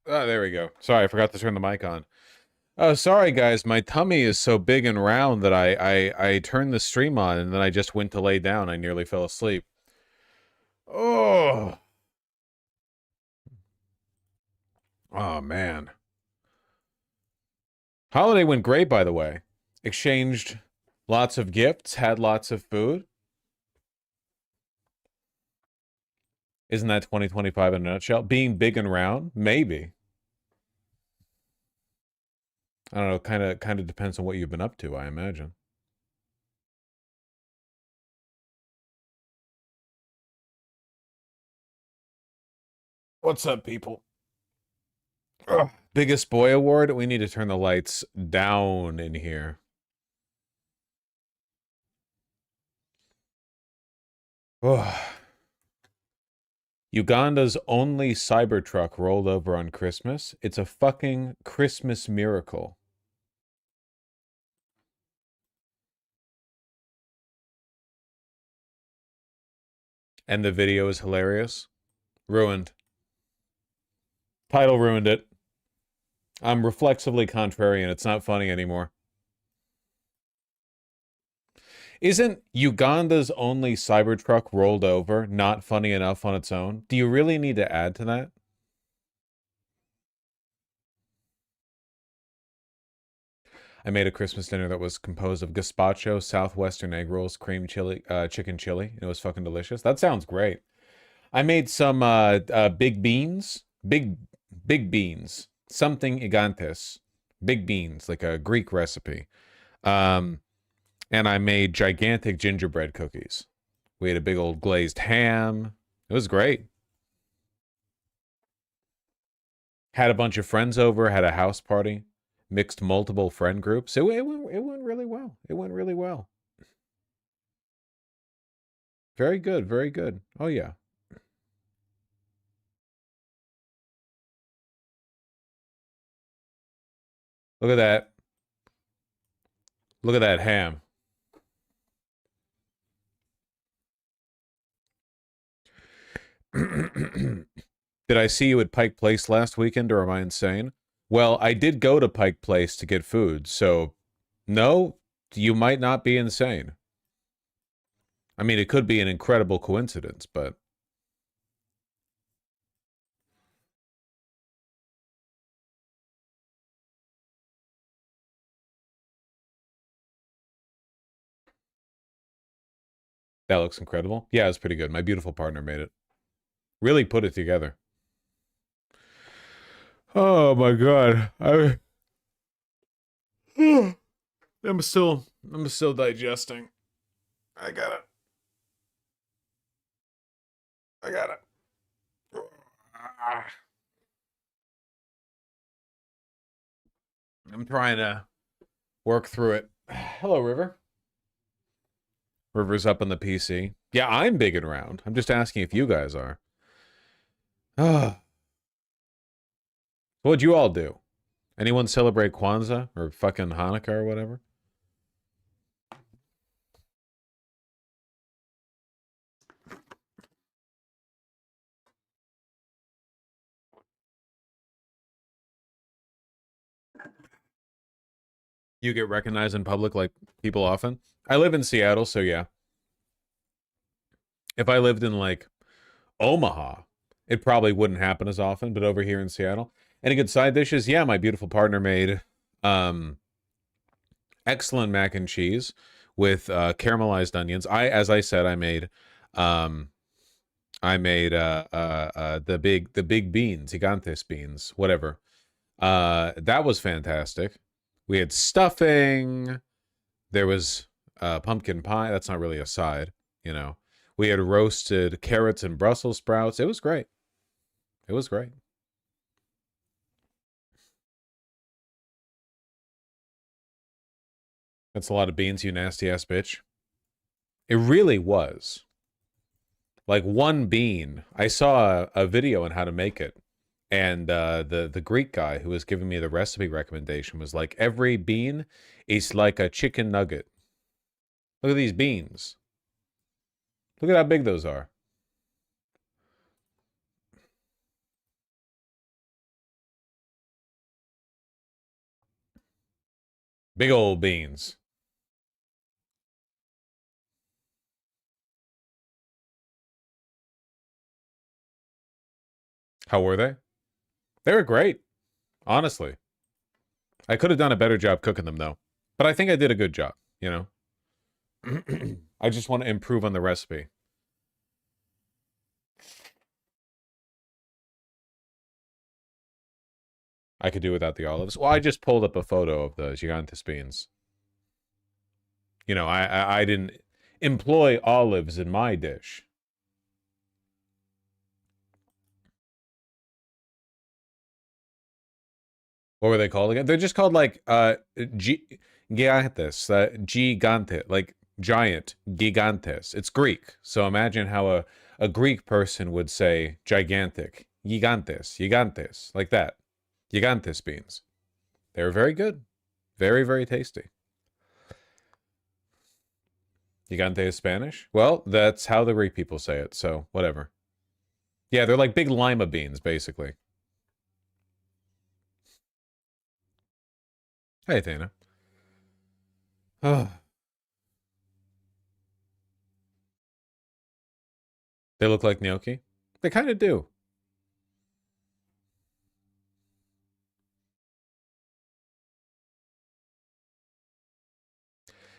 Oh, there we go. Sorry, I forgot to turn the mic on. Oh, sorry guys, my tummy is so big and round that I turned the stream on and then I just went to lay down. I nearly fell asleep. Oh, oh man. Holiday went great, by the way. Exchanged lots of gifts, had lots of food. Isn't that 2025 in a nutshell? Being big and round? Maybe. I don't know, kind of depends on what you've been up to, I imagine. What's up, people? Ugh. Biggest boy award? We need to turn the lights down in here. Ugh. Uganda's only Cybertruck rolled over on Christmas. It's a fucking Christmas miracle. And the video is hilarious. Ruined. Title ruined it. I'm reflexively contrarian. It's not funny anymore. Isn't Uganda's only Cybertruck rolled over not funny enough on its own? Do you really need to add to that? I made a Christmas dinner that was composed of gazpacho, southwestern egg rolls, cream chili, chicken chili. It was fucking delicious. That sounds great. I made some big beans, big beans, something gigantes, big beans, like a Greek recipe. Um, and I made gigantic gingerbread cookies. We had a big old glazed ham. It was great. Had a bunch of friends over, had a house party, mixed multiple friend groups. It went really well. It went really well. Very good, very good. Oh yeah. Look at that. Look at that ham. Did I see you at Pike Place last weekend, or am I insane? Well, I did go to Pike Place to get food, so no, you might not be insane. I mean, it could be an incredible coincidence, but that looks incredible. Yeah, it's pretty good. My beautiful partner made it. Really put it together. Oh my god. I'm still digesting. I got it. I got it. I'm trying to work through it. Hello, River. River's up on the PC. Yeah, I'm big and round. I'm just asking if you guys are. What'd you all do? Anyone celebrate Kwanzaa or fucking Hanukkah or whatever? You get recognized in public like people often? I live in Seattle, so yeah. If I lived in like Omaha, it probably wouldn't happen as often, but over here in Seattle. Any good side dishes? Yeah, my beautiful partner made um excellent mac and cheese with caramelized onions. As I said, um I made the big beans, gigantes beans, whatever. That was fantastic. We had stuffing. There was pumpkin pie. That's not really a side, you know. We had roasted carrots and Brussels sprouts. It was great. It was great. That's a lot of beans, you nasty ass bitch. It really was. Like one bean. I saw a video on how to make it. And the Greek guy who was giving me the recipe recommendation was like, every bean is like a chicken nugget. Look at these beans. Look at how big those are. Big old beans. How were they? They were great, honestly. I could have done a better job cooking them, though. But I think I did a good job, you know? I just want to improve on the recipe. I could do without the olives. Well, I just pulled up a photo of the gigantes beans. You know, I didn't employ olives in my dish. What were they called again? They're just called like gigantes, gigante, like giant, gigantes. It's Greek. So imagine how a Greek person would say gigantic, gigantes, gigantes, like that. Gigantes beans. They were very good. Very, very tasty. Gigante is Spanish? Well, that's how the Greek people say it, so whatever. Yeah, they're like big lima beans, basically. Hey, Athena. They look like gnocchi? They kind of do.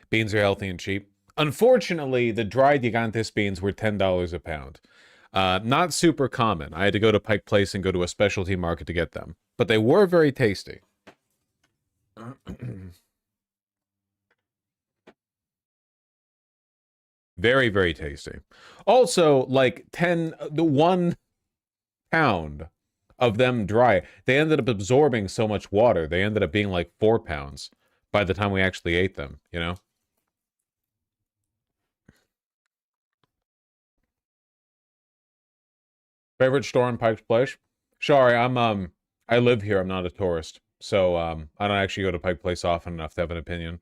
Beans are healthy and cheap. Unfortunately, the dried gigantes beans were $10 a pound. Not super common. I had to go to Pike Place and go to a specialty market to get them. But they were very tasty. Very, very tasty. Also, like the 1 pound of them dry, they ended up absorbing so much water. They ended up being like 4 pounds by the time we actually ate them, you know? Favorite store in Pike's Place? Sorry, I live here. I'm not a tourist. So I don't actually go to Pike Place often enough to have an opinion.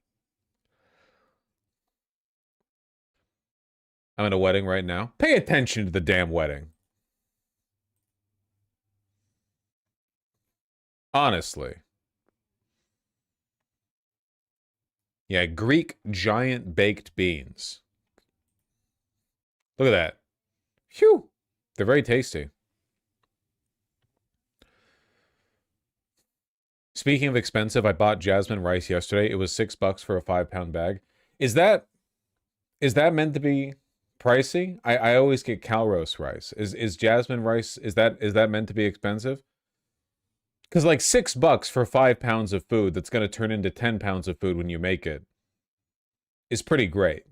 I'm in a wedding right now. Pay attention to the damn wedding. Honestly. Yeah, Greek giant baked beans. Look at that. Phew. They're very tasty. Speaking of expensive, I bought jasmine rice yesterday. It was $6 for a 5-pound bag. Is that meant to be pricey? I always get Calrose rice. Is jasmine rice, is that meant to be expensive? Because like $6 for 5 pounds of food that's going to turn into 10 pounds of food when you make it is pretty great.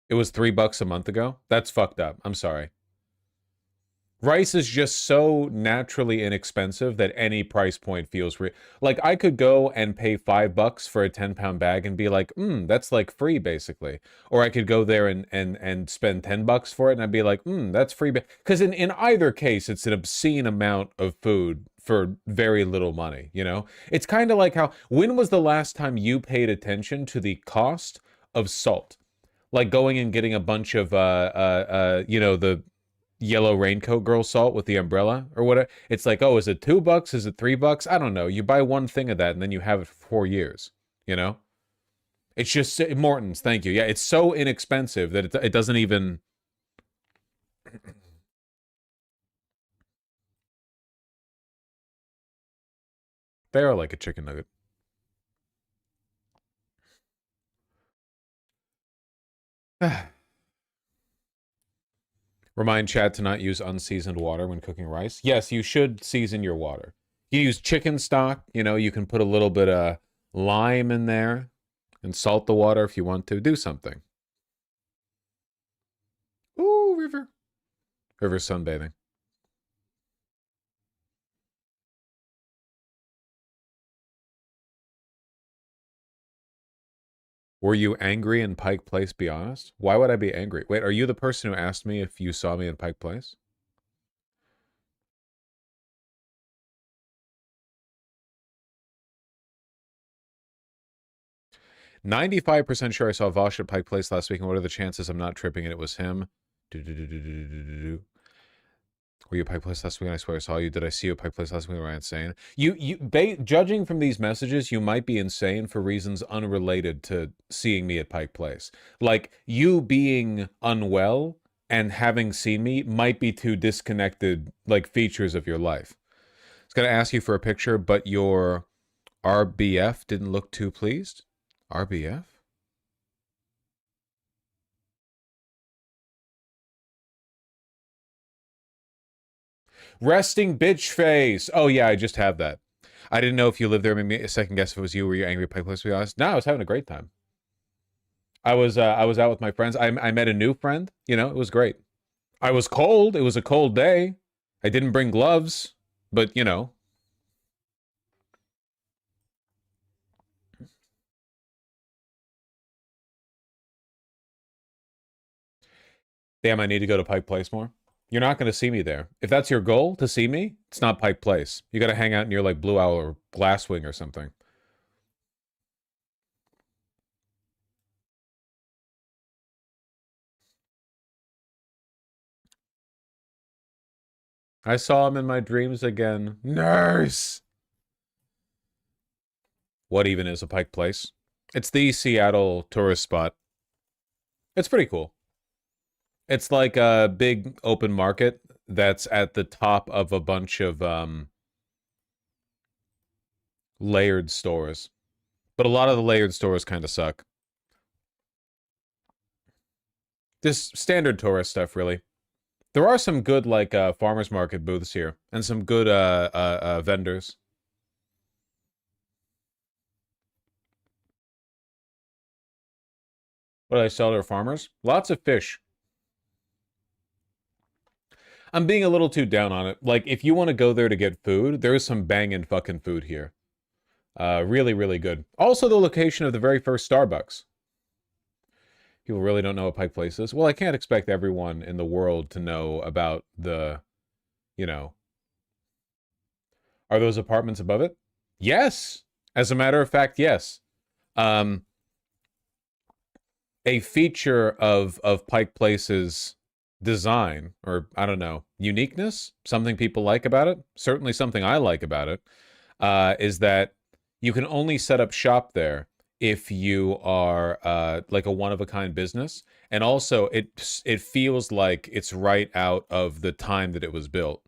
It was $3 a month ago. That's fucked up. I'm sorry. Rice is just so naturally inexpensive that any price point feels like I could go and pay $5 for a 10-pound bag and be like, that's like free basically. Or I could go there and spend $10 for it and I'd be like, that's free. Because in either case, it's an obscene amount of food for very little money, you know? It's kind of like when was the last time you paid attention to the cost of salt? Like going and getting a bunch of the yellow raincoat girl salt with the umbrella or whatever. It's like, oh, is it $2? Is it $3? I don't know. You buy one thing of that and then you have it for 4 years, you know? It's just Morton's, thank you. Yeah, it's so inexpensive that it doesn't even. They are like a chicken nugget. Remind Chad to not use unseasoned water when cooking rice. Yes, you should season your water. You use chicken stock, you can put a little bit of lime in there and salt the water if you want to. Do something. Ooh, river. River sunbathing. Were you angry in Pike Place, be honest? Why would I be angry? Wait, are you the person who asked me if you saw me in Pike Place? 95% sure I saw Vosh at Pike Place last week, and what are the chances I'm not tripping and it was him? Were you at Pike Place last week? I swear I saw you. Did I see you at Pike Place last week? Were I insane? Judging from these messages, you might be insane for reasons unrelated to seeing me at Pike Place. Like, you being unwell and having seen me might be two disconnected, like, features of your life. I was going to ask you for a picture, but your RBF didn't look too pleased. RBF? Resting bitch face. Oh yeah, I just have that. I didn't know if you lived there. Maybe a second guess if it was you. Were you angry at Pike Place? To be honest, no, I was having a great time. I was out with my friends. I met a new friend. You know, it was great. I was cold. It was a cold day. I didn't bring gloves, but you know. Damn, I need to go to Pike Place more. You're not going to see me there. If that's your goal to see me, it's not Pike Place. You got to hang out near like Blue Owl or Glasswing or something. I saw him in my dreams again. Nurse! What even is a Pike Place? It's the Seattle tourist spot. It's pretty cool. It's like a big open market that's at the top of a bunch of layered stores. But a lot of the layered stores kind of suck. This standard tourist stuff, really. There are some good, like, farmer's market booths here. And some good vendors. What do they sell to their farmers? Lots of fish. I'm being a little too down on it. Like, if you want to go there to get food, there's some banging fucking food here. Really, really good. Also, the location of the very first Starbucks. People really don't know what Pike Place is. Well, I can't expect everyone in the world to know about the, you know. Are those apartments above it? Yes. As a matter of fact, yes. A feature of Pike Place's design, or I don't know, uniqueness, something people like about it, certainly something I like about it, is that you can only set up shop there if you are like a one-of-a-kind business, and also it feels like it's right out of the time that it was built.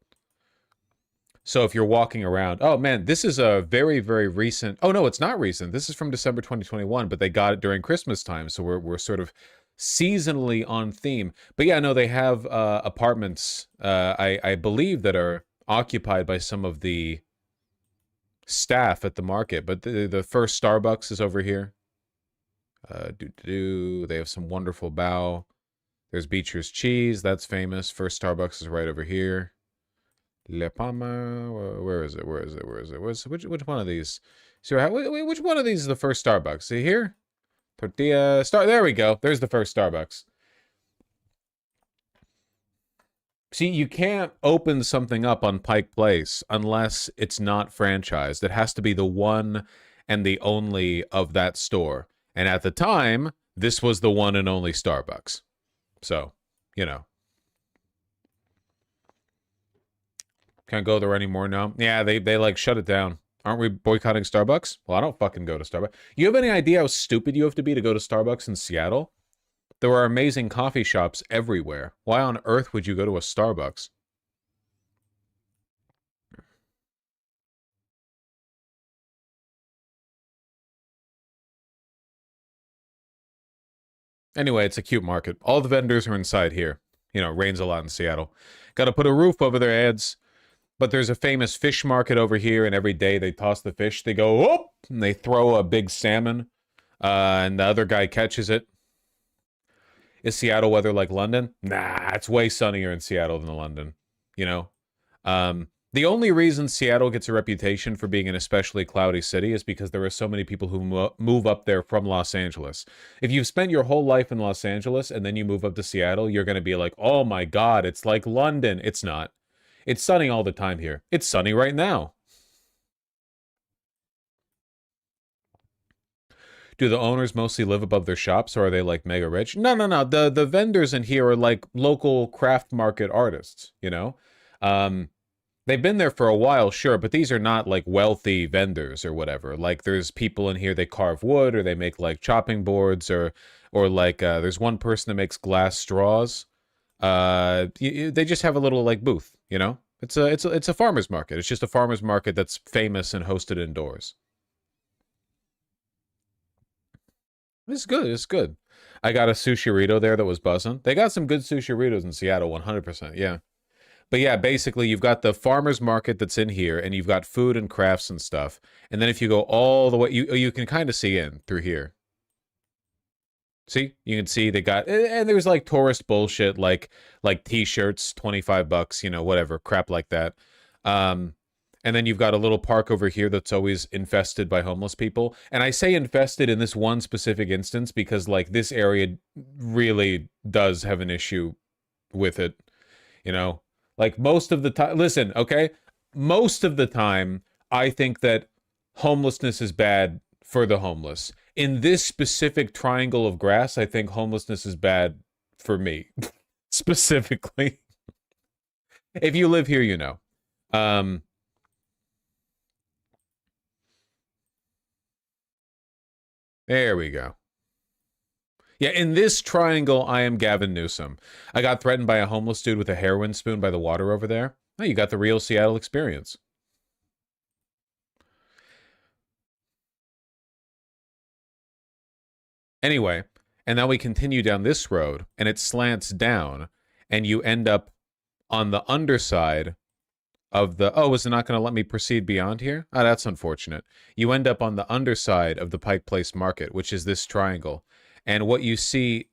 So if you're walking around, oh man, this is a very, very recent. Oh no, it's not recent. This is from December 2021, but they got it during Christmas time, so we're sort of seasonally on theme. But yeah, no, they have apartments. I believe that are occupied by some of the staff at the market. But the first Starbucks is over here. They have some wonderful bao. There's Beecher's cheese. That's famous. First Starbucks is right over here. Le Palma, where is it? Where is it? Where is it? Which one of these? So which one of these is the first Starbucks? See here? Tortilla Star. There we go. There's the first Starbucks. See, you can't open something up on Pike Place unless it's not franchised. It has to be the one and the only of that store. And at the time, this was the one and only Starbucks. So, you know. Can't go there anymore now. Yeah, they like shut it down. Aren't we boycotting Starbucks? Well, I don't fucking go to Starbucks. You have any idea how stupid you have to be to go to Starbucks in Seattle? There are amazing coffee shops everywhere. Why on earth would you go to a Starbucks? Anyway, it's a cute market. All the vendors are inside here. You know, it rains a lot in Seattle. Got to put a roof over their heads. But there's a famous fish market over here, and every day they toss the fish. They go, whoop, and they throw a big salmon, and the other guy catches it. Is Seattle weather like London? Nah, it's way sunnier in Seattle than London, you know? The only reason Seattle gets a reputation for being an especially cloudy city is because there are so many people who move up there from Los Angeles. If you've spent your whole life in Los Angeles and then you move up to Seattle, you're going to be like, oh my God, it's like London. It's not. It's sunny all the time here. It's sunny right now. Do the owners mostly live above their shops, or are they like mega rich? No. The vendors in here are like local craft market artists, you know? Um, they've been there for a while, sure, but these are not like wealthy vendors or whatever. Like there's people in here, they carve wood or they make like chopping boards or like there's one person that makes glass straws. They just have a little like booth, you know? It's a farmer's market. It's just a farmer's market that's famous and hosted indoors. It's good. It's good. I got a sushirito there that was buzzing. They got some good sushiritos in Seattle, 100%. Yeah. But yeah, basically you've got the farmer's market that's in here and you've got food and crafts and stuff. And then if you go all the way, you can kind of see in through here. See, you can see they got, and there's like tourist bullshit, like t-shirts, 25 bucks, you know, whatever, crap like that. Um, and then you've got a little park over here that's always infested by homeless people. And I say infested in this one specific instance because like this area really does have an issue with it, you know? Like most of the time, listen, okay? Most of the time, I think that homelessness is bad for the homeless. In this specific triangle of grass, I think homelessness is bad for me specifically. If you live here, you know. Um, there we go. Yeah, in this triangle, I am Gavin Newsom. I got threatened by a homeless dude with a heroin spoon by the water over there. Oh, you got the real Seattle experience. Anyway, and now we continue down this road, and it slants down, and you end up on the underside of the... Oh, is it not going to let me proceed beyond here? Oh, that's unfortunate. You end up on the underside of the Pike Place Market, which is this triangle. And what you see,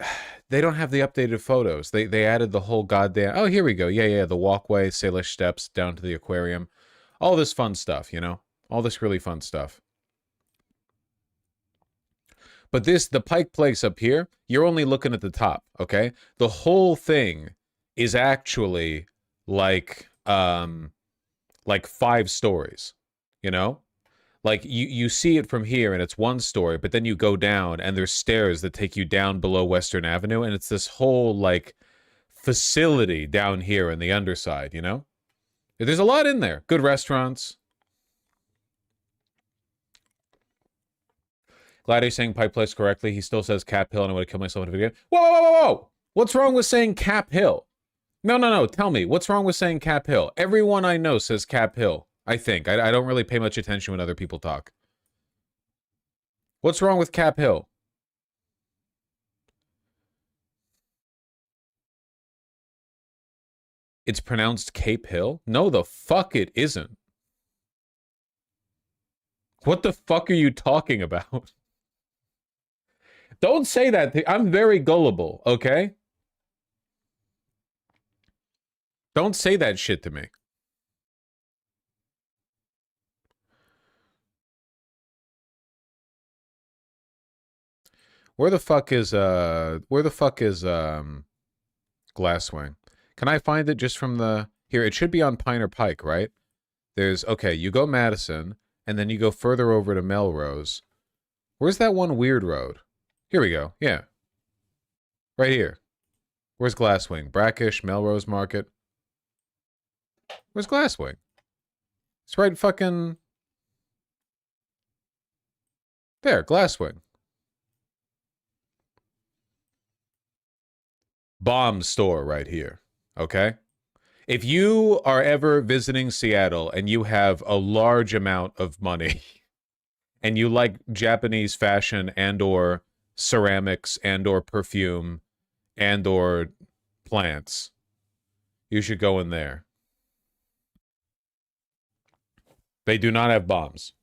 they don't have the updated photos. They added the whole goddamn... Oh, here we go. Yeah, yeah, the walkway, Salish steps down to the aquarium. All this fun stuff, you know? All this really fun stuff. But this, the Pike Place up here, you're only looking at the top, okay? The whole thing is actually like 5 stories, you know? Like you see it from here and it's 1 story, but then you go down and there's stairs that take you down below Western Avenue and it's this whole like facility down here in the underside, you know? There's a lot in there. Good restaurants. Glad he's saying Pike Place correctly. He still says Cap Hill and I would have killed myself in a video. Whoa, whoa, whoa, whoa! What's wrong with saying Cap Hill? No, no, no. Tell me, what's wrong with saying Cap Hill? Everyone I know says Cap Hill. I think. I don't really pay much attention when other people talk. What's wrong with Cap Hill? It's pronounced Cape Hill? No, the fuck it isn't. What the fuck are you talking about? Don't say that. I'm very gullible, okay? Don't say that shit to me. Where the fuck is Glasswing? Can I find it just from the here? It should be on Piner Pike, right? There's okay, you go Madison, and then you go further over to Melrose. Where's that one weird road? Here we go. Yeah. Right here. Where's Glasswing? Brackish, Melrose Market. Where's Glasswing? It's right fucking there, Glasswing. Bomb store right here. Okay? If you are ever visiting Seattle and you have a large amount of money and you like Japanese fashion and or ceramics and or perfume and or plants, you should go in there. They do not have bombs.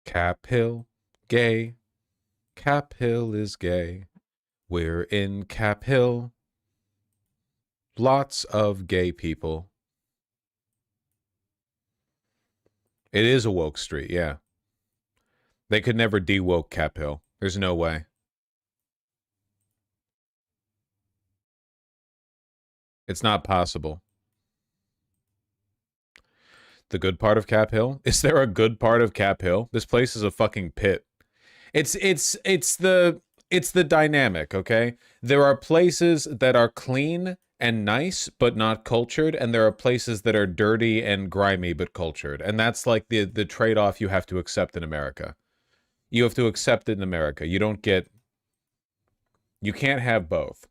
Cap Hill, gay. Cap Hill is gay. We're in Cap Hill. Lots of gay people. It is a woke street, yeah. They could never de-woke Cap Hill. There's no way. It's not possible. The good part of Cap Hill? Is there a good part of Cap Hill? This place is a fucking pit. It's the dynamic, okay? There are places that are clean and nice but not cultured, and there are places that are dirty and grimy but cultured. And that's like the trade-off you have to accept in America. You have to accept it in America. You can't have both.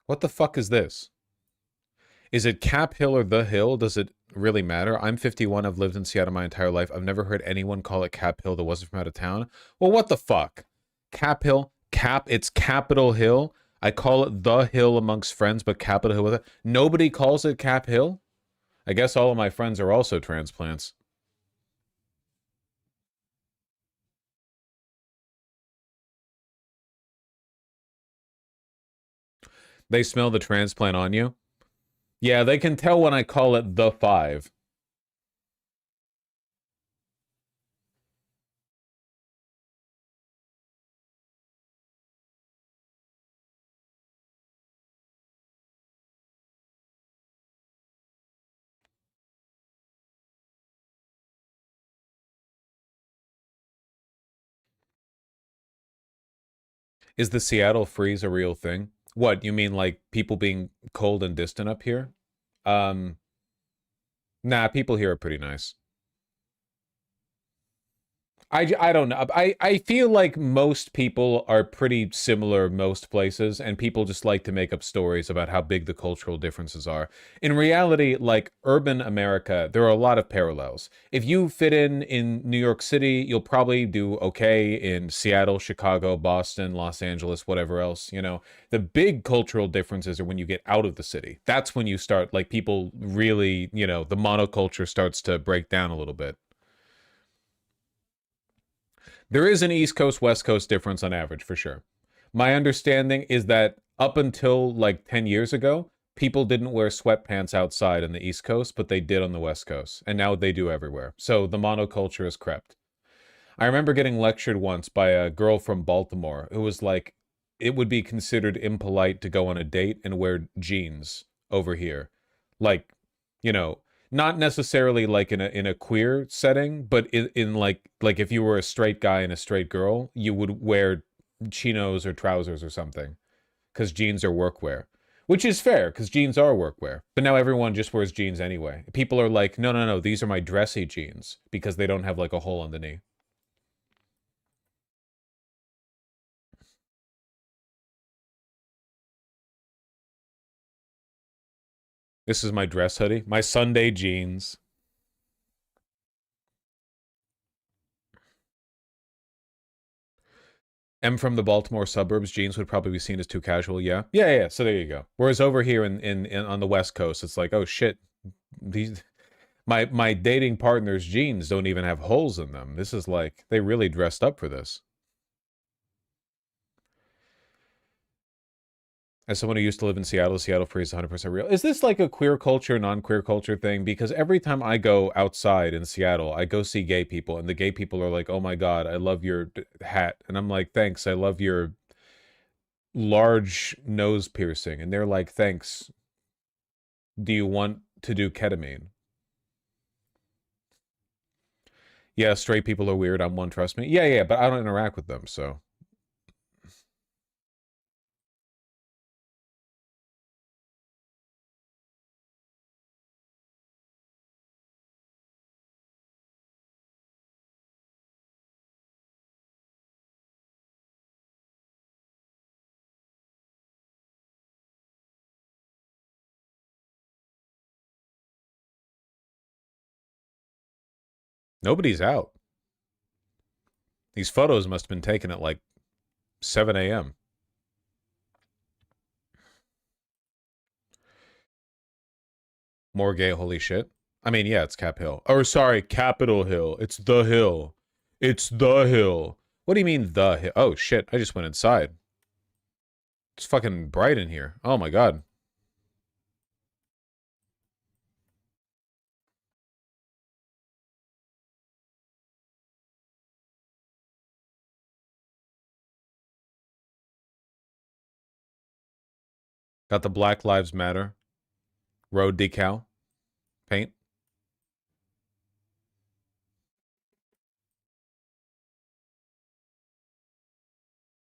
What the fuck is this? Is it Cap Hill or The Hill? Does it really matter? I'm 51. I've lived in Seattle my entire life. I've never heard anyone call it Cap Hill that wasn't from out of town. Well, what the fuck? Cap Hill? It's Capitol Hill. I call it The Hill amongst friends, but Capitol Hill with it. Nobody calls it Cap Hill? I guess all of my friends are also transplants. They smell the transplant on you? Yeah, they can tell when I call it The Five. Is the Seattle freeze a real thing? What, you mean like people being cold and distant up here? Um, nah, people here are pretty nice. I don't know. I feel like most people are pretty similar most places, and people just like to make up stories about how big the cultural differences are. In reality, like urban America, there are a lot of parallels. If you fit in New York City, you'll probably do okay in Seattle, Chicago, Boston, Los Angeles, whatever else, you know. The big cultural differences are when you get out of the city. That's when you start, like, people really, you know, the monoculture starts to break down a little bit. There is an East Coast West Coast difference on average for sure. My understanding is that up until like 10 years ago, people didn't wear sweatpants outside on the East Coast, but they did on the West Coast, and now they do everywhere. So the monoculture has crept. I remember getting lectured once by a girl from Baltimore who was like, it would be considered impolite to go on a date and wear jeans over here. Like, you know, not necessarily like in a queer setting, but in like if you were a straight guy and a straight girl, you would wear chinos or trousers or something because jeans are workwear. Which is fair because jeans are workwear. But now everyone just wears jeans anyway. People are like, no, no, no, these are my dressy jeans because they don't have like a hole in the knee. This is my dress hoodie, my Sunday jeans. I'm from the Baltimore suburbs. Jeans would probably be seen as too casual. Yeah, yeah, yeah. So there you go. Whereas over here in on the West Coast, it's like, oh shit, these my dating partner's jeans don't even have holes in them. This is like they really dressed up for this. As someone who used to live in Seattle, Seattle Free is 100% real. Is this like a queer culture, non-queer culture thing? Because every time I go outside in Seattle, I go see gay people, and the gay people are like, "Oh my God, I love your hat," and I'm like, "Thanks, I love your large nose piercing," and they're like, "Thanks. Do you want to do ketamine?" Yeah, straight people are weird. I'm one, trust me. Yeah, yeah, but I don't interact with them, so nobody's out. These photos must have been taken at like 7 a.m. More gay, holy shit. I mean, yeah, it's Cap Hill. Or sorry, Capitol Hill. It's the hill. It's the hill. What do you mean the hill? Oh shit, I just went inside. It's fucking bright in here. Oh my god. Got the Black Lives Matter road decal paint.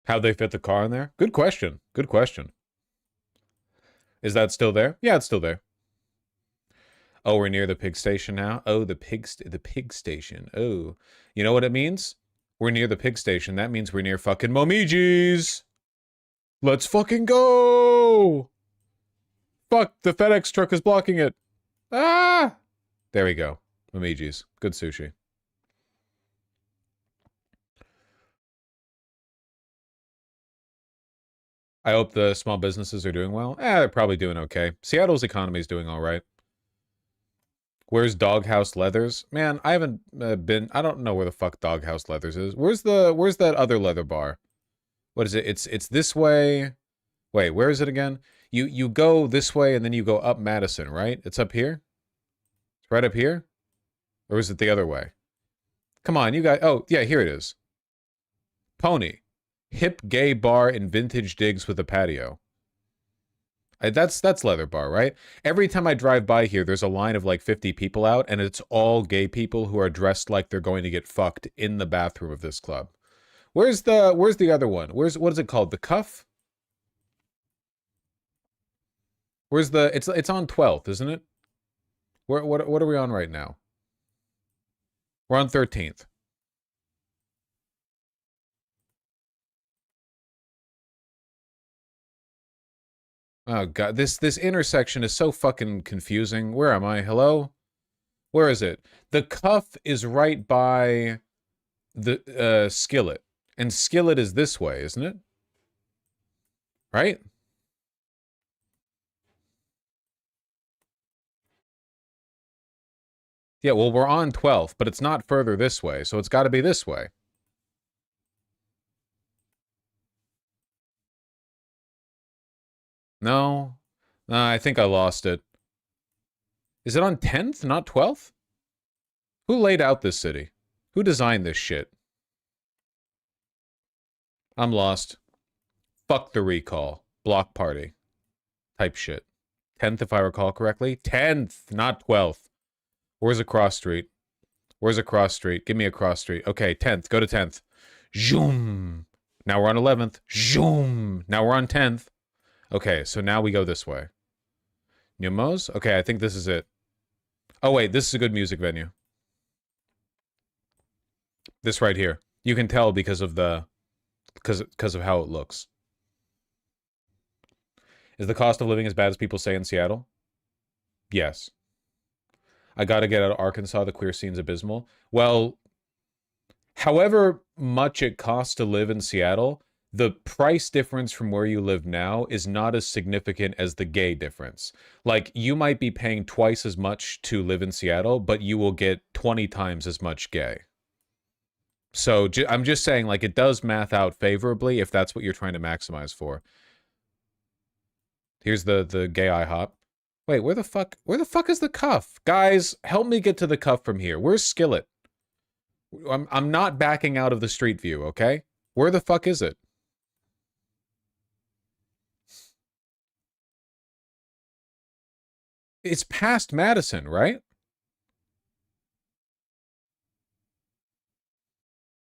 How'd they fit the car in there? Good question. Good question. Is that still there? Yeah, it's still there. Oh, we're near the pig station now. Oh, the pig station. Oh, you know what it means? We're near the pig station. That means we're near fucking Momiji's. Let's fucking go! Fuck, the FedEx truck is blocking it. Ah! There we go. Momiji's. Good sushi. I hope the small businesses are doing well. They're probably doing okay. Seattle's economy is doing all right. Where's Doghouse Leathers? Man, I haven't been. I don't know where the fuck Doghouse Leathers is. Where's that other leather bar? What is it? It's this way. Wait, where is it again? You go this way and then you go up Madison, right? It's up here? It's right up here? Or is it the other way? Come on, you guys. Oh, yeah, here it is. Pony. Hip gay bar and vintage digs with a patio. That's leather bar, right? Every time I drive by here, there's a line of like 50 people out, and it's all gay people who are dressed like they're going to get fucked in the bathroom of this club. Where's the other one? What is it called? The Cuff? Where's the it's on 12th, isn't it? What are we on right now? We're on 13th. Oh god, this intersection is so fucking confusing. Where am I? Hello? Where is it? The Cuff is right by the Skillet. And Skillet is this way, isn't it? Right? Yeah, well, we're on 12th, but it's not further this way, so it's got to be this way. No. I think I lost it. Is it on 10th, not 12th? Who laid out this city? Who designed this shit? I'm lost. Fuck the recall. Block party. Type shit. 10th, if I recall correctly. 10th, not 12th. Where's a cross street? Where's a cross street? Give me a cross street. Okay, 10th. Go to 10th. Zoom. Now we're on 11th. Zoom. Now we're on 10th. Okay, so now we go this way. Numos? Okay, I think this is it. Oh, wait, this is a good music venue. This right here. You can tell because of the... because of how it looks. Is the cost of living as bad as people say in Seattle? Yes. I gotta get out of Arkansas. The queer scene's abysmal. Well, however much it costs to live in Seattle, the price difference from where you live now is not as significant as the gay difference. Like, you might be paying twice as much to live in Seattle, but you will get 20 times as much gay. So I'm just saying, like, it does math out favorably if that's what you're trying to maximize for. Here's the gay IHOP. Wait, where the fuck is the Cuff? Guys, help me get to the Cuff from here. Where's Skillet? I'm not backing out of the street view, okay? Where the fuck is it? It's past Madison, right?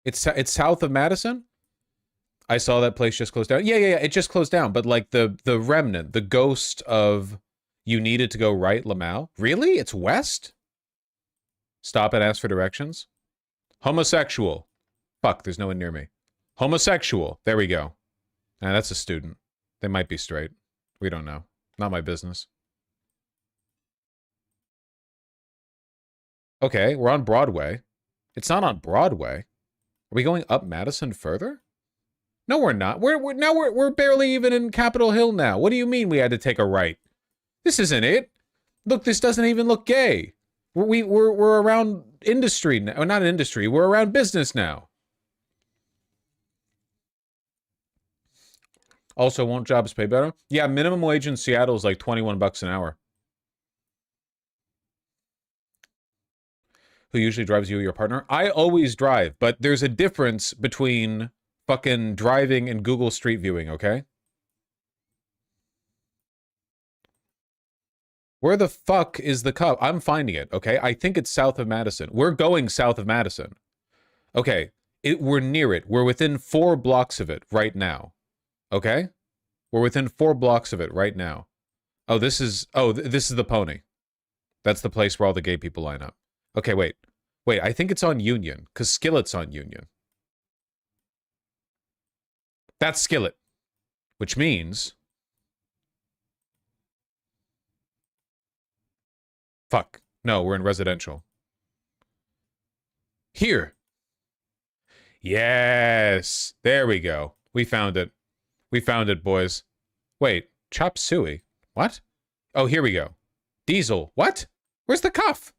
It's south of Madison? I saw that place just closed down. Yeah, it just closed down, but like the remnant, the ghost of you needed to go right, Lamau. Really? It's west? Stop and ask for directions. Homosexual. Fuck, there's no one near me. Homosexual. There we go. That's a student. They might be straight. We don't know. Not my business. Okay, we're on Broadway. It's not on Broadway. Are we going up Madison further? No, we're not. We're barely even in Capitol Hill now. What do you mean we had to take a right? This isn't it. Look, this doesn't even look gay. We're around industry now. Not industry. We're around business now. Also, won't jobs pay better? Yeah, minimum wage in Seattle is like 21 bucks an hour. Who usually drives you or your partner? I always drive, but there's a difference between fucking driving and Google Street Viewing, okay? Where the fuck is the cuff? I'm finding it, okay? I think it's south of Madison. We're going south of Madison. Okay, we're near it. We're within 4 blocks of it right now. Okay? We're within 4 blocks of it right now. Oh, this is the Pony. That's the place where all the gay people line up. Okay, wait. Wait, I think it's on Union, because Skillet's on Union. That's Skillet. Which means... Fuck. No, we're in residential. Here. Yes. There we go. We found it. We found it, boys. Wait. Chop suey. What? Oh, here we go. Diesel. What? Where's the cuff?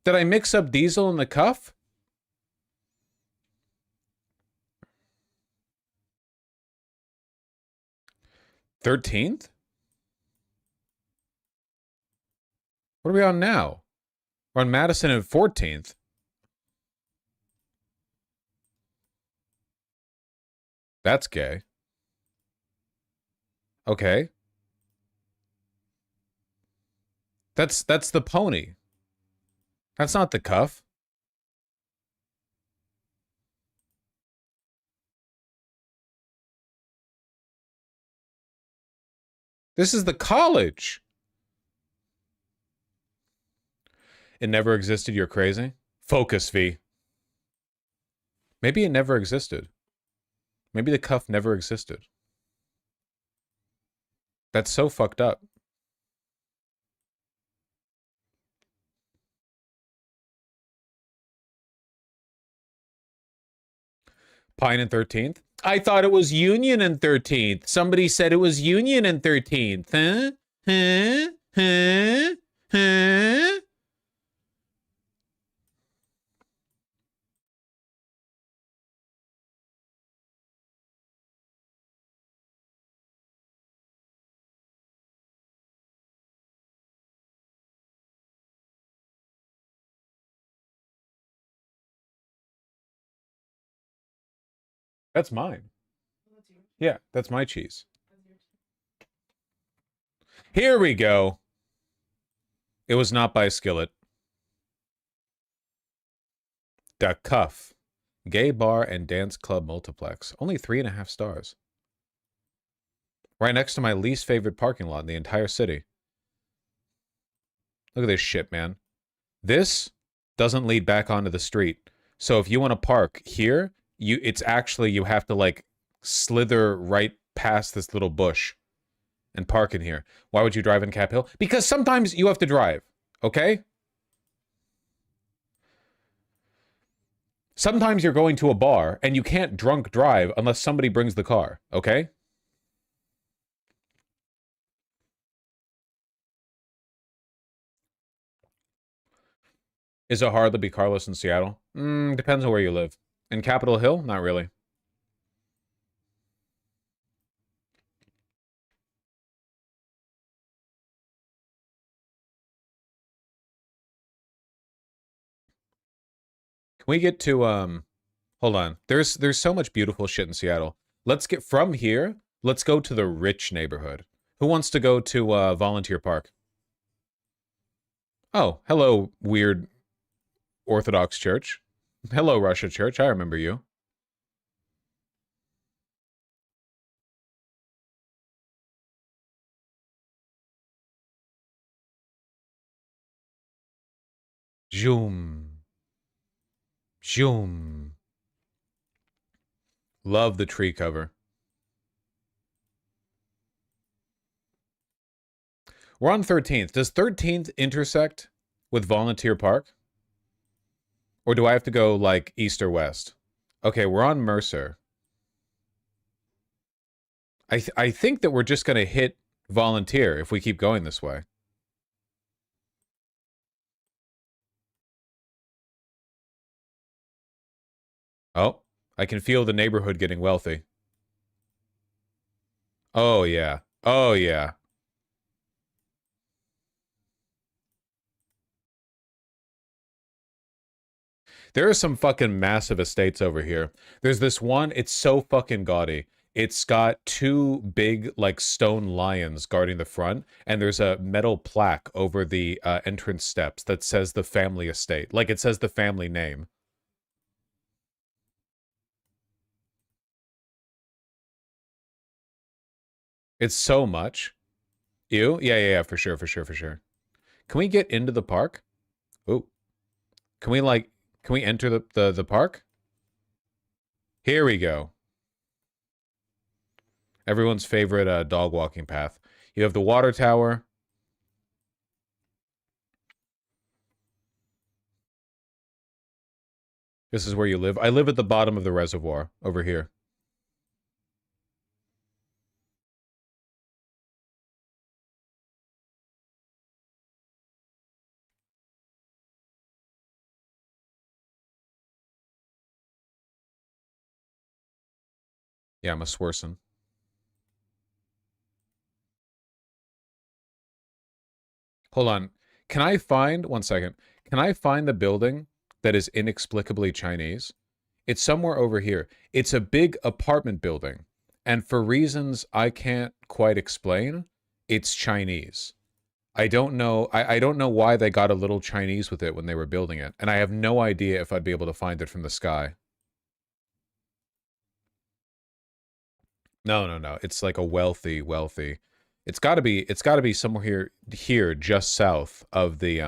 Did I mix up Diesel and the cuff? $13th? What are we on now? We're on Madison and 14th. That's gay. Okay. That's the Pony. That's not the cuff. This is the college. It never existed, you're crazy? Focus, V. Maybe it never existed. Maybe the cuff never existed. That's so fucked up. Pine and 13th? I thought it was Union and 13th. Somebody said it was Union and 13th. Huh? Huh? Huh? Huh? That's mine. Yeah, that's my cheese. Here we go. It was not by Skillet. The Cuff. Gay bar and dance club multiplex. Only 3.5 stars. Right next to my least favorite parking lot in the entire city. Look at this shit, man. This doesn't lead back onto the street. So if you want to park here, it's actually, you have to like slither right past this little bush and park in here. Why would you drive in Cap Hill? Because sometimes you have to drive, okay? Sometimes you're going to a bar and you can't drunk drive unless somebody brings the car, okay? Is it hard to be Carlos in Seattle? Depends on where you live. In Capitol Hill? Not really. Can we get to, hold on. There's so much beautiful shit in Seattle. Let's get from here. Let's go to the rich neighborhood. Who wants to go to Volunteer Park? Oh, hello, weird Orthodox Church. Hello, Russia Church. I remember you. Zoom. Zoom. Love the tree cover. We're on 13th. Does 13th intersect with Volunteer Park? Or do I have to go, like, east or west? Okay, we're on Mercer. I think that we're just going to hit Volunteer if we keep going this way. Oh, I can feel the neighborhood getting wealthy. Oh, yeah. Oh, yeah. There are some fucking massive estates over here. There's this one, it's so fucking gaudy. It's got two big, like, stone lions guarding the front, and there's a metal plaque over the entrance steps that says the family estate. Like, it says the family name. It's so much. You? Yeah, yeah, yeah, for sure, for sure, for sure. Can we get into the park? Oh, can we, like, can we enter the park? Here we go. Everyone's favorite dog walking path. You have the water tower. This is where you live. I live at the bottom of the reservoir over here. Yeah, I'm a Swerson. Hold on. Can I find, one second, can I find the building that is inexplicably Chinese? It's somewhere over here. It's a big apartment building. And for reasons I can't quite explain, it's Chinese. I don't know. I don't know why they got a little Chinese with it when they were building it. And I have no idea if I'd be able to find it from the sky. No, no, no. It's like a wealthy. It's got to be somewhere here just south of the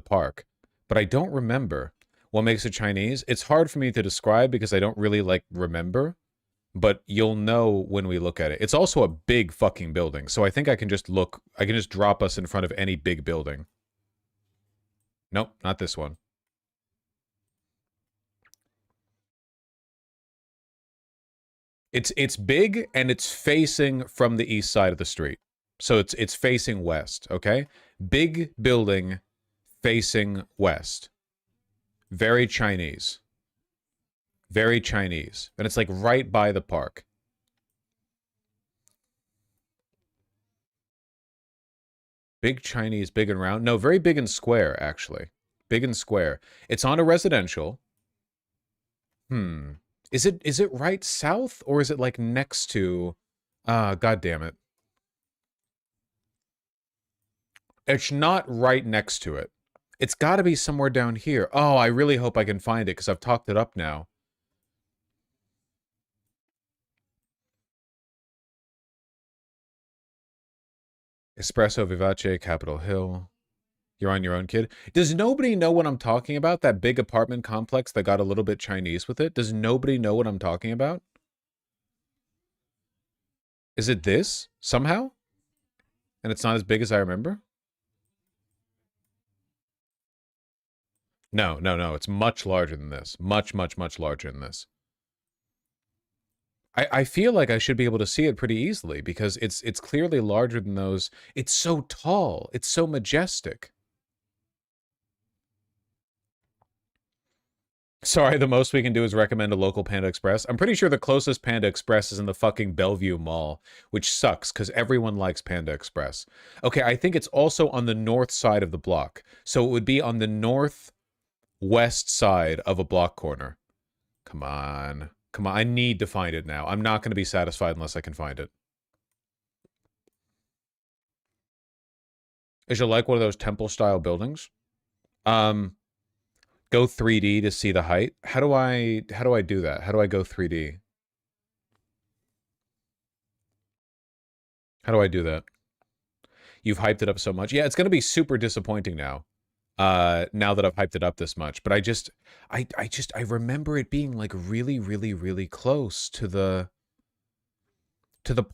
park. But I don't remember what makes it Chinese. It's hard for me to describe because I don't really like remember, but you'll know when we look at it. It's also a big fucking building. So I think I can just drop us in front of any big building. Nope, not this one. It's big and it's facing from the east side of the street. So it's facing west, okay? Big building facing west. Very Chinese. Very Chinese. And it's like right by the park. Big Chinese, big and round. No, very big and square, actually. Big and square. It's on a residential. Hmm. Is it right south or is it like next to God damn it. It's not right next to it. It's got to be somewhere down here. Oh, I really hope I can find it because I've talked it up now. Espresso Vivace, Capitol Hill. You're on your own, kid. Does nobody know what I'm talking about? That big apartment complex that got a little bit Chinese with it? Does nobody know what I'm talking about? Is it this somehow? And it's not as big as I remember? No, no, no. It's much larger than this. Much, much, much larger than this. I feel like I should be able to see it pretty easily because it's clearly larger than those. It's so tall. It's so majestic. Sorry, the most we can do is recommend a local Panda Express. I'm pretty sure the closest Panda Express is in the fucking Bellevue Mall, which sucks because everyone likes Panda Express. Okay, I think it's also on the north side of the block. So it would be on the northwest side of a block corner. Come on. Come on. I need to find it now. I'm not going to be satisfied unless I can find it. Is it like one of those temple-style buildings? Um, Go 3D to see the height. How do I do that? How do I go 3D? How do I do that? You've hyped it up so much. Yeah, it's going to be super disappointing now. Now that I've hyped it up this much, but I remember it being like really, really, really close to the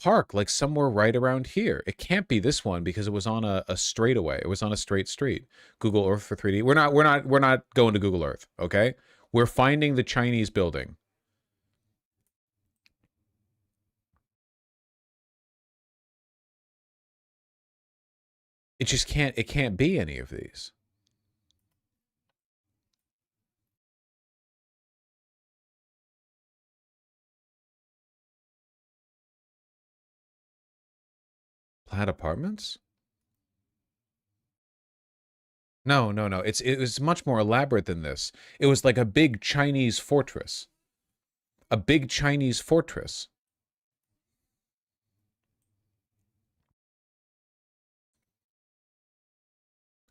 park, like somewhere right around here. It can't be this one because it was on a straightaway. It was on a straight street. Google Earth for 3D. We're not going to Google Earth, okay? We're finding the Chinese building. It can't be any of these. Plaid Apartments? No, no, no. It was much more elaborate than this. It was like a big Chinese fortress. A big Chinese fortress.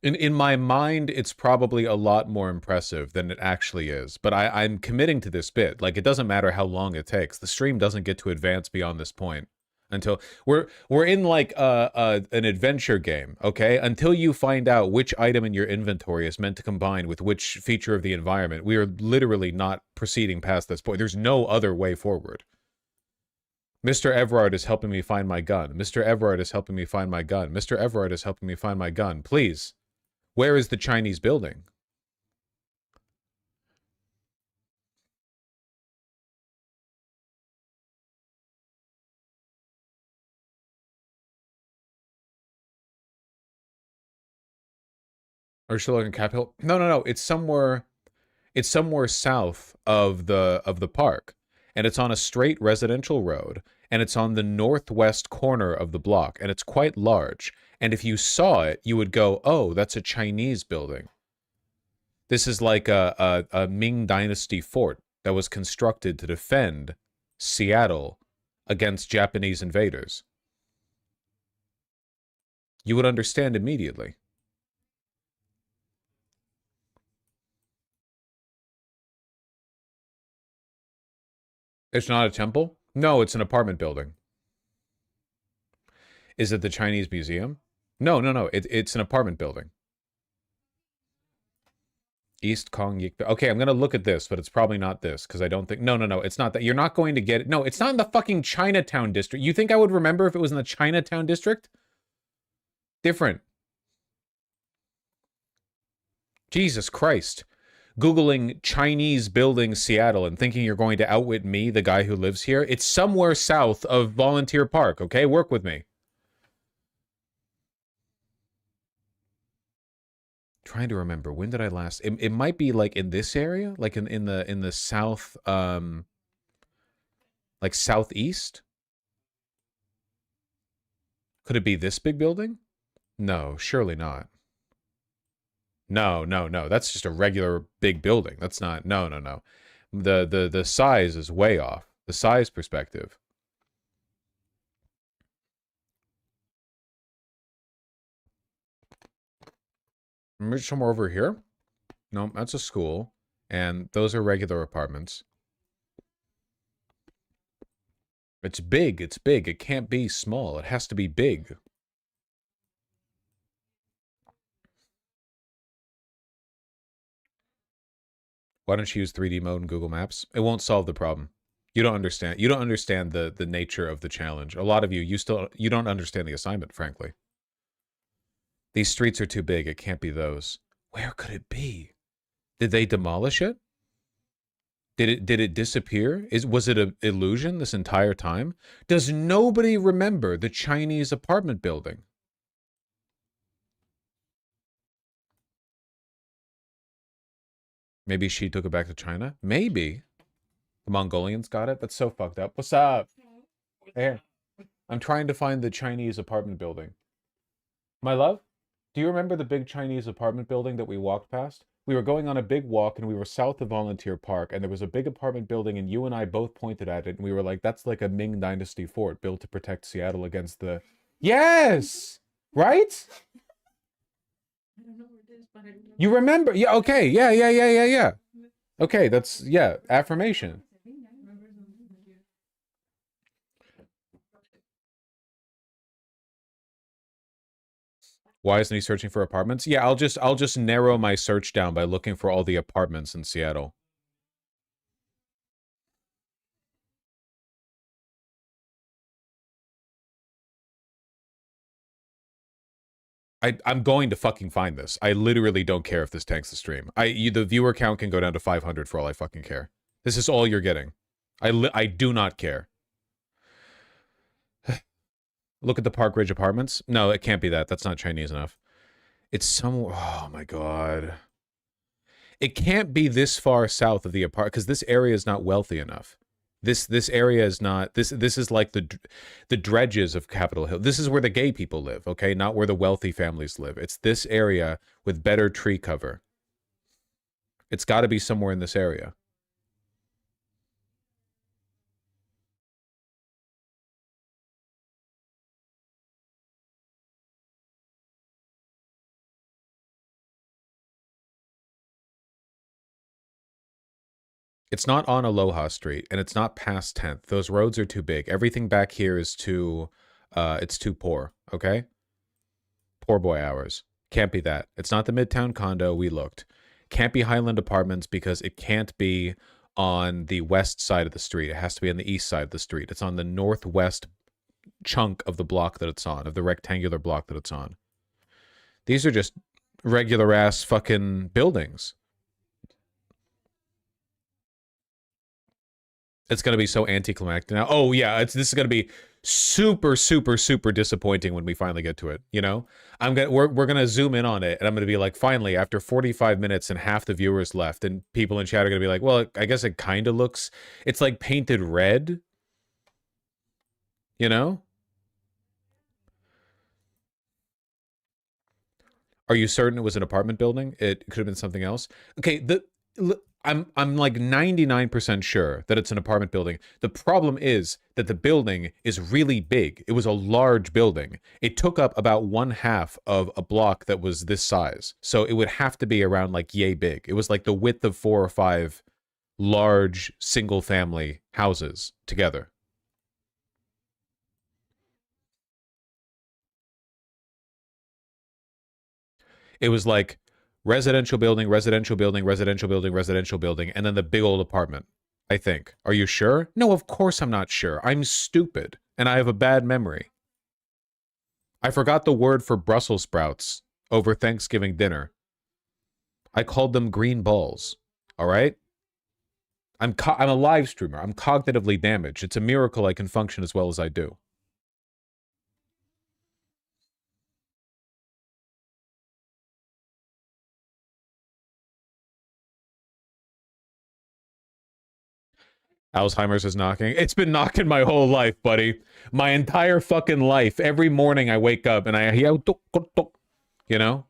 In my mind, it's probably a lot more impressive than it actually is. But I'm committing to this bit. Like, it doesn't matter how long it takes. The stream doesn't get to advance beyond this point until we're in like an adventure game, okay? Until you find out which item in your inventory is meant to combine with which feature of the environment, we are literally not proceeding past this point. There's no other way forward. Mr. Everard is helping me find my gun. Mr. Everard is helping me find my gun. Mr. Everard is helping me find my gun. Please. Where is the Chinese building? Or should I look in Capitol? No. It's somewhere south of the park. And it's on a straight residential road. And it's on the northwest corner of the block. And it's quite large. And if you saw it, you would go, oh, that's a Chinese building. This is like a Ming Dynasty fort that was constructed to defend Seattle against Japanese invaders. You would understand immediately. It's not a temple? No, it's an apartment building. Is it the Chinese Museum? No. It's an apartment building. East Kong Yik. Okay, I'm going to look at this, but it's probably not this, because I don't think... No, it's not that. You're not going to get it. No, it's not in the fucking Chinatown district. You think I would remember if it was in the Chinatown district? Different. Jesus Christ. Googling Chinese building Seattle and thinking you're going to outwit me, the guy who lives here. It's somewhere south of Volunteer Park, okay? Work with me. Trying to remember, when did I last... It might be like in this area, like in the south, like southeast. Could it be this big building? No, surely not. No. That's just a regular big building. That's not... No. The size is way off. The size perspective. Somewhere over here? No, that's a school. And those are regular apartments. It's big. It's big. It can't be small. It has to be big. Why don't you use 3D mode in Google Maps? It won't solve the problem. You don't understand. You don't understand the nature of the challenge. A lot of you don't understand the assignment, frankly. These streets are too big. It can't be those. Where could it be? Did they demolish it? Did it disappear? Was it an illusion this entire time? Does nobody remember the Chinese apartment building? Maybe she took it back to China? Maybe. The Mongolians got it? That's so fucked up. What's up? Hey, I'm trying to find the Chinese apartment building. My love? Do you remember the big Chinese apartment building that we walked past? We were going on a big walk and we were south of Volunteer Park and there was a big apartment building and you and I both pointed at it and we were like, that's like a Ming Dynasty fort built to protect Seattle against the... Yes! Right? I don't know where it is, but I remember. You remember? Yeah, okay. Yeah. Okay, that's... Yeah, affirmation. Why isn't he searching for apartments? Yeah, I'll just narrow my search down by looking for all the apartments in Seattle. I'm going to fucking find this. I literally don't care if this tanks the stream. The viewer count can go down to 500 for all I fucking care. This is all you're getting. I do not care. Look at the Park Ridge Apartments. No, it can't be that. That's not Chinese enough. It's somewhere... Oh, my God. It can't be this far south of the apartment, because this area is not wealthy enough. This area is not... This is like the dredges of Capitol Hill. This is where the gay people live, okay? Not where the wealthy families live. It's this area with better tree cover. It's got to be somewhere in this area. It's not on Aloha Street, and it's not past 10th. Those roads are too big. Everything back here is too, it's too poor, okay? Poor boy hours. Can't be that. It's not the Midtown condo. We looked. Can't be Highland Apartments because it can't be on the west side of the street. It has to be on the east side of the street. It's on the northwest chunk of the block that it's on, of the rectangular block that it's on. These are just regular ass fucking buildings. It's going to be so anticlimactic now. Oh yeah, this is going to be super super super disappointing when we finally get to it, you know? We're going to zoom in on it and I'm going to be like, finally, after 45 minutes and half the viewers left, and people in chat are going to be like, well, I guess it kind of looks, it's like painted red, you know? Are you certain it was an apartment building? It could have been something else. Okay, I'm like 99% sure that it's an apartment building. The problem is that the building is really big. It was a large building. It took up about 1/2 of a block that was this size. So it would have to be around like yay big. It was like the width of 4 or 5 large single family houses together. It was like residential building, residential building, residential building, residential building, and then the big old apartment, I think. Are you sure? No, of course I'm not sure. I'm stupid, and I have a bad memory. I forgot the word for Brussels sprouts over Thanksgiving dinner. I called them green balls, all right? I'm a live streamer. I'm cognitively damaged. It's a miracle I can function as well as I do. Alzheimer's is knocking. It's been knocking my whole life, buddy. My entire fucking life. Every morning I wake up and I hear, you know?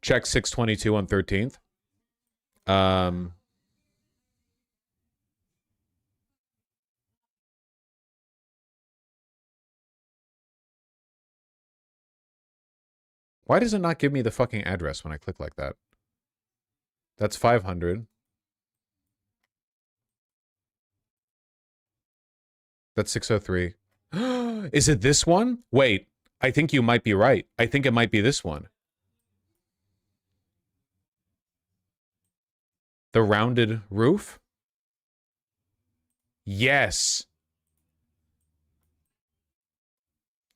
Check 622 on 13th. Why does it not give me the fucking address when I click like that? That's 500. That's 603. Is it this one? Wait, I think you might be right. I think it might be this one. The rounded roof? Yes.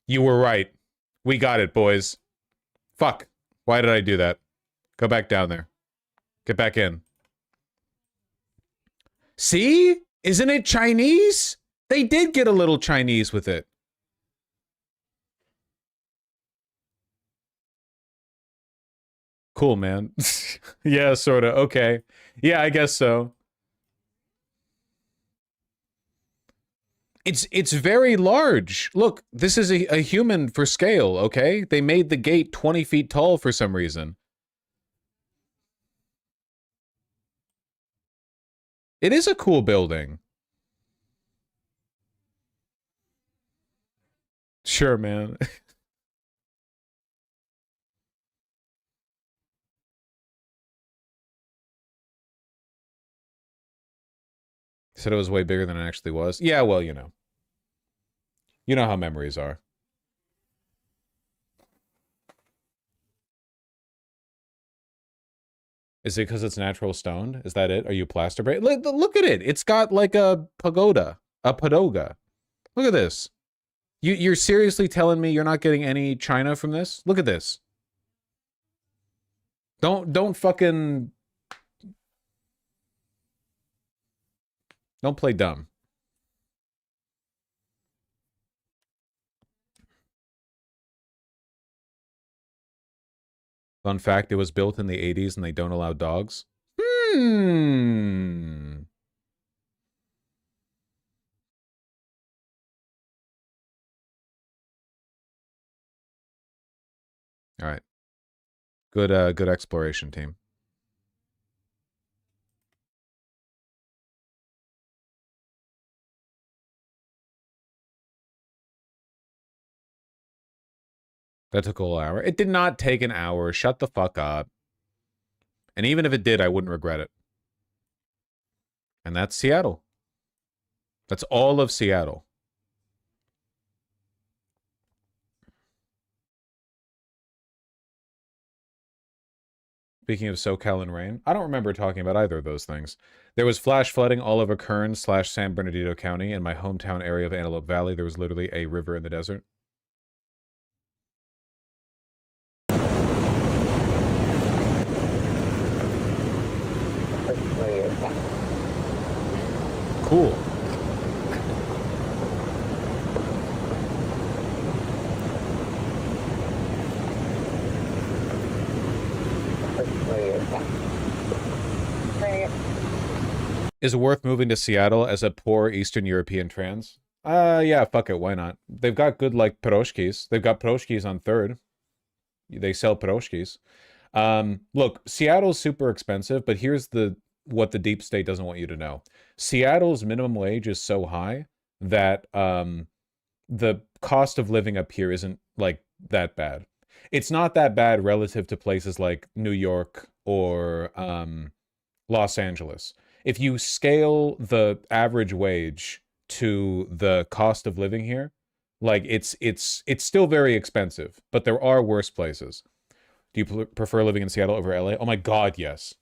You were right. We got it, boys. Fuck. Why did I do that? Go back down there. Get back in. See? Isn't it Chinese? They did get a little Chinese with it. Cool, man. Yeah, sort of. Okay. Yeah, I guess so. It's very large. Look, this is a human for scale, okay? They made the gate 20 feet tall for some reason. It is a cool building. Sure, man. Said it was way bigger than it actually was. Yeah, well, you know. You know how memories are. Is it because it's natural stone? Is that it? Are you plaster break? Look at it. It's got like a pagoda. A padoga. Look at this. You're seriously telling me you're not getting any China from this? Look at this. Don't fucking... Don't play dumb. Fun fact, it was built in the 80s and they don't allow dogs. All right. Good exploration, team. That took a whole hour. It did not take an hour. Shut the fuck up. And even if it did, I wouldn't regret it. And that's Seattle. That's all of Seattle. Speaking of SoCal and rain, I don't remember talking about either of those things. There was flash flooding all over Kern/San Bernardino County. In my hometown area of Antelope Valley, there was literally a river in the desert. Cool. Is it worth moving to Seattle as a poor Eastern European trans? Yeah, fuck it, why not? They've got good, like, piroshkis. They've got piroshkis on 3rd. They sell piroshkis. Look, Seattle's super expensive, but here's what the deep state doesn't want you to know. Seattle's minimum wage is so high that the cost of living up here isn't, like, that bad. It's not that bad relative to places like New York or Los Angeles. If you scale the average wage to the cost of living here, like it's still very expensive, but there are worse places. Do you prefer living in Seattle over LA? Oh my God, yes.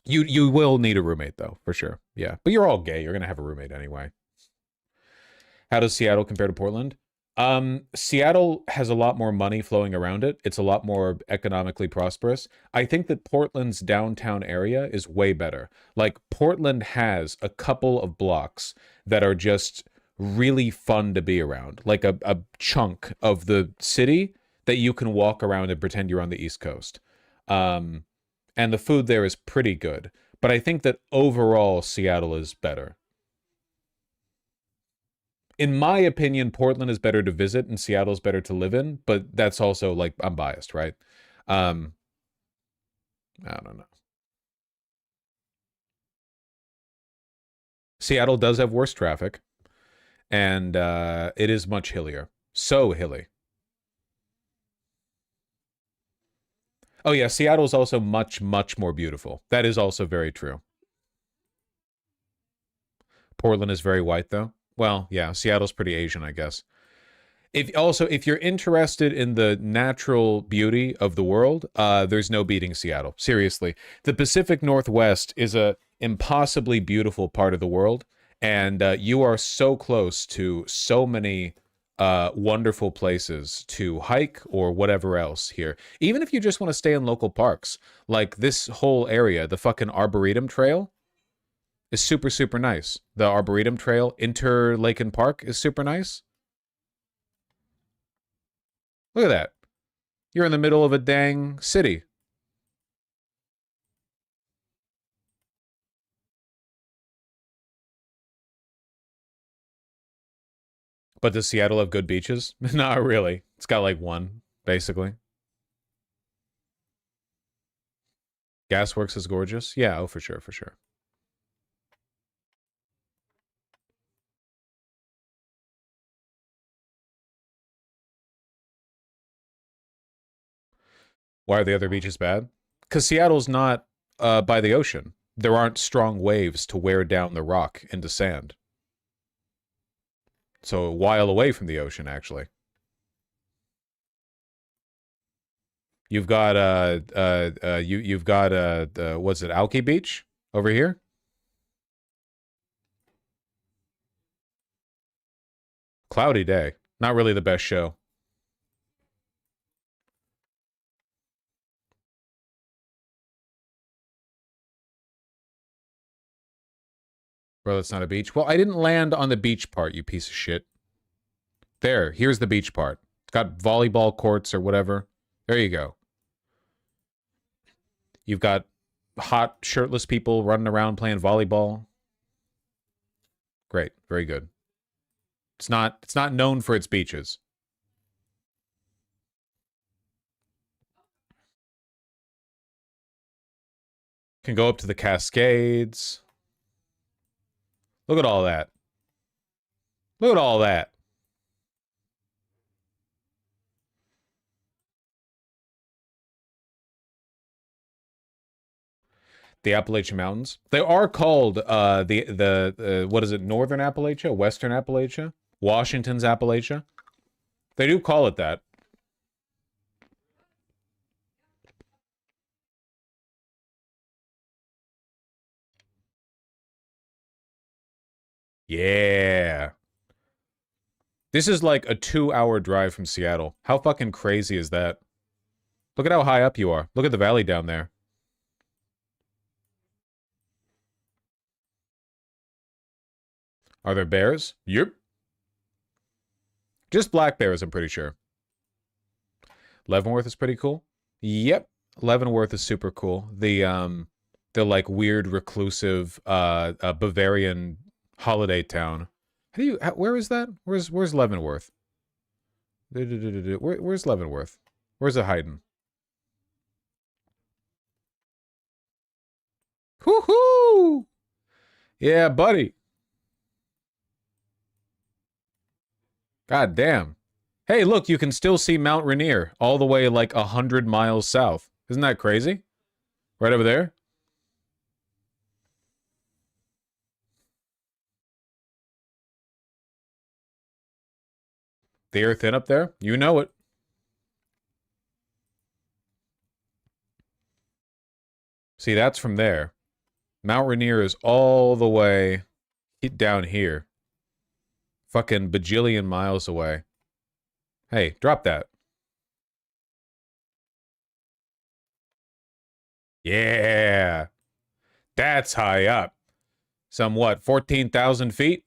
You will need a roommate though, for sure. Yeah, but you're all gay. You're gonna have a roommate anyway. How does Seattle compare to Portland? Seattle has a lot more money flowing around it. It's a lot more economically prosperous. I think that Portland's downtown area is way better. Like, Portland has a couple of blocks that are just really fun to be around. Like a chunk of the city that you can walk around and pretend you're on the East Coast. And the food there is pretty good. But I think that overall, Seattle is better. In my opinion, Portland is better to visit and Seattle's better to live in, but that's also, like, I'm biased, right? I don't know. Seattle does have worse traffic, and it is much hillier. So hilly. Oh yeah, Seattle's also much, much more beautiful. That is also very true. Portland is very white, though. Well, yeah, Seattle's pretty Asian, I guess. If you're interested in the natural beauty of the world, there's no beating Seattle. Seriously, the Pacific Northwest is a impossibly beautiful part of the world, and you are so close to so many wonderful places to hike or whatever else here. Even if you just want to stay in local parks, like this whole area, the fucking Arboretum Trail is super, super nice. The Arboretum Trail, Interlaken Park is super nice. Look at that. You're in the middle of a dang city. But does Seattle have good beaches? Not really. It's got like one, basically. Gasworks is gorgeous. Yeah, oh, for sure, for sure. Why are the other beaches bad? Because Seattle's not by the ocean. There aren't strong waves to wear down the rock into sand. So a while away from the ocean, actually. You've got you've got what's it, Alki Beach over here? Cloudy day. Not really the best show. Bro, that's not a beach. Well, I didn't land on the beach part, you piece of shit. There, here's the beach part. It's got volleyball courts or whatever. There you go. You've got hot, shirtless people running around playing volleyball. Great, very good. It's not known for its beaches. Can go up to the Cascades. Look at all that. Look at all that. The Appalachian Mountains. They are called the what is it? Northern Appalachia, Western Appalachia, Washington's Appalachia. They do call it that. Yeah. This is like a 2-hour drive from Seattle. How fucking crazy is that? Look at how high up you are. Look at the valley down there. Are there bears? Yep. Just black bears, I'm pretty sure. Leavenworth is pretty cool. Yep. Leavenworth is super cool. The like weird reclusive Bavarian holiday town. Where is that? Where's Leavenworth? Where's Leavenworth? Where's it hiding? Woohoo! Yeah, buddy. God damn. Hey, look, you can still see Mount Rainier all the way like 100 miles south. Isn't that crazy? Right over there. The air thin up there? You know it. See, that's from there. Mount Rainier is all the way down here. Fucking bajillion miles away. Hey, drop that. Yeah. That's high up. Somewhat 14,000 feet?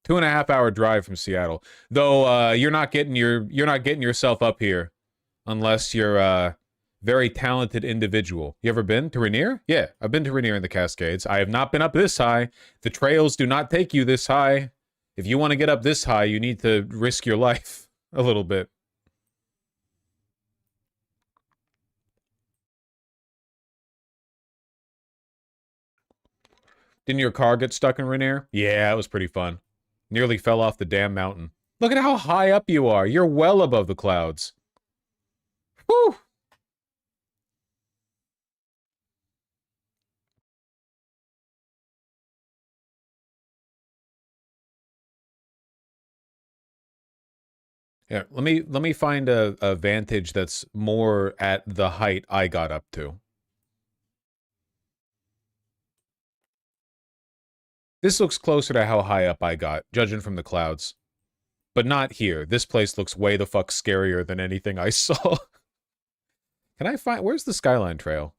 2.5-hour drive from Seattle. Though you're not getting yourself up here unless you're a very talented individual. You ever been to Rainier? Yeah, I've been to Rainier in the Cascades. I have not been up this high. The trails do not take you this high. If you want to get up this high, you need to risk your life a little bit. Didn't your car get stuck in Rainier? Yeah, it was pretty fun. Nearly fell off the damn mountain. Look at how high up you are. You're well above the clouds. Whew! Yeah, let me find a vantage that's more at the height I got up to. This looks closer to how high up I got, judging from the clouds. But not here. This place looks way the fuck scarier than anything I saw. Can I find... Where's the Skyline Trail?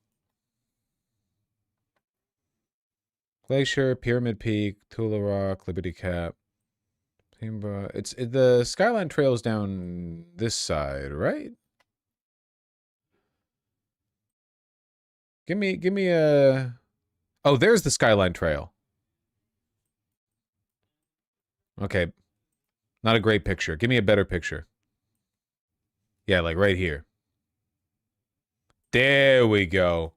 Glacier, Pyramid Peak, Tula Rock, Liberty Cap. The Skyline Trail's down this side, right? Give me a... Oh, there's the Skyline Trail. Okay. Not a great picture. Give me a better picture. Yeah, like right here. There we go.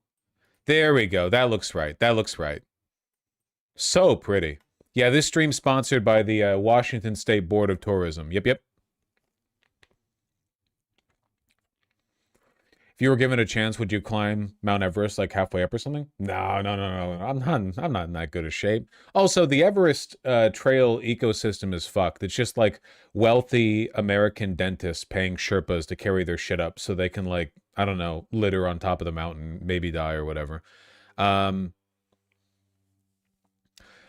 There we go. That looks right. That looks right. So pretty. Yeah, this stream sponsored by the Washington State Board of Tourism. Yep, yep. If you were given a chance, would you climb Mount Everest like halfway up or something? No. I'm not in that good a shape. Also, the Everest trail ecosystem is fucked. It's just like wealthy American dentists paying Sherpas to carry their shit up so they can, like, I don't know, litter on top of the mountain, maybe die or whatever.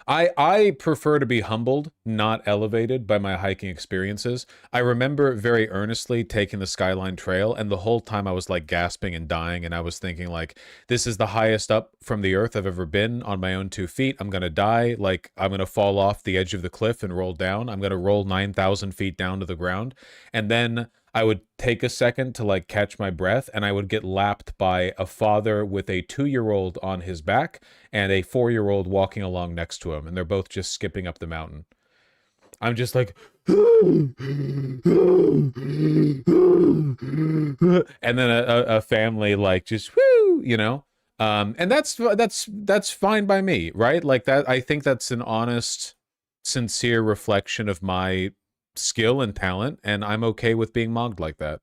I prefer to be humbled, not elevated by my hiking experiences. I remember very earnestly taking the Skyline Trail, and the whole time I was like gasping and dying, and I was thinking like, this is the highest up from the earth I've ever been on my own 2 feet. I'm gonna die, like I'm gonna fall off the edge of the cliff and roll down. I'm gonna roll 9,000 feet down to the ground, and then I would take a second to like catch my breath, and I would get lapped by a father with a 2-year-old on his back and a 4-year-old walking along next to him, and they're both just skipping up the mountain. I'm just like, and then a family like just whoo, you know, and that's fine by me, right? Like that, I think that's an honest, sincere reflection of my skill and talent, and I'm okay with being mocked like that.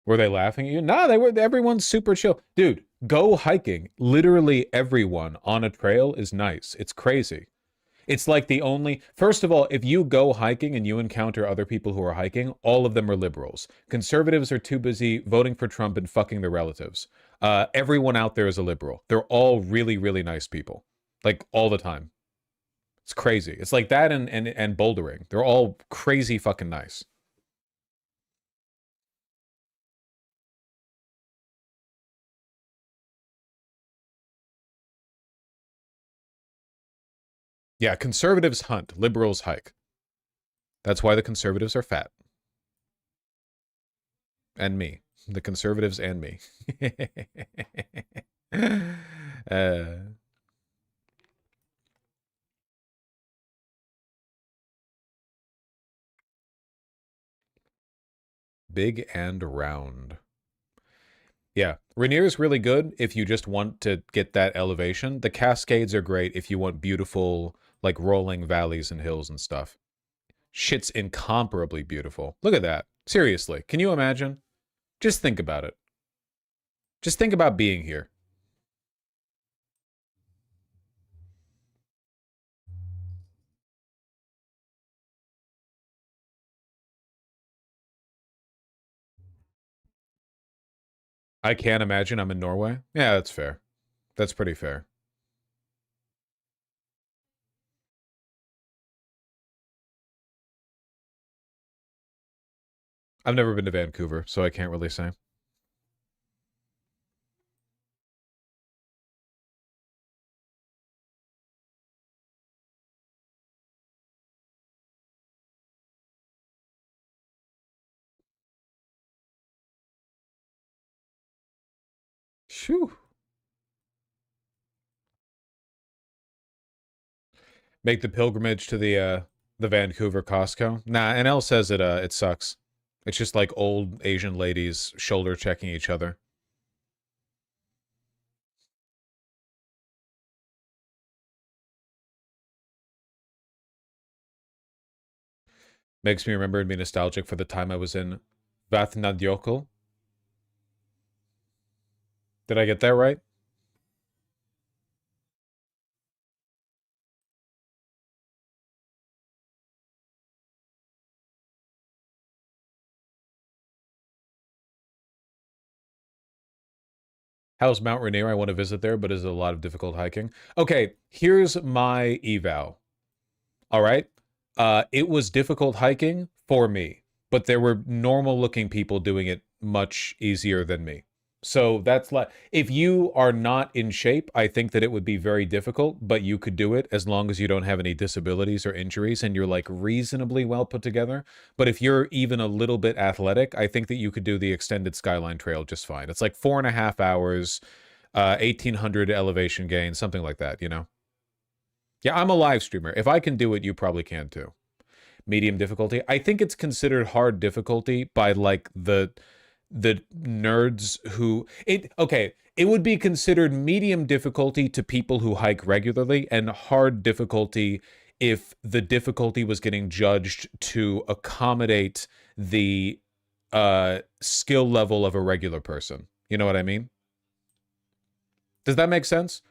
Were they laughing at you? No, they were. Everyone's super chill. Dude, go hiking. Literally everyone on a trail is nice. It's crazy. It's like the only, first of all, if you go hiking and you encounter other people who are hiking, all of them are liberals. Conservatives are too busy voting for Trump and fucking their relatives. Everyone out there is a liberal. They're all really, really nice people. Like all the time. It's crazy. It's like that and bouldering. They're all crazy fucking nice. Yeah, conservatives hunt, liberals hike. That's why the conservatives are fat. And me. The conservatives and me. uh, big and round. Yeah, Rainier is really good if you just want to get that elevation. The Cascades are great if you want beautiful, like rolling valleys and hills and stuff. Shit's incomparably beautiful. Look at that. Seriously, can you imagine? Just think about it. Just think about being here. I can't imagine I'm in Norway. Yeah, that's fair. That's pretty fair. I've never been to Vancouver, so I can't really say. Shoo. Make the pilgrimage to the Vancouver Costco. Nah, NL says it sucks. It's just like old Asian ladies shoulder checking each other. Makes me remember and be nostalgic for the time I was in Vatnajökull. Did I get that right? How's Mount Rainier? I want to visit there, but is a lot of difficult hiking. Okay, here's my eval. All right. It was difficult hiking for me, but there were normal looking people doing it much easier than me. So that's like, if you are not in shape, I think that it would be very difficult, but you could do it as long as you don't have any disabilities or injuries and you're like reasonably well put together. But if you're even a little bit athletic, I think that you could do the extended Skyline Trail just fine. It's like 4.5 hours, 1800 elevation gain, something like that, you know? Yeah, I'm a live streamer. If I can do it, you probably can too. Medium difficulty. I think it's considered hard difficulty by like the nerds who it okay, it would be considered medium difficulty to people who hike regularly and hard difficulty if the difficulty was getting judged to accommodate the skill level of a regular person. You know what I mean? Does that make sense?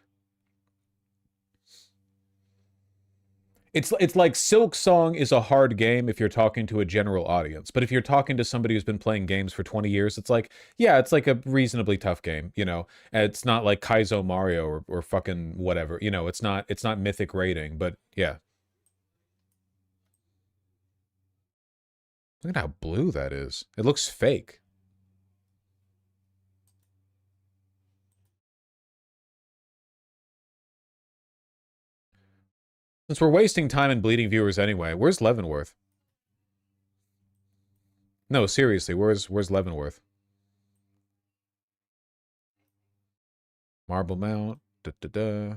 It's like Silk Song is a hard game if you're talking to a general audience, but if you're talking to somebody who's been playing games for 20 years, it's like, yeah, it's like a reasonably tough game, you know. It's not like Kaizo Mario or fucking whatever, you know. It's not mythic rating, but yeah. Look at how blue that is. It looks fake. Since we're wasting time and bleeding viewers anyway, where's Leavenworth? No, seriously, where's Leavenworth? Marble Mount. Da, da, da.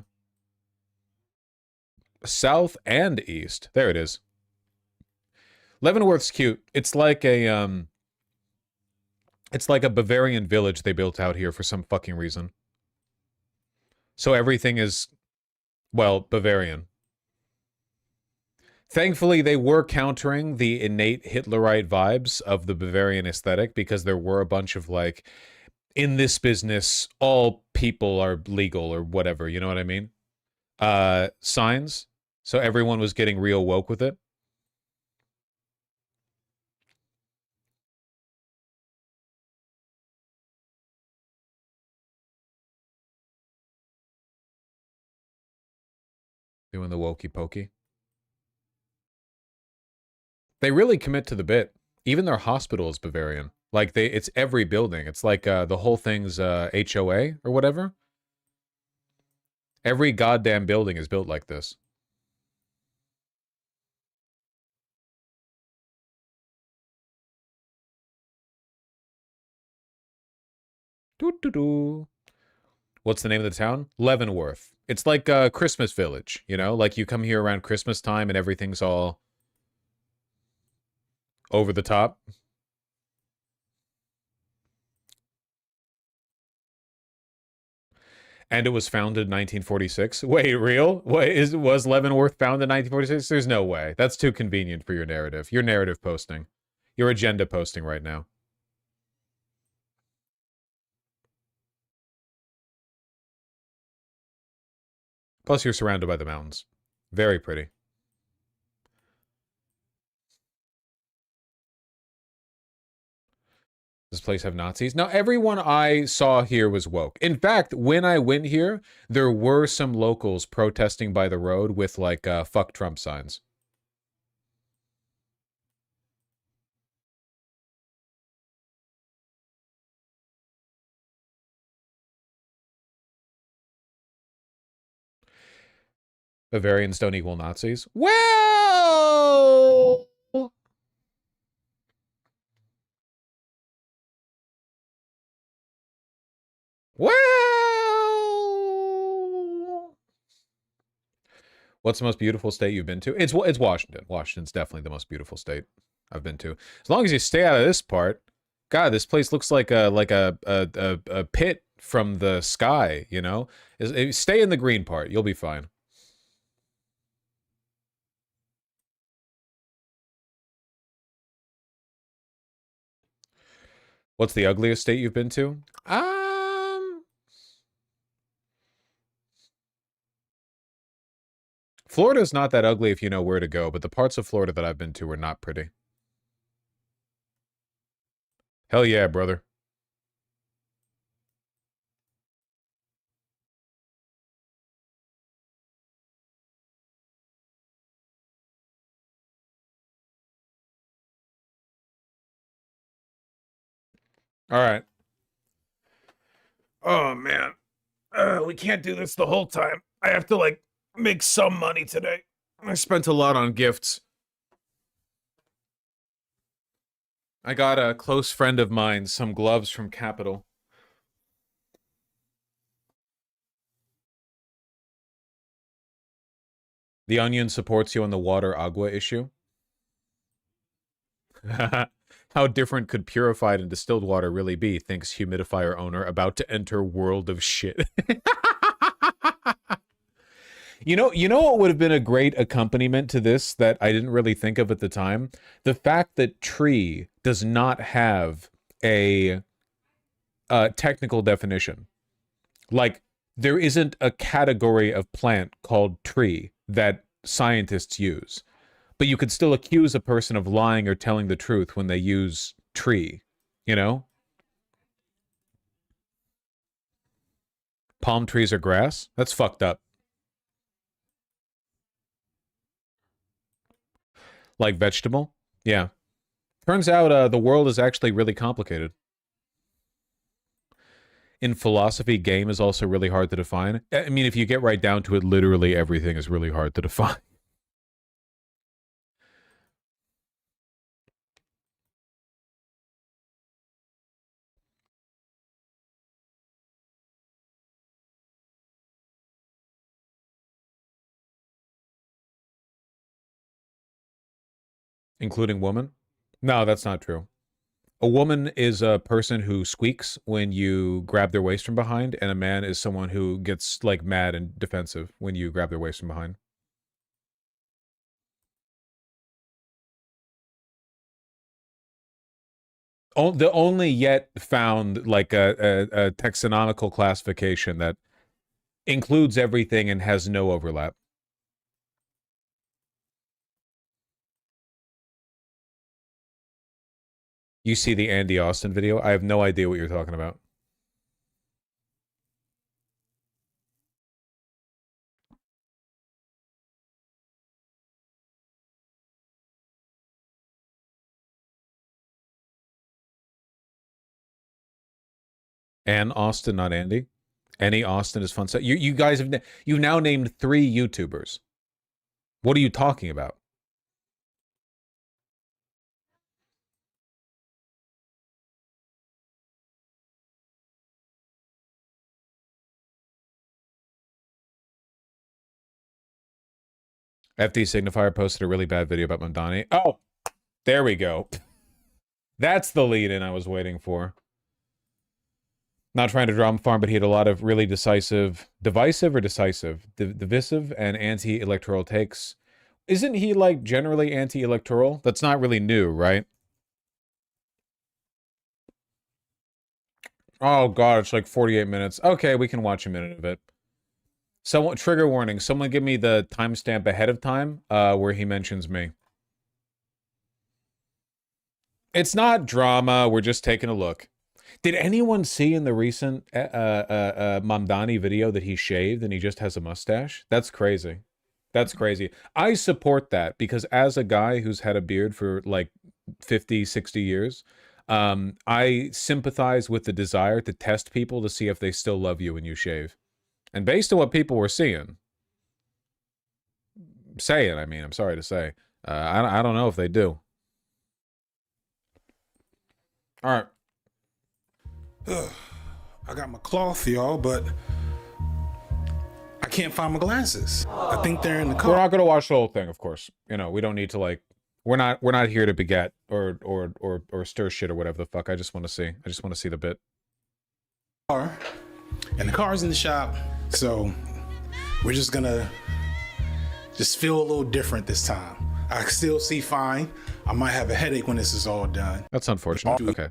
South and east. There it is. Leavenworth's cute. It's like a Bavarian village they built out here for some fucking reason. So everything is, well, Bavarian. Thankfully, they were countering the innate Hitlerite vibes of the Bavarian aesthetic because there were a bunch of like, in this business, all people are legal or whatever. You know what I mean? Signs. So everyone was getting real woke with it. Doing the wokey pokey. They really commit to the bit. Even their hospital is Bavarian. Like it's every building. It's like the whole thing's HOA or whatever. Every goddamn building is built like this. Doo-doo-doo. What's the name of the town? Leavenworth. It's like a Christmas village, you know? Like you come here around Christmas time and everything's all over the top. And it was founded in 1946. Wait, real? Was Leavenworth founded in 1946? There's no way. That's too convenient for your narrative. Your narrative posting. Your agenda posting right now. Plus, you're surrounded by the mountains. Very pretty. Does this place have Nazis? Now, everyone I saw here was woke. In fact, when I went here, there were some locals protesting by the road with, like, fuck Trump signs. Bavarians don't equal Nazis. Well... Well... What's the most beautiful state you've been to? It's Washington. Washington's definitely the most beautiful state I've been to. As long as you stay out of this part. God, this place looks like a pit from the sky, you know? Stay in the green part. You'll be fine. What's the ugliest state you've been to? Florida's not that ugly if you know where to go, but the parts of Florida that I've been to were not pretty. Hell yeah, brother. All right. Oh, man. We can't do this the whole time. I have to, like, make some money today. I spent a lot on gifts. I got a close friend of mine some gloves from Capital. The Onion supports you on the water agua issue. How different could purified and distilled water really be? Thinks humidifier owner about to enter world of shit. You know what would have been a great accompaniment to this that I didn't really think of at the time? The fact that tree does not have a technical definition. Like, there isn't a category of plant called tree that scientists use. But you could still accuse a person of lying or telling the truth when they use tree, you know? Palm trees are grass? That's fucked up. Like vegetable? Yeah. Turns out the world is actually really complicated. In philosophy, game is also really hard to define. I mean, if you get right down to it, literally everything is really hard to define. Including woman? No, that's not true. A woman is a person who squeaks when you grab their waist from behind, and a man is someone who gets, like, mad and defensive when you grab their waist from behind. The only yet found like a taxonomical classification that includes everything and has no overlap. You see the Andy Austin video? I have no idea what you're talking about. And Austin, not Andy. Any Austin is fun. So you guys have you've now named 3 YouTubers. What are you talking about? FD Signifier posted a really bad video about Mamdani. Oh, there we go. That's the lead-in I was waiting for. Not trying to drama farm, but he had a lot of really divisive and anti-electoral takes. Isn't he, like, generally anti-electoral? That's not really new, right? Oh, God, it's like 48 minutes. Okay, we can watch a minute of it. Someone, trigger warning, someone give me the timestamp ahead of time where he mentions me. It's not drama, we're just taking a look. Did anyone see in the recent Mamdani video that he shaved and he just has a mustache? That's crazy. That's crazy. I support that because as a guy who's had a beard for like 50, 60 years, I sympathize with the desire to test people to see if they still love you when you shave. And based on what people were saying, I mean, I'm sorry to say, I don't know if they do. All right. I got my cloth, y'all, but I can't find my glasses. I think they're in the car. We're not going to watch the whole thing, of course. You know, we don't need to like. We're not here to beget or stir shit or whatever the fuck. I just want to see. I just want to see the bit. And the car's in the shop, so we're just gonna feel a little different this time. I still see fine. I might have a headache when this is all done. That's unfortunate. Okay.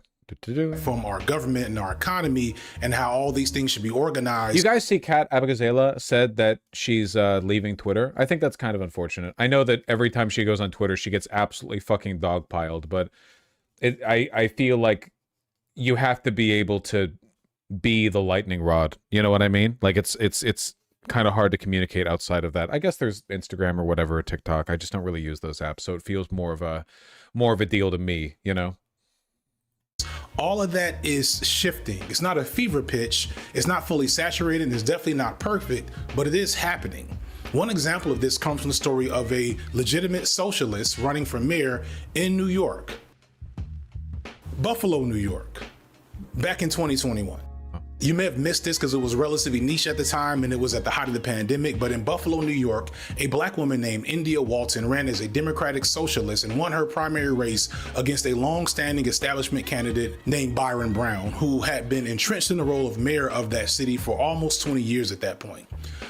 From our government and our economy and how all these things should be organized. You guys see Kat Abigazela said that she's leaving Twitter. I think that's kind of unfortunate. I know that every time she goes on Twitter, she gets absolutely fucking dogpiled, but I feel like you have to be able to be the lightning rod. You know what I mean? Like it's kind of hard to communicate outside of that. I guess there's Instagram or whatever, or TikTok. I just don't really use those apps, so it feels more of a deal to me, you know? All of that is shifting. It's not a fever pitch. It's not fully saturated. It's definitely not perfect, but it is happening. One example of this comes from the story of a legitimate socialist running for mayor in New York, Buffalo, New York, back in 2021. You may have missed this because it was relatively niche at the time and it was at the height of the pandemic, but in Buffalo, New York, a black woman named India Walton ran as a Democratic socialist and won her primary race against a long-standing establishment candidate named Byron Brown, who had been entrenched in the role of mayor of that city for almost 20 years at that point.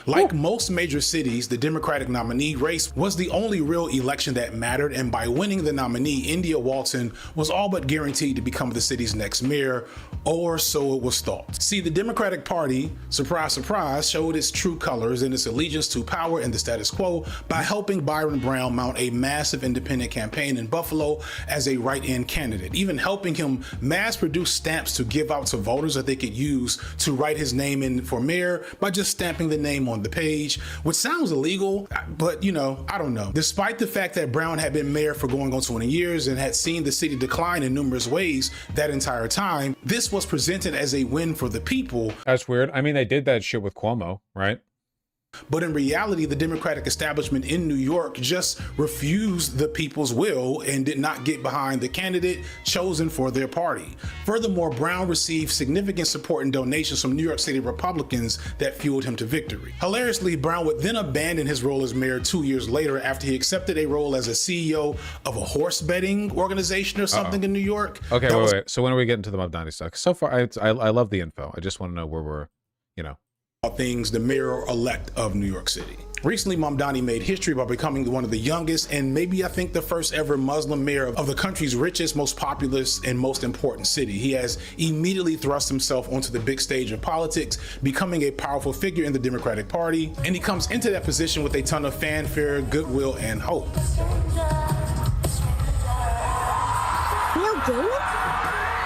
Like most major cities, the Democratic nominee race was the only real election that mattered, and by winning the nominee, India Walton was all but guaranteed to become the city's next mayor, or so it was thought. See, the Democratic Party, surprise, surprise, showed its true colors and its allegiance to power and the status quo by helping Byron Brown mount a massive independent campaign in Buffalo as a write-in candidate, even helping him mass produce stamps to give out to voters that they could use to write his name in for mayor by just stamping the name on the page, which sounds illegal, but you know, I don't know. Despite the fact that Brown had been mayor for going on 20 years and had seen the city decline in numerous ways that entire time, this was presented as a win for the people. That's weird. I mean, they did that shit with Cuomo, right? But in reality, the Democratic establishment in New York just refused the people's will and did not get behind the candidate chosen for their party. Furthermore, Brown received significant support and donations from New York City Republicans that fueled him to victory. Hilariously, Brown would then abandon his role as mayor 2 years later after he accepted a role as a CEO of a horse betting organization or something in New York. Okay, wait. So when are we getting to the Mamdani stuff? So far, I love the info. I just want to know where we're, you know. Things, the mayor-elect of New York City. Recently, Mamdani made history by becoming one of the youngest and maybe I think the first ever Muslim mayor of the country's richest, most populous, and most important city. He has immediately thrust himself onto the big stage of politics, becoming a powerful figure in the Democratic Party, and he comes into that position with a ton of fanfare, goodwill, and hope. Neil Gaiman?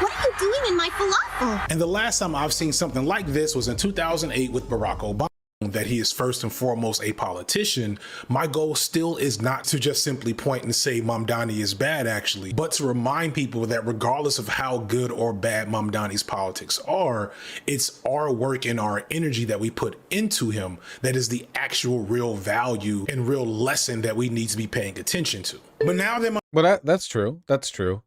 What are you doing in my falafel? And the last time I've seen something like this was in 2008 with Barack Obama. That he is first and foremost a politician, my goal still is not to just simply point and say Mamdani is bad actually, but to remind people that regardless of how good or bad Mamdani's politics are, it's our work and our energy that we put into him that is the actual real value and real lesson that we need to be paying attention to. But now that Well, that's true. That's true.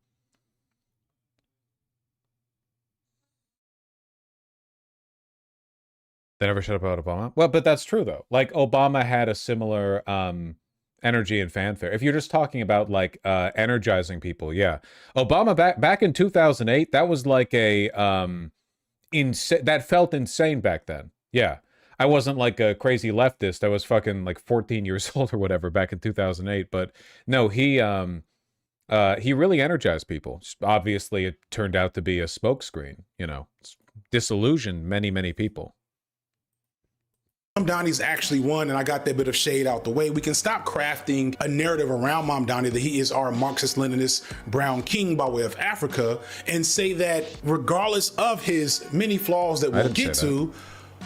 They never shut up about Obama. Well, but that's true though. Like Obama had a similar energy and fanfare. If you're just talking about like energizing people, yeah. Obama back in 2008, that was like a that felt insane back then. Yeah. I wasn't like a crazy leftist. I was fucking like 14 years old or whatever back in 2008, but no, he really energized people. Obviously it turned out to be a smokescreen, you know. Disillusioned many people. Mamdani's actually won, and I got that bit of shade out the way. We can stop crafting a narrative around Mamdani that he is our Marxist-Leninist brown king by way of Africa, and say that regardless of his many flaws that we'll get to,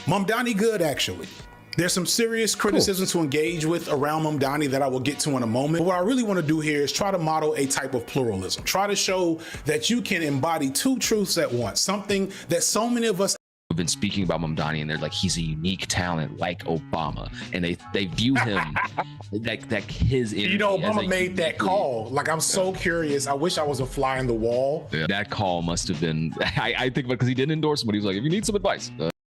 Mamdani good actually. There's some serious criticism to engage with around Mamdani that I will get to in a moment. But what I really want to do here is try to model a type of pluralism. Try to show that you can embody two truths at once, something that so many of us have been speaking about Mamdani, and they're like, he's a unique talent like Obama, and they view him like his energy. You know, Obama made that call. Like, I'm so curious. I wish I was a fly in the wall. Yeah, that call must have been, I think, because he didn't endorse him, but he was like, if you need some advice.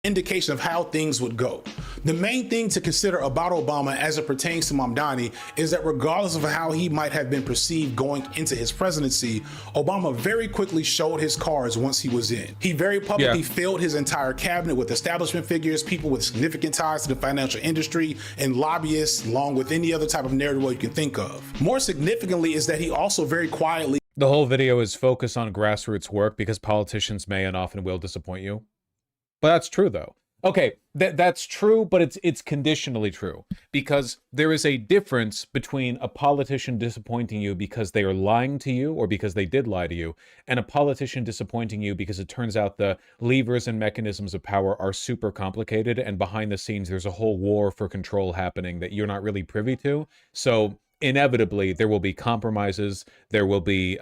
Indication of how things would go. The main thing to consider about Obama as it pertains to Mamdani is that regardless of how he might have been perceived going into his presidency, Obama very quickly showed his cards once he was in. He very publicly filled his entire cabinet with establishment figures, people with significant ties to the financial industry, and lobbyists, along with any other type of narrative you can think of. More significantly is that he also very quietly— The whole video is focused on grassroots work because politicians may and often will disappoint you. But that's true, though. Okay, that's true, but it's conditionally true. Because there is a difference between a politician disappointing you because they are lying to you or because they did lie to you, and a politician disappointing you because it turns out the levers and mechanisms of power are super complicated, and behind the scenes there's a whole war for control happening that you're not really privy to. So inevitably, there will be compromises, there will be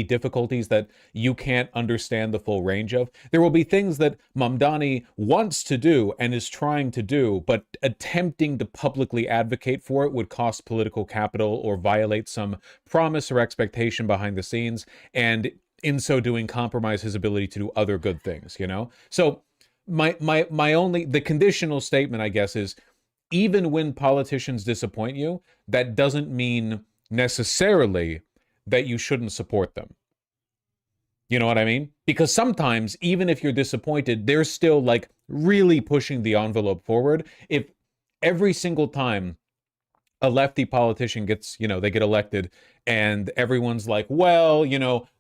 difficulties that you can't understand the full range of. There will be things that Mamdani wants to do and is trying to do, but attempting to publicly advocate for it would cost political capital or violate some promise or expectation behind the scenes, and in so doing compromise his ability to do other good things, you know? So the conditional statement, I guess, is even when politicians disappoint you, that doesn't mean necessarily that you shouldn't support them. You know what I mean? Because sometimes, even if you're disappointed, they're still like really pushing the envelope forward. If every single time a lefty politician gets, they get elected and everyone's like, well,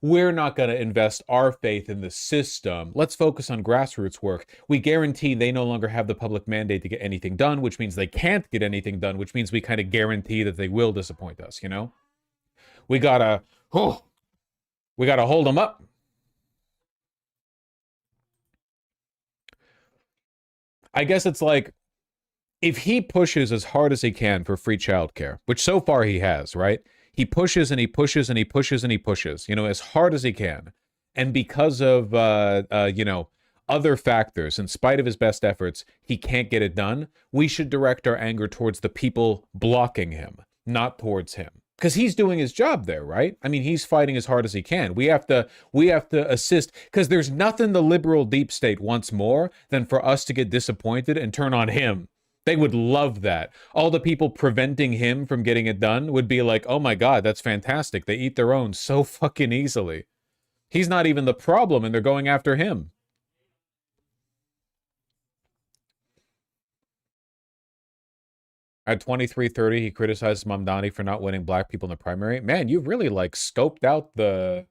we're not going to invest our faith in the system. Let's focus on grassroots work. We guarantee they no longer have the public mandate to get anything done, which means they can't get anything done, which means we kind of guarantee that they will disappoint us, We gotta hold them up. I guess it's like, if he pushes as hard as he can for free childcare, which so far he has, right? He pushes and he pushes and he pushes and he pushes, as hard as he can. And because of, other factors, in spite of his best efforts, he can't get it done. We should direct our anger towards the people blocking him, not towards him. Because he's doing his job there, right? I mean, he's fighting as hard as he can. We have to assist, because there's nothing the liberal deep state wants more than for us to get disappointed and turn on him. They would love that. All the people preventing him from getting it done would be like, oh my God, that's fantastic. They eat their own so fucking easily. He's not even the problem, and they're going after him. At 23:30, he criticized Mamdani for not winning black people in the primary. Man, you've really like scoped out the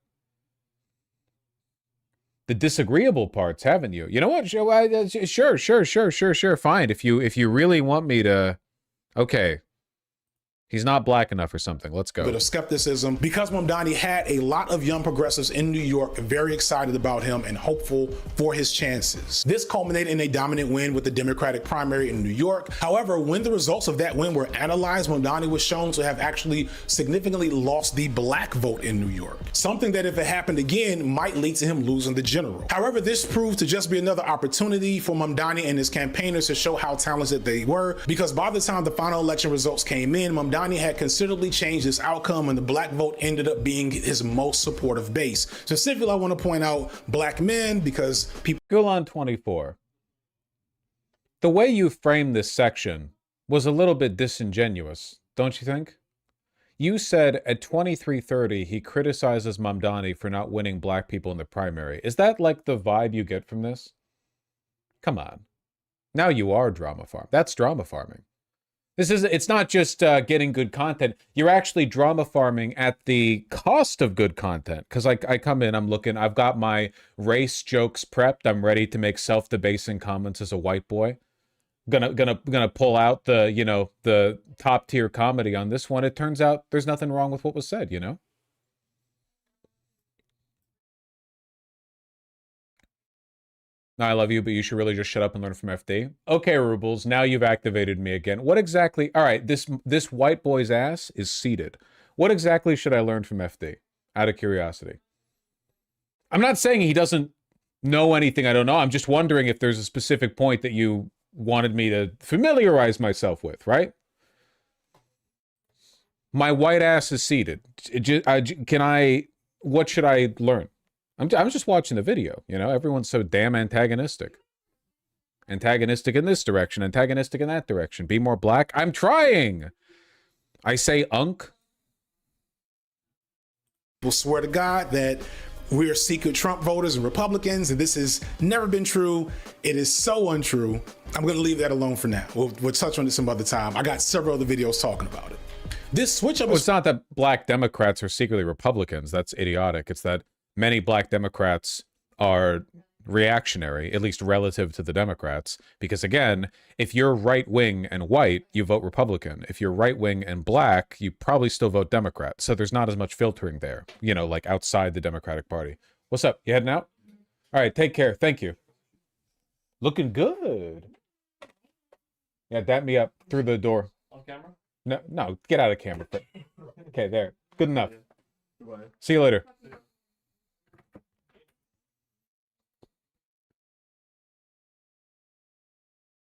disagreeable parts, haven't you? You know what? Sure. Fine. If you really want me to, okay. He's not black enough or something. Let's go. Bit of skepticism because Mamdani had a lot of young progressives in New York very excited about him and hopeful for his chances. This culminated in a dominant win with the Democratic primary in New York. However, when the results of that win were analyzed, Mamdani was shown to have actually significantly lost the black vote in New York, something that if it happened again might lead to him losing the general. However, this proved to just be another opportunity for Mamdani and his campaigners to show how talented they were, because by the time the final election results came in, Mamdani had considerably changed this outcome and the black vote ended up being his most supportive base. Specifically, I want to point out black men because people... Gulan 24. The way you framed this section was a little bit disingenuous, don't you think? You said at 23:30 he criticizes Mamdani for not winning black people in the primary. Is that like the vibe you get from this? Come on. Now you are drama farm. That's drama farming. It's not just getting good content. You're actually drama farming at the cost of good content. Because I come in, I'm looking, I've got my race jokes prepped. I'm ready to make self-debasing comments as a white boy. Gonna pull out the, you know, the top tier comedy on this one. It turns out there's nothing wrong with what was said, you know? I love you, but you should really just shut up and learn from FD. Okay, Rubles, now you've activated me again. What exactly... All right, this white boy's ass is seated. What exactly should I learn from FD? Out of curiosity. I'm not saying he doesn't know anything I don't know. I'm just wondering if there's a specific point that you wanted me to familiarize myself with, right? My white ass is seated. What should I learn? I'm just watching the video, you know? Everyone's so damn antagonistic. Antagonistic in this direction, antagonistic in that direction. Be more black. I'm trying! I say unk. People swear to God that we're secret Trump voters and Republicans, and this has never been true. It is so untrue. I'm going to leave that alone for now. We'll touch on it some other time. I got several other videos talking about it. This switch up... Well, it's not that black Democrats are secretly Republicans. That's idiotic. It's that many black Democrats are reactionary, at least relative to the Democrats. Because again, if you're right-wing and white, you vote Republican. If you're right-wing and black, you probably still vote Democrat. So there's not as much filtering there, you know, like outside the Democratic Party. What's up? You heading out? All right, take care. Thank you. Looking good. Yeah, dap me up through the door. On camera? No, get out of camera. Okay, there. Good enough. See you later.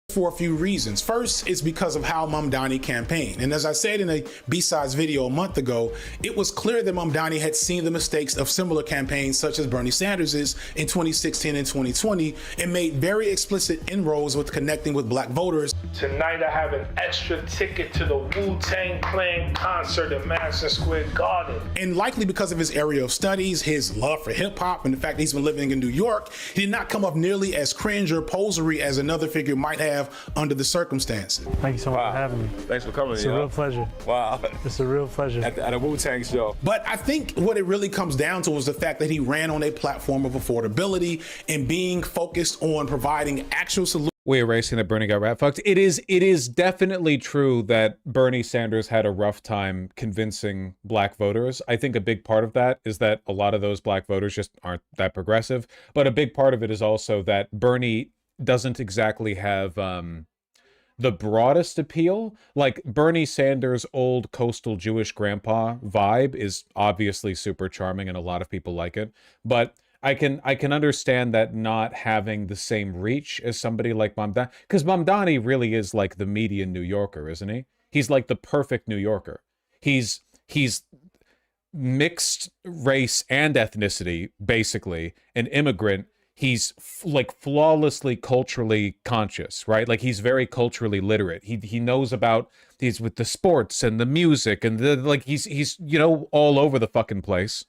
For a few reasons. First, it's because of how Mamdani campaigned. And as I said in a B-Sides video a month ago, it was clear that Mamdani had seen the mistakes of similar campaigns such as Bernie Sanders's in 2016 and 2020 and made very explicit inroads with connecting with black voters. Tonight I have an extra ticket to the Wu-Tang Clan concert at Madison Square Garden. And likely because of his area of studies, his love for hip hop, and the fact that he's been living in New York, he did not come off nearly as cringe or posery as another figure might have under the circumstances. Thank you so much for having me. Thanks for coming. It's a real pleasure. Wow. It's a real pleasure. At a Wu-Tang show. But I think what it really comes down to is the fact that he ran on a platform of affordability and being focused on providing actual solutions. We erasing that Bernie got rat fucked. It is definitely true that Bernie Sanders had a rough time convincing black voters. I think a big part of that is that a lot of those black voters just aren't that progressive. But a big part of it is also that Bernie doesn't exactly have the broadest appeal. Like Bernie Sanders' old coastal Jewish grandpa vibe is obviously super charming and a lot of people like it. But I can understand that not having the same reach as somebody like Mamdani, because Mamdani really is like the median New Yorker, isn't he? He's like the perfect New Yorker. He's mixed race and ethnicity, basically, an immigrant. He's like flawlessly culturally conscious, right? Like he's very culturally literate. He knows about, he's with the sports and the music and the, like he's you know, all over the fucking place.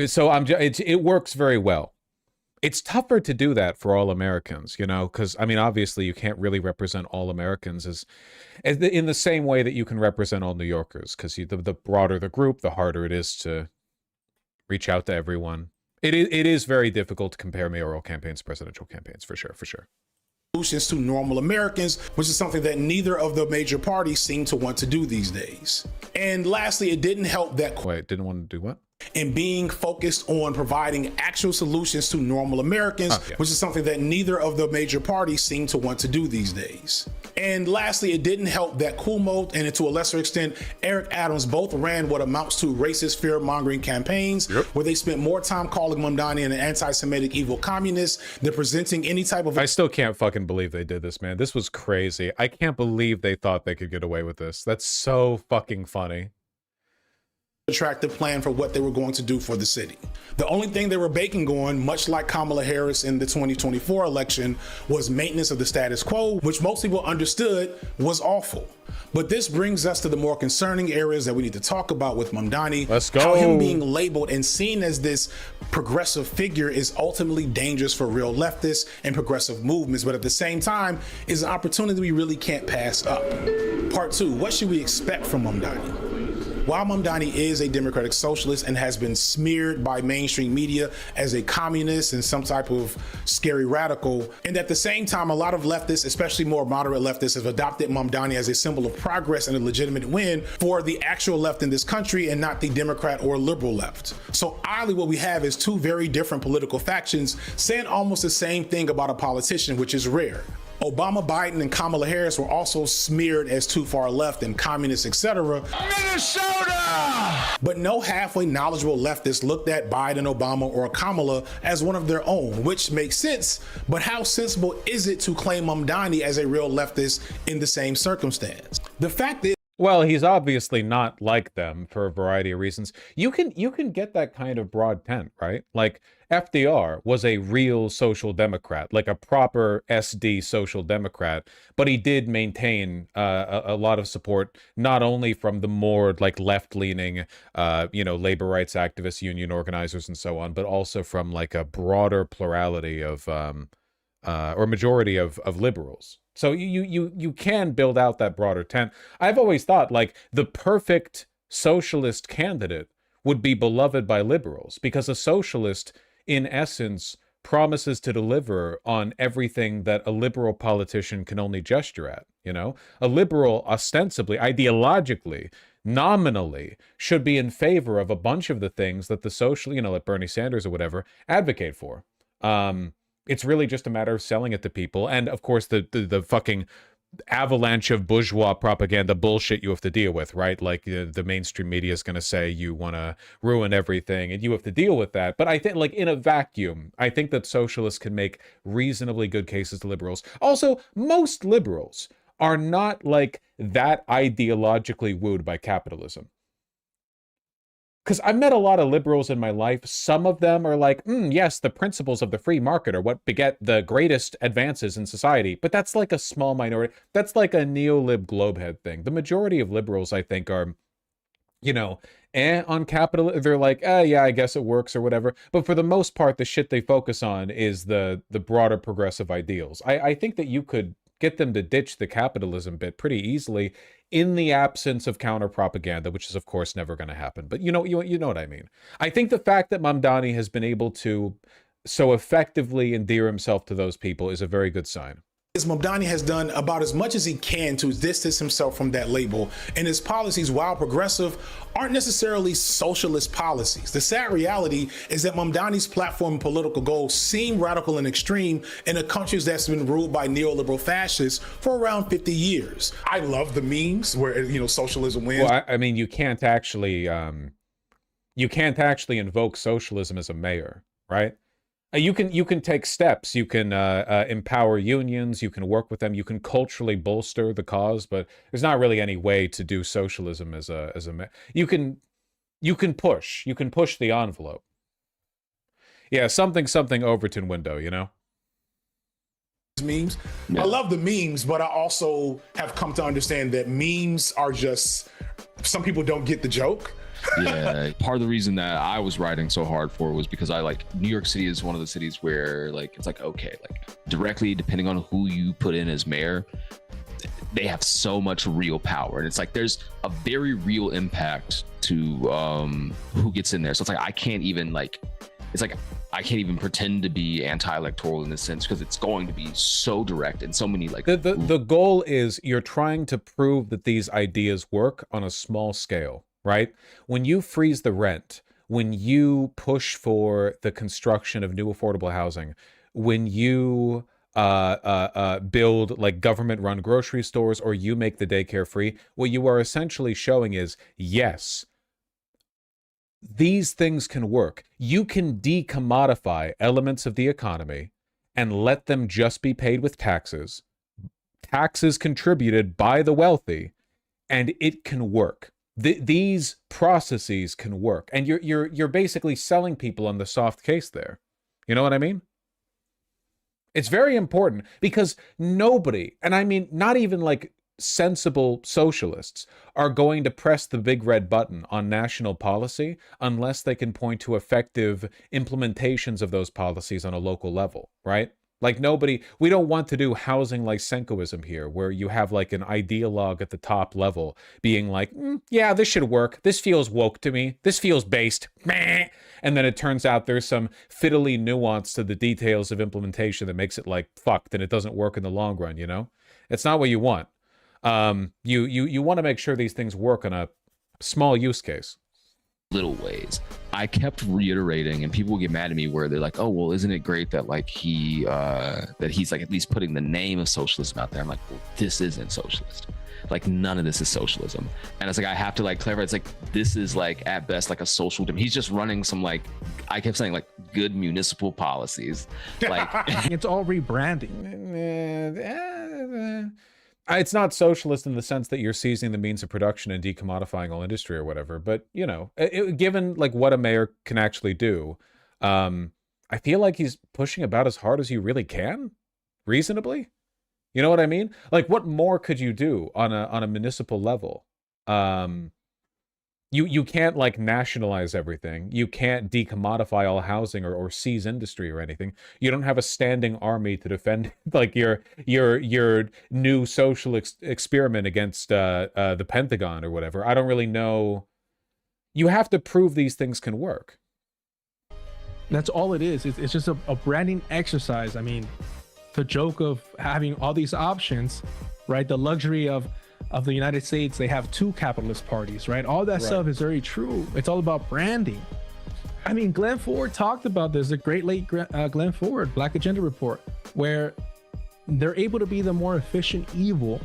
So it works very well. it's tougher to do that for all Americans, you know, because I mean, obviously, you can't really represent all Americans as in the same way that you can represent all New Yorkers, because the broader the group, the harder it is to reach out to everyone. It is very difficult to compare mayoral campaigns to presidential campaigns, for sure, for sure. Solutions to normal Americans, which is something that neither of the major parties seem to want to do these days. And lastly, it didn't help that Wait, didn't want to do what? in being focused on providing actual solutions to normal Americans, which is something that neither of the major parties seem to want to do these days. And lastly, it didn't help that Cuomo and to a lesser extent, Eric Adams both ran what amounts to racist fear-mongering campaigns, where they spent more time calling Mamdani an anti-Semitic evil communist than presenting any type of... I still can't fucking believe they did this, man. This was crazy. I can't believe they thought they could get away with this. That's so fucking funny. Attractive plan for what they were going to do for the city. The only thing they were banking on, much like Kamala Harris in the 2024 election, was maintenance of the status quo, which most people understood was awful. But this brings us to the more concerning areas that we need to talk about with Mamdani. Let's go. How him being labeled and seen as this progressive figure is ultimately dangerous for real leftists and progressive movements, but at the same time is an opportunity we really can't pass up. Part 2, what should we expect from Mamdani? While Mamdani is a democratic socialist and has been smeared by mainstream media as a communist and some type of scary radical, and at the same time, a lot of leftists, especially more moderate leftists, have adopted Mamdani as a symbol of progress and a legitimate win for the actual left in this country and not the Democrat or liberal left. So oddly, what we have is two very different political factions saying almost the same thing about a politician, which is rare. Obama, Biden, and Kamala Harris were also smeared as too far left and communists, etc. Minnesota! But no halfway knowledgeable leftists looked at Biden, Obama, or Kamala as one of their own, which makes sense. But how sensible is it to claim Mamdani as a real leftist in the same circumstance? The fact is, well, he's obviously not like them for a variety of reasons. You can get that kind of broad tent, right? Like FDR was a real social democrat, like a proper SD social democrat, but he did maintain a lot of support, not only from the more like left-leaning, labor rights activists, union organizers, and so on, but also from like a broader plurality of or majority of liberals. So you can build out that broader tent. I've always thought like the perfect socialist candidate would be beloved by liberals, because a socialist in essence promises to deliver on everything that a liberal politician can only gesture at. You know, a liberal ostensibly, ideologically, nominally should be in favor of a bunch of the things that the social, like Bernie Sanders or whatever, advocate for. It's really just a matter of selling it to people. And of course, the fucking avalanche of bourgeois propaganda bullshit you have to deal with, right? Like the mainstream media is going to say you want to ruin everything and you have to deal with that. But I think like in a vacuum, I think that socialists can make reasonably good cases to liberals. Also, most liberals are not like that ideologically wooed by capitalism. Because I've met a lot of liberals in my life. Some of them are like, yes, the principles of the free market are what beget the greatest advances in society. But that's like a small minority. That's like a neo-lib globehead thing. The majority of liberals, I think, are, on capital. They're like, yeah, I guess it works or whatever. But for the most part, the shit they focus on is the broader progressive ideals. I think that you could get them to ditch the capitalism bit pretty easily in the absence of counter propaganda, which is of course never going to happen. But you know what I mean. I think the fact that Mamdani has been able to so effectively endear himself to those people is a very good sign. Mamdani has done about as much as he can to distance himself from that label, and his policies, while progressive, aren't necessarily socialist policies. The sad reality is that Mamdani's platform and political goals seem radical and extreme in a country that's been ruled by neoliberal fascists for around 50 years. I love the memes where socialism wins. Well, I mean, you can't actually invoke socialism as a mayor, right? You can take steps. You can empower unions. You can work with them. You can culturally bolster the cause, but there's not really any way to do socialism as a. You can push. You can push the envelope. Yeah, something Overton window. Memes. Yeah. I love the memes, but I also have come to understand that memes are just, some people don't get the joke. Yeah, part of the reason that I was writing so hard for was because I like New York City is one of the cities where like it's like okay, like directly depending on who you put in as mayor, they have so much real power, and it's like there's a very real impact to who gets in there. So it's like I can't even like it's like I can't even pretend to be anti-electoral in this sense because it's going to be so direct and so many like the goal is you're trying to prove that these ideas work on a small scale, right? When you freeze the rent, when you push for the construction of new affordable housing, when you build like government-run grocery stores, or you make the daycare free, what you are essentially showing is, yes, these things can work. You can decommodify elements of the economy and let them just be paid with taxes contributed by the wealthy, and it can work. These processes can work, and you're basically selling people on the soft case there. You know what I mean? It's very important because nobody, and I mean not even like sensible socialists, are going to press the big red button on national policy unless they can point to effective implementations of those policies on a local level, right? Like nobody, we don't want to do housing Lysenkoism here, where you have like an ideologue at the top level being like, yeah, this should work. This feels woke to me. This feels based. Meh. And then it turns out there's some fiddly nuance to the details of implementation that makes it like fucked and it doesn't work in the long run, you know? It's not what you want. You want to make sure these things work on a small use case. little ways. I kept reiterating, and people will get mad at me where they're like, oh, well, isn't it great that like he's like at least putting the name of socialism out there? I'm like, well, this isn't socialist. Like none of this is socialism. And it's like I have to like clarify, it's like this is like at best like a social he's just running some like, I kept saying like good municipal policies. Like it's all rebranding. It's not socialist in the sense that you're seizing the means of production and decommodifying all industry or whatever, but you know, given like what a mayor can actually do, I feel like he's pushing about as hard as you really can, reasonably. You know what I mean? Like, what more could you do on a municipal level? You can't like nationalize everything. You can't decommodify all housing or seize industry or anything. You don't have a standing army to defend like your new social experiment against the Pentagon or whatever. I don't really know. You have to prove these things can work. That's all it is. It's just a branding exercise. I mean, the joke of having all these options, right? The luxury of the United States, they have two capitalist parties, right? All that stuff is very true. It's all about branding. I mean, Glenn Ford talked about this, the great late Glenn Ford, Black Agenda Report, where they're able to be the more efficient evil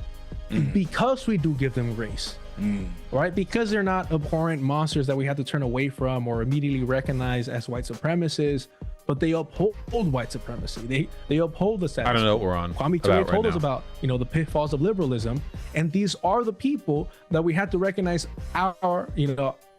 because we do give them grace, right? Because they're not abhorrent monsters that we have to turn away from or immediately recognize as white supremacists, but they uphold white supremacy. They uphold the status. I don't know what we're on. Kwame Ture told us about, you know, the pitfalls of liberalism, and these are the people that we have to recognize are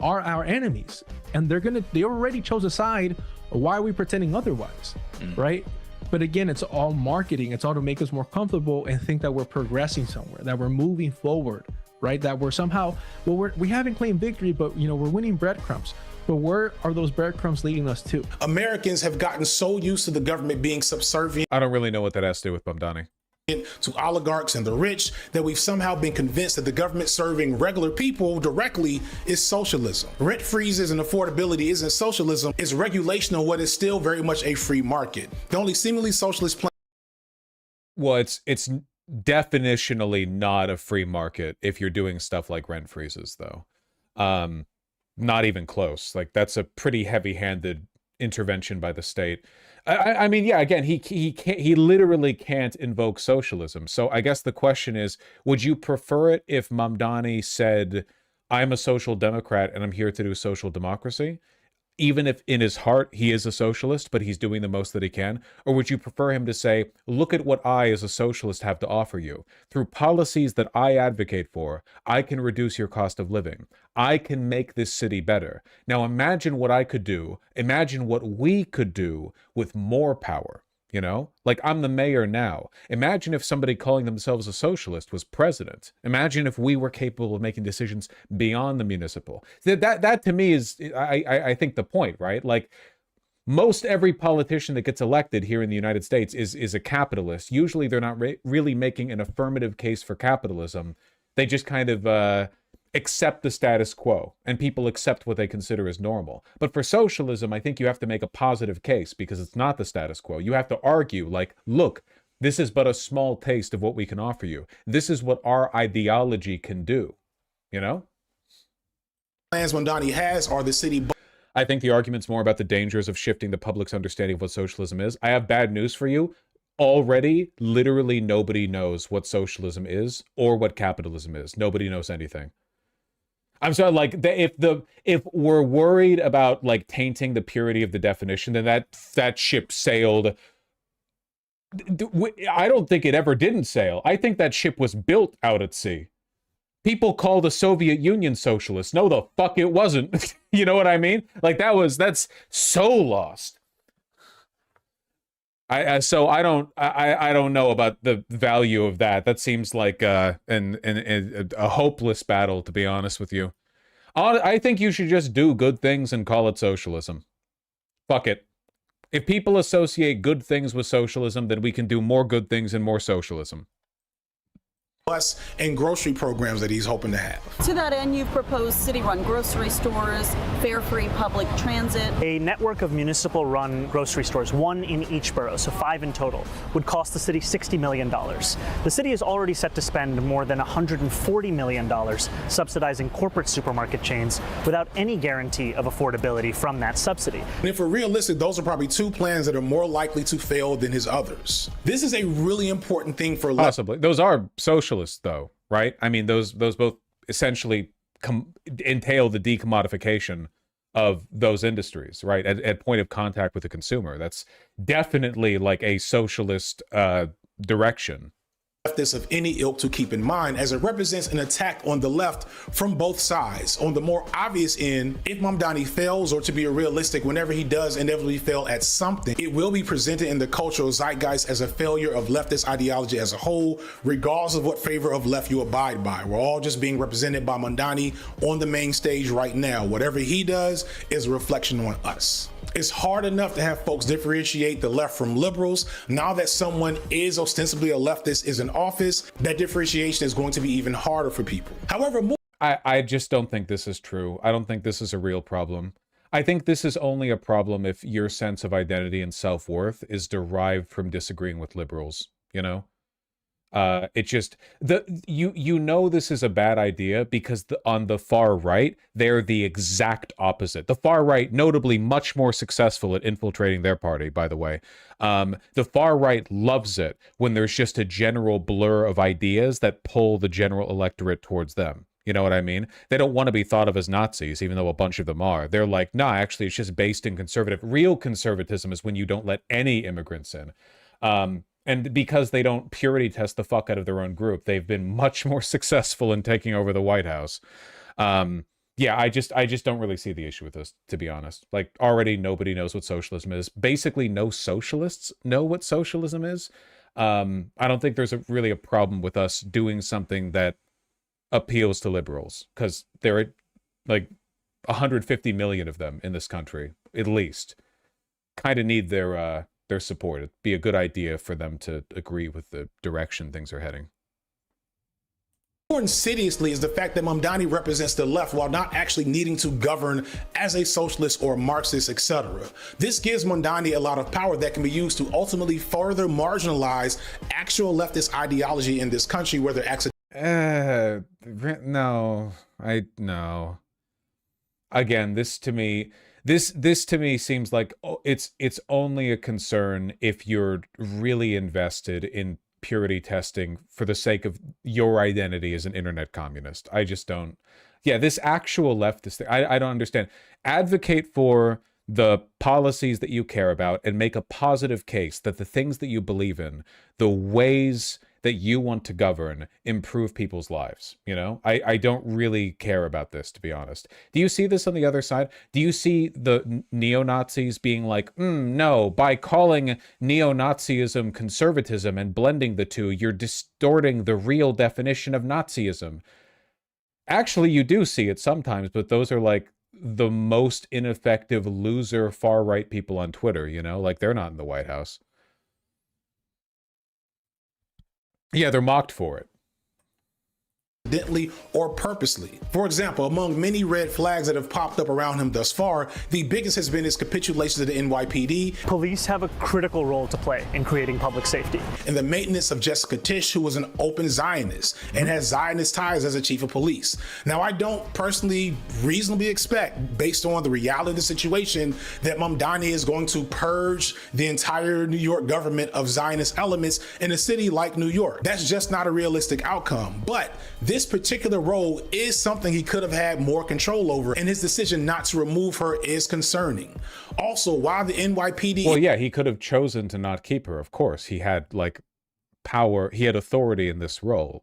our enemies, and they already chose a side. Why are we pretending otherwise, right? But again, it's all marketing. It's all to make us more comfortable and think that we're progressing somewhere, that we're moving forward, right? That we're somehow, well, we haven't claimed victory, but you know, we're winning breadcrumbs. But where are those breadcrumbs leading us to? Americans have gotten so used to the government being subservient I don't really know what that has to do with Bumdani. to oligarchs and the rich that we've somehow been convinced that the government serving regular people directly is socialism. Rent freezes and affordability isn't socialism, it's regulation of what is still very much a free market. The only seemingly socialist plan. Well, it's definitionally not a free market if you're doing stuff like rent freezes, though. Not even close. Like that's a pretty heavy-handed intervention by the state. I mean, yeah. Again, he literally can't invoke socialism. So I guess the question is, would you prefer it if Mamdani said, "I'm a social democrat and I'm here to do social democracy," even if in his heart he is a socialist, but he's doing the most that he can? Or would you prefer him to say, look at what I as a socialist have to offer you. Through policies that I advocate for, I can reduce your cost of living. I can make this city better. Now imagine what I could do. Imagine what we could do with more power. You know, like I'm the mayor now. Imagine if somebody calling themselves a socialist was president. Imagine if we were capable of making decisions beyond the municipal. That to me is, I think, the point, right? Like most every politician that gets elected here in the United States is a capitalist. Usually they're not really making an affirmative case for capitalism. They just kind of accept the status quo, and people accept what they consider as normal. But for socialism, I think you have to make a positive case because it's not the status quo. You have to argue like, look, this is but a small taste of what we can offer you. This is what our ideology can do, you know? Plans Mamdani has are the city. I think the argument's more about the dangers of shifting the public's understanding of what socialism is. I have bad news for you. Already, literally nobody knows what socialism is or what capitalism is. Nobody knows anything. I'm sorry, like if we're worried about like tainting the purity of the definition, then that ship sailed. I don't think it ever didn't sail. I think that ship was built out at sea. People call the Soviet Union socialist. No, the fuck it wasn't. You know what I mean? Like that's so lost. So I don't know about the value of that. That seems like a hopeless battle, to be honest with you. I think you should just do good things and call it socialism. Fuck it. If people associate good things with socialism, then we can do more good things and more socialism. Bus and grocery programs that he's hoping to have. To that end, you've proposed city-run grocery stores, fare-free public transit. A network of municipal-run grocery stores, one in each borough, so 5 in total, would cost the city $60 million. The city is already set to spend more than $140 million subsidizing corporate supermarket chains without any guarantee of affordability from that subsidy. And if we're realistic, those are probably two plans that are more likely to fail than his others. This is a really important thing for possibly. Those are social, though, right? I mean, those both essentially entail the decommodification of those industries, right? At point of contact with the consumer. That's definitely like a socialist direction. This of any ilk to keep in mind, as it represents an attack on the left from both sides. On the more obvious end, if Mamdani fails, or to be realistic, whenever he does inevitably fail at something, it will be presented in the cultural zeitgeist as a failure of leftist ideology as a whole, regardless of what favor of left you abide by. We're all just being represented by Mamdani on the main stage right now. Whatever he does is a reflection on us. It's hard enough to have folks differentiate the left from liberals. Now that someone is ostensibly a leftist is in office, that differentiation is going to be even harder for people. However, I just don't think this is true. I don't think this is a real problem. I think this is only a problem if your sense of identity and self-worth is derived from disagreeing with liberals, you know? It just you know this is a bad idea because on the far right they're the exact opposite. The far right, notably much more successful at infiltrating their party, by the way. The far right loves it when there's just a general blur of ideas that pull the general electorate towards them. You know what I mean? They don't want to be thought of as Nazis, even though a bunch of them are. They're like, nah, actually, it's just based in conservative. Real conservatism is when you don't let any immigrants in. And because they don't purity test the fuck out of their own group, they've been much more successful in taking over the White House. Yeah, I just don't really see the issue with this, to be honest. Like, already nobody knows what socialism is. Basically, no socialists know what socialism is. I don't think there's really a problem with us doing something that appeals to liberals, because there are like 150 million of them in this country, at least. Kind of need their support. It'd be a good idea for them to agree with the direction things are heading. More insidiously is the fact that Mamdani represents the left while not actually needing to govern as a socialist or Marxist, etc. This gives Mamdani a lot of power that can be used to ultimately further marginalize actual leftist ideology in this country, whether no. Again, this to me seems like it's only a concern if you're really invested in purity testing for the sake of your identity as an internet communist. I just don't. Yeah, this actual leftist thing, I don't understand. Advocate for the policies that you care about and make a positive case that the things that you believe in, the ways that you want to govern improve people's lives. You know, I don't really care about this, to be honest. Do you see this on the other side? Do you see the neo-Nazis being like, no, by calling neo-Nazism conservatism and blending the two, you're distorting the real definition of Nazism? Actually, you do see it sometimes, but those are like the most ineffective loser far-right people on Twitter, you know? Like, they're not in the White House. Yeah, they're mocked for it. Accidentally or purposely. For example, among many red flags that have popped up around him thus far, the biggest has been his capitulation to the NYPD. Police have a critical role to play in creating public safety. And the maintenance of Jessica Tisch, who was an open Zionist and has Zionist ties as a chief of police. Now, I don't personally reasonably expect, based on the reality of the situation, that Mamdani is going to purge the entire New York government of Zionist elements in a city like New York. That's just not a realistic outcome. But this particular role is something he could have had more control over, and his decision not to remove her is concerning. Also, while the NYPD... Well, yeah, he could have chosen to not keep her, of course. He had, like, power, he had authority in this role.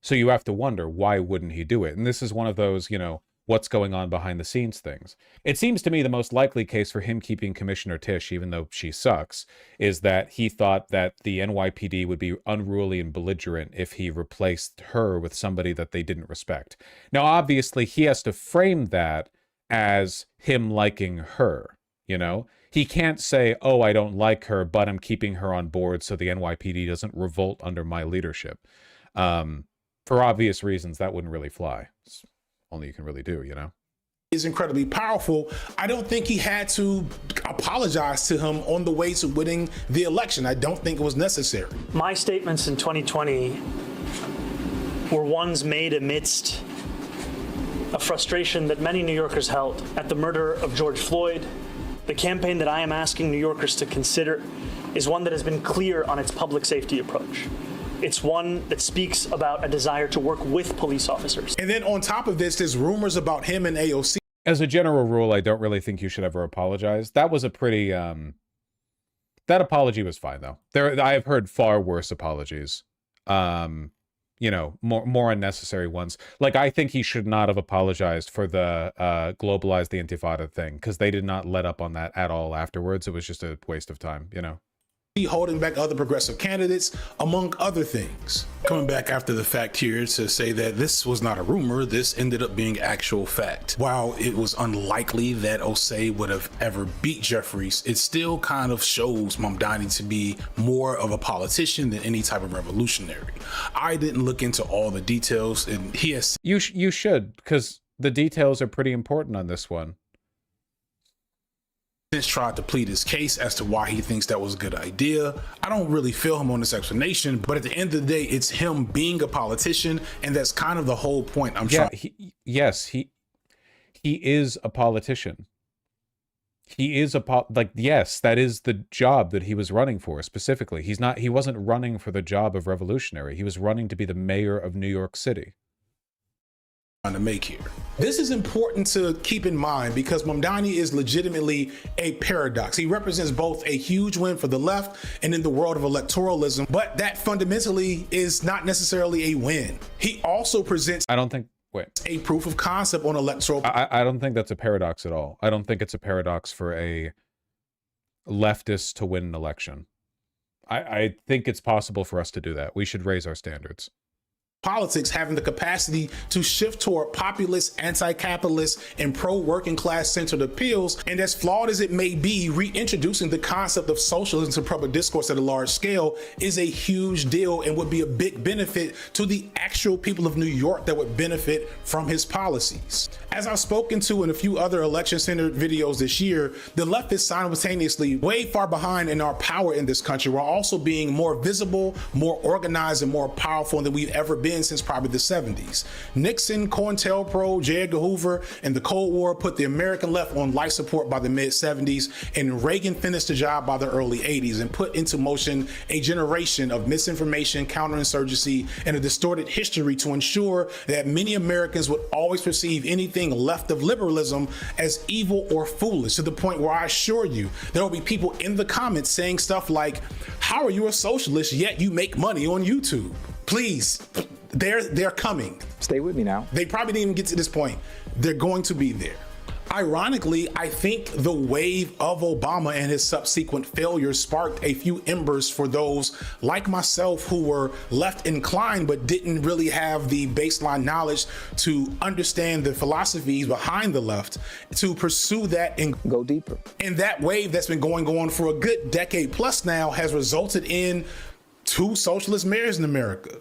So you have to wonder, why wouldn't he do it? And this is one of those, you know, what's going on behind the scenes things. It seems to me the most likely case for him keeping Commissioner Tisch, even though she sucks, is that he thought that the NYPD would be unruly and belligerent if he replaced her with somebody that they didn't respect. Now, obviously, he has to frame that as him liking her, you know? He can't say, oh, I don't like her, but I'm keeping her on board so the NYPD doesn't revolt under my leadership. For obvious reasons, that wouldn't really fly. It's only you can really do, you know? Is incredibly powerful. I don't think he had to apologize to him on the way to winning the election. I don't think it was necessary. My statements in 2020 were ones made amidst a frustration that many New Yorkers held at the murder of George Floyd. The campaign that I am asking New Yorkers to consider is one that has been clear on its public safety approach. It's one that speaks about a desire to work with police officers. And then on top of this, there's rumors about him and AOC. As a general rule, I don't really think you should ever apologize. That was a pretty, that apology was fine, though. I have heard far worse apologies. You know, more unnecessary ones. Like, I think he should not have apologized for the globalize the Intifada thing, because they did not let up on that at all afterwards. It was just a waste of time, you know? Holding back other progressive candidates, among other things. Coming back after the fact here to say that this was not a rumor, this ended up being actual fact. While it was unlikely that Osei would have ever beat Jeffries, it still kind of shows Mamdani to be more of a politician than any type of revolutionary. I didn't look into all the details, and he has... You should, because the details are pretty important on this one. Since tried to plead his case as to why he thinks that was a good idea. I don't really feel him on this explanation, but at the end of the day, it's him being a politician, and that's kind of the whole point I'm trying. Yes, he is a politician. He is yes, that is the job that he was running for specifically. He wasn't running for the job of revolutionary. He was running to be the mayor of New York City. To make here. This is important to keep in mind because Mamdani is legitimately a paradox. He represents both a huge win for the left and in the world of electoralism, but that fundamentally is not necessarily a win. He also presents a proof of concept on electoral. I don't think that's a paradox at all. I don't think it's a paradox for a leftist to win an election. I think it's possible for us to do that. We should raise our standards. Politics having the capacity to shift toward populist, anti-capitalist, and pro-working class centered appeals, and as flawed as it may be, reintroducing the concept of socialism to public discourse at a large scale is a huge deal and would be a big benefit to the actual people of New York that would benefit from his policies. As I've spoken to in a few other election-centered videos this year, the left is simultaneously way far behind in our power in this country while also being more visible, more organized, and more powerful than we've ever been been since probably the 70s. Nixon, COINTELPRO, J. Edgar Hoover, and the Cold War put the American left on life support by the mid-70s, and Reagan finished the job by the early 80s and put into motion a generation of misinformation, counterinsurgency, and a distorted history to ensure that many Americans would always perceive anything left of liberalism as evil or foolish, to the point where I assure you there will be people in the comments saying stuff like, how are you a socialist yet you make money on YouTube? Please, they're coming. Stay with me now. They probably didn't even get to this point. They're going to be there. Ironically, I think the wave of Obama and his subsequent failures sparked a few embers for those like myself who were left inclined but didn't really have the baseline knowledge to understand the philosophies behind the left to pursue that and go deeper. And that wave that's been going on for a good decade plus now has resulted in 2 socialist mayors in America.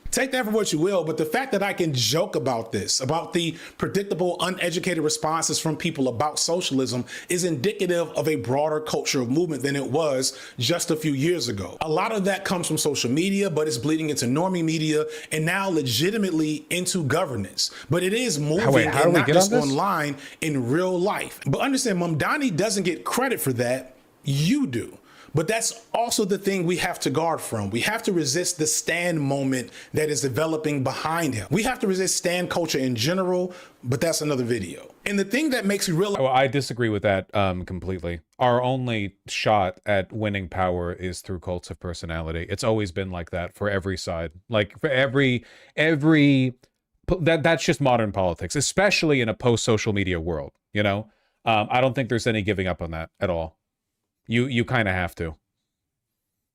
Take that for what you will, but the fact that I can joke about this, about the predictable, uneducated responses from people about socialism, is indicative of a broader cultural movement than it was just a few years ago. A lot of that comes from social media, but it's bleeding into normie media and now legitimately into governance. But it is moving and not just online in real life. But understand, Mamdani doesn't get credit for that. You do. But that's also the thing we have to guard from. We have to resist the stand moment that is developing behind him. We have to resist stand culture in general, but that's another video. And the thing that makes me realize— Well, I disagree with that completely. Our only shot at winning power is through cults of personality. It's always been like that for every side. Like for every that's just modern politics, especially in a post-social media world, you know? I don't think there's any giving up on that at all. You kind of have to.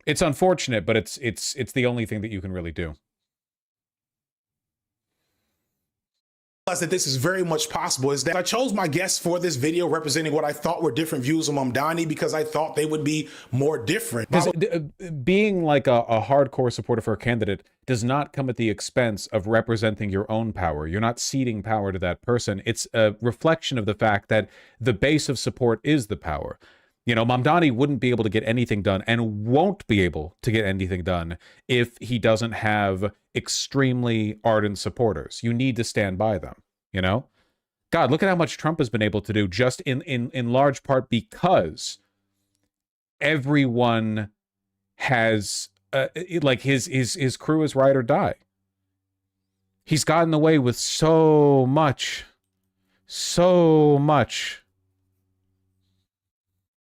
It's unfortunate, but it's the only thing that you can really do. That this is very much possible is that I chose my guests for this video representing what I thought were different views of Mamdani because I thought they would be more different. Being like a hardcore supporter for a candidate does not come at the expense of representing your own power. You're not ceding power to that person. It's a reflection of the fact that the base of support is the power. You know, Mamdani wouldn't be able to get anything done and won't be able to get anything done if he doesn't have extremely ardent supporters. You need to stand by them, you know? God, look at how much Trump has been able to do just in large part because everyone has, like his crew is ride or die. He's gotten away with so much.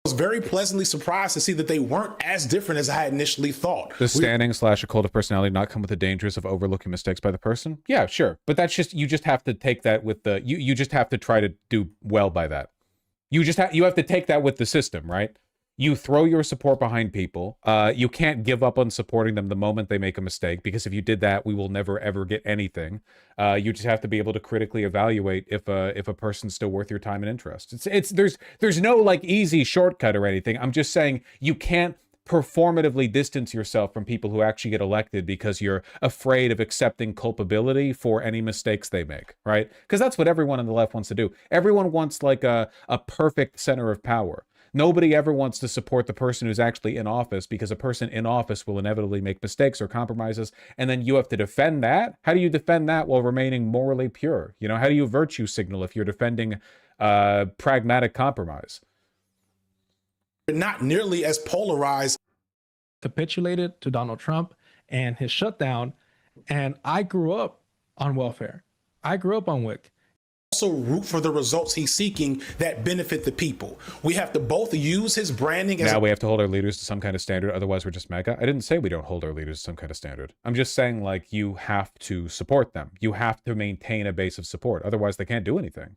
I was very pleasantly surprised to see that they weren't as different as I had initially thought. Does standing / a cult of personality not come with the dangers of overlooking mistakes by the person? Yeah, sure. But that's just, you just have to take that with the, you just have to try to do well by that. You have to take that with the system, right? You throw your support behind people. You can't give up on supporting them the moment they make a mistake, because if you did that, we will never ever get anything. You just have to be able to critically evaluate if a person's still worth your time and interest. There's no like easy shortcut or anything. I'm just saying you can't performatively distance yourself from people who actually get elected because you're afraid of accepting culpability for any mistakes they make, right? Because that's what everyone on the left wants to do. Everyone wants like a perfect center of power. Nobody ever wants to support the person who's actually in office, because a person in office will inevitably make mistakes or compromises, and then you have to defend that. How do you defend that while remaining morally pure? You know, how do you virtue signal if you're defending pragmatic compromise? Not nearly as polarized. Capitulated to Donald Trump and his shutdown, and I grew up on welfare. I grew up on WIC. Also root for the results he's seeking that benefit the people. We have to both use his branding as— Now we have to hold our leaders to some kind of standard, otherwise we're just mega. I didn't say we don't hold our leaders to some kind of standard. I'm just saying, like, you have to support them. You have to maintain a base of support, otherwise they can't do anything.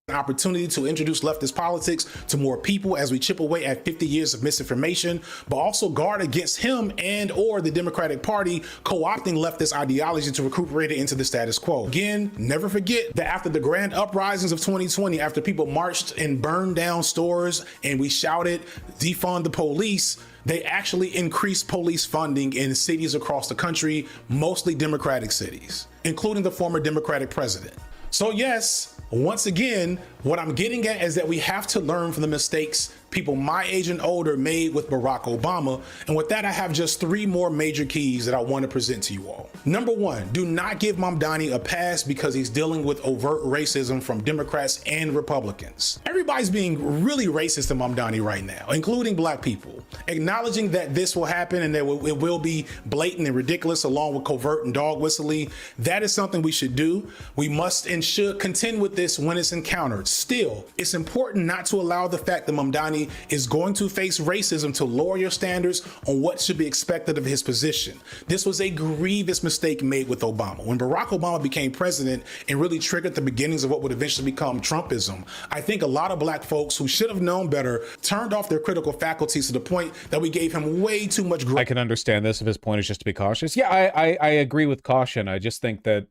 An opportunity to introduce leftist politics to more people as we chip away at 50 years of misinformation, but also guard against him and or the Democratic Party co-opting leftist ideology to recuperate it into the status quo. Again, never forget that after the grand uprisings of 2020, after people marched and burned down stores and we shouted, defund the police, they actually increased police funding in cities across the country, mostly Democratic cities, including the former Democratic president. So yes, Once again, what I'm getting at is that we have to learn from the mistakes people my age and older made with Barack Obama. And with that, I have just 3 more major keys that I want to present to you all. Number 1, do not give Mamdani a pass because he's dealing with overt racism from Democrats and Republicans. Everybody's being really racist to Mamdani right now, including black people. Acknowledging that this will happen and that it will be blatant and ridiculous along with covert and dog whistling, that is something we should do. We must and should contend with this when it's encountered. Still, it's important not to allow the fact that Mamdani is going to face racism to lower your standards on what should be expected of his position. This was a grievous mistake made with Obama. When Barack Obama became president and really triggered the beginnings of what would eventually become Trumpism, I think a lot of black folks who should have known better turned off their critical faculties to the point that we gave him way too much grace. I can understand this if his point is just to be cautious. Yeah, I agree with caution. I just think that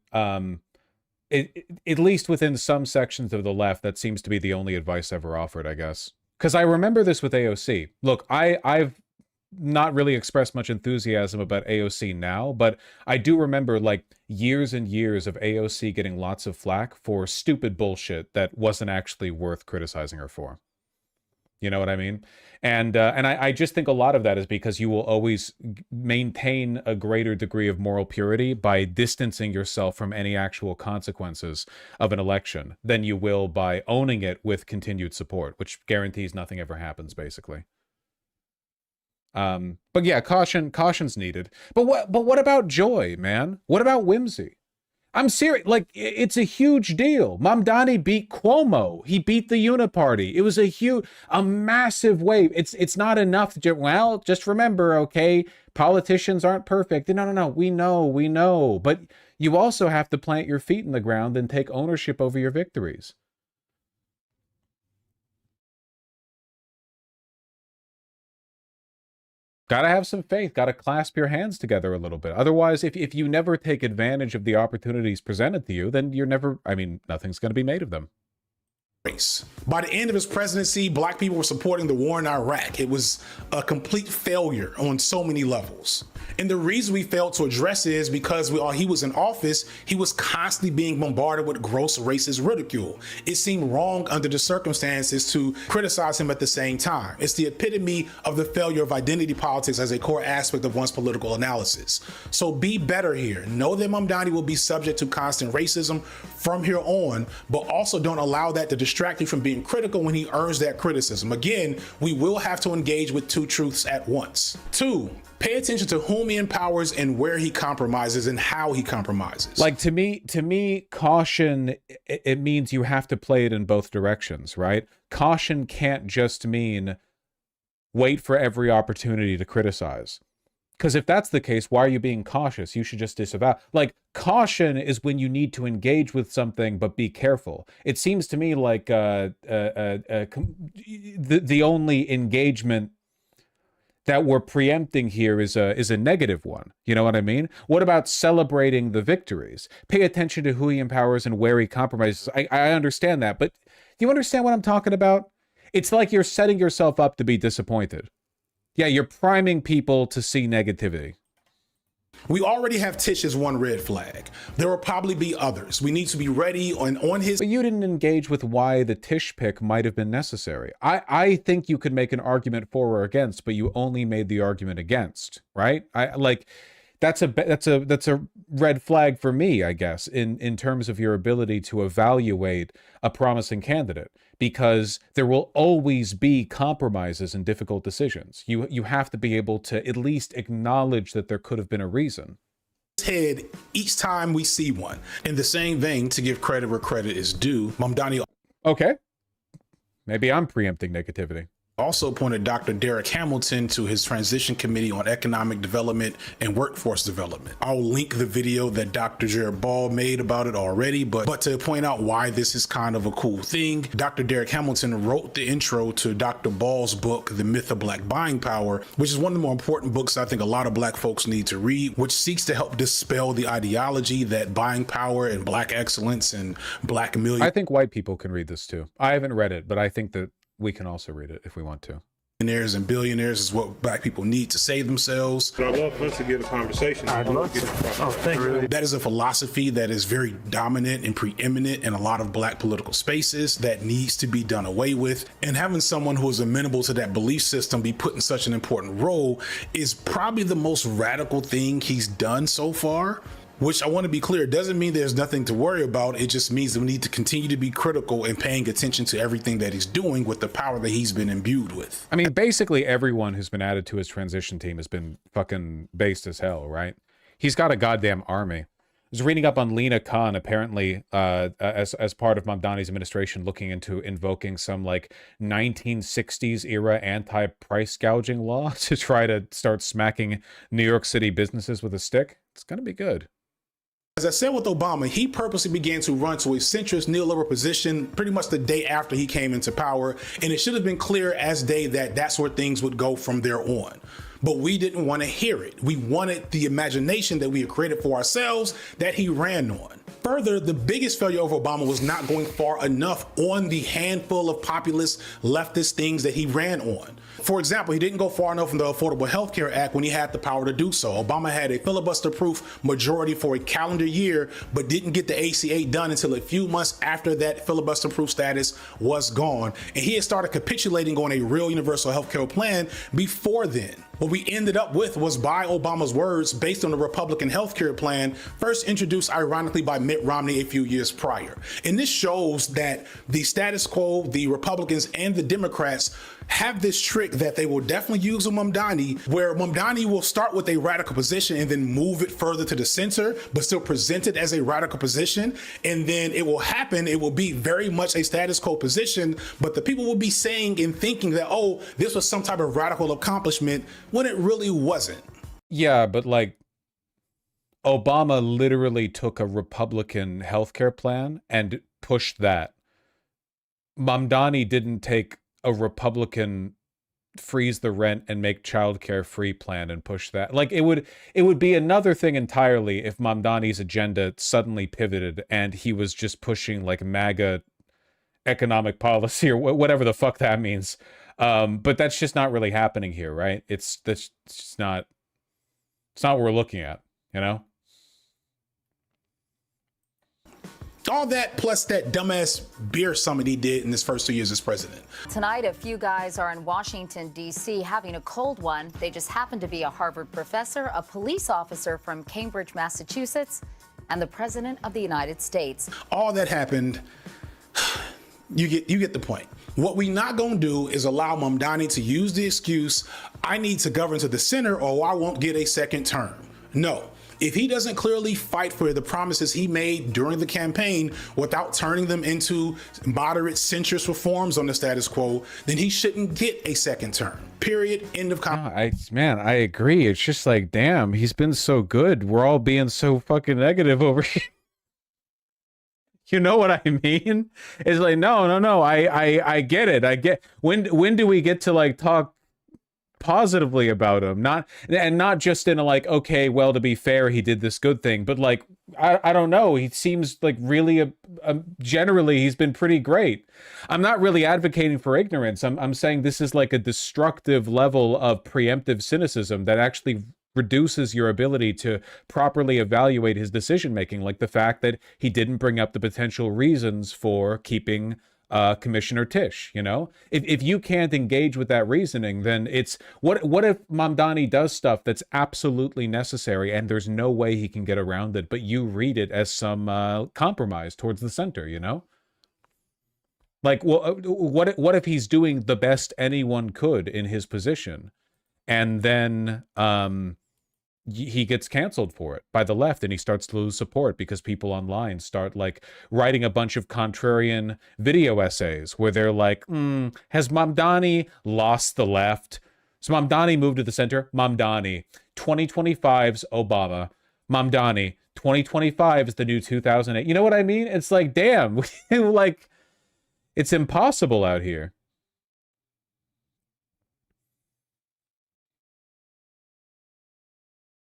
at least within some sections of the left, that seems to be the only advice ever offered, I guess. Because I remember this with AOC. Look, I've not really expressed much enthusiasm about AOC now, but I do remember like years and years of AOC getting lots of flack for stupid bullshit that wasn't actually worth criticizing her for. You know what I mean? And I just think a lot of that is because you will always maintain a greater degree of moral purity by distancing yourself from any actual consequences of an election than you will by owning it with continued support, which guarantees nothing ever happens, basically. But yeah, caution's needed. But what about joy, man? What about whimsy? I'm serious. Like, it's a huge deal. Mamdani beat Cuomo. He beat the Uniparty. It was a massive wave. It's not enough to well, just remember, okay, politicians aren't perfect. No. We know. But you also have to plant your feet in the ground and take ownership over your victories. Gotta have some faith, gotta clasp your hands together a little bit. Otherwise, if you never take advantage of the opportunities presented to you, then nothing's gonna be made of them. By the end of his presidency, black people were supporting the war in Iraq. It was a complete failure on so many levels. And the reason we failed to address it is because while he was in office, he was constantly being bombarded with gross racist ridicule. It seemed wrong under the circumstances to criticize him at the same time. It's the epitome of the failure of identity politics as a core aspect of one's political analysis. So be better here. Know that Mamdani will be subject to constant racism from here on, but also don't allow that to distract you from being critical when he earns that criticism. Again, we will have to engage with 2 truths at once. 2, pay attention to whom he empowers and where he compromises and how he compromises. Like, to me, caution, it means you have to play it in both directions, right? Caution can't just mean wait for every opportunity to criticize. Because if that's the case, why are you being cautious? You should just disavow. Like, caution is when you need to engage with something, but be careful. It seems to me like the only engagement that we're preempting here is a negative one. You know what I mean? What about celebrating the victories? Pay attention to who he empowers and where he compromises. I understand that, but do you understand what I'm talking about? It's like you're setting yourself up to be disappointed. Yeah, you're priming people to see negativity. We already have Tish as one red flag. There will probably be others. We need to be ready on his... But you didn't engage with why the Tish pick might have been necessary. I think you could make an argument for or against, but you only made the argument against, right? That's a red flag for me, I guess, in terms of your ability to evaluate a promising candidate, because there will always be compromises and difficult decisions. You have to be able to at least acknowledge that there could have been a reason. Head each time we see one. In the same vein, to give credit where credit is due, Mamdani... Okay. Maybe I'm preempting negativity. Also appointed Dr. Derek Hamilton to his transition committee on economic development and workforce development. I'll link the video that Dr. Jared Ball made about it already, but to point out why this is kind of a cool thing, Dr. Derek Hamilton wrote the intro to Dr. Ball's book, The Myth of Black Buying Power, which is one of the more important books I think a lot of black folks need to read, which seeks to help dispel the ideology that buying power and black excellence and black million... I think white people can read this too. I haven't read it, but I think that we can also read it if we want to. millionaires and billionaires is what black people need to save themselves. But I'd love for us to get a conversation. I'd love to. Oh, thank you. That is a philosophy that is very dominant and preeminent in a lot of black political spaces that needs to be done away with. And having someone who is amenable to that belief system be put in such an important role is probably the most radical thing he's done so far. Which I want to be clear, doesn't mean there's nothing to worry about. It just means that we need to continue to be critical and paying attention to everything that he's doing with the power that he's been imbued with. I mean, basically everyone who's been added to his transition team has been fucking based as hell, right? He's got a goddamn army. I was reading up on Lena Khan, apparently, as part of Mamdani's administration, looking into invoking some like 1960s era anti-price gouging law to try to start smacking New York City businesses with a stick. It's gonna be good. As I said with Obama, he purposely began to run to a centrist neoliberal position pretty much the day after he came into power, and it should have been clear as day that that's where things would go from there on. But we didn't want to hear it. We wanted the imagination that we had created for ourselves that he ran on. Further, the biggest failure of Obama was not going far enough on the handful of populist leftist things that he ran on. For example, he didn't go far enough in the Affordable Health Care Act when he had the power to do so. Obama had a filibuster-proof majority for a calendar year, but didn't get the ACA done until a few months after that filibuster-proof status was gone. And he had started capitulating on a real universal health care plan before then. What we ended up with was, by Obama's words, based on the Republican health care plan, first introduced ironically by Mitt Romney a few years prior. And this shows that the status quo, the Republicans and the Democrats have this trick that they will definitely use with Mamdani, where Mamdani will start with a radical position and then move it further to the center, but still present it as a radical position. And then it will happen. It will be very much a status quo position, but the people will be saying and thinking that, oh, this was some type of radical accomplishment, when it really wasn't. Yeah, but like Obama literally took a Republican healthcare plan and pushed that. Mamdani didn't take a Republican freeze the rent and make childcare free plan and push that. Like it would be another thing entirely if Mamdani's agenda suddenly pivoted and he was just pushing like MAGA economic policy or whatever the fuck that means. But that's just not really happening here, right? It's not what we're looking at, you know? All that plus that dumbass beer summit he did in his first 2 years as president. Tonight, a few guys are in Washington, D.C. having a cold one. They just happen to be a Harvard professor, a police officer from Cambridge, Massachusetts, and the president of the United States. All that happened, you get the point. What we not gonna do is allow Mamdani to use the excuse, I need to govern to the center or I won't get a second term. No. If he doesn't clearly fight for the promises he made during the campaign without turning them into moderate centrist reforms on the status quo, then he shouldn't get a second term. Period. End of conversation. I agree. It's just like, damn, he's been so good. We're all being so fucking negative over here. You know what I mean? It's like, no. I get it. I get when do we get to like talk positively about him? Not just in a like, okay, well, to be fair, he did this good thing, but like, I don't know. He seems like really generally he's been pretty great. I'm not really advocating for ignorance. I'm saying this is like a destructive level of preemptive cynicism that actually reduces your ability to properly evaluate his decision making, like the fact that he didn't bring up the potential reasons for keeping Commissioner Tisch. You know, if you can't engage with that reasoning, then it's what if Mamdani does stuff that's absolutely necessary and there's no way he can get around it, but you read it as some compromise towards the center, you know? Like, well, what if he's doing the best anyone could in his position, and then he gets canceled for it by the left and he starts to lose support because people online start like writing a bunch of contrarian video essays where they're like, has Mamdani lost the left? So Mamdani moved to the center. Mamdani, 2025's Obama. Mamdani, 2025 is the new 2008. You know what I mean? It's like, damn, like it's impossible out here.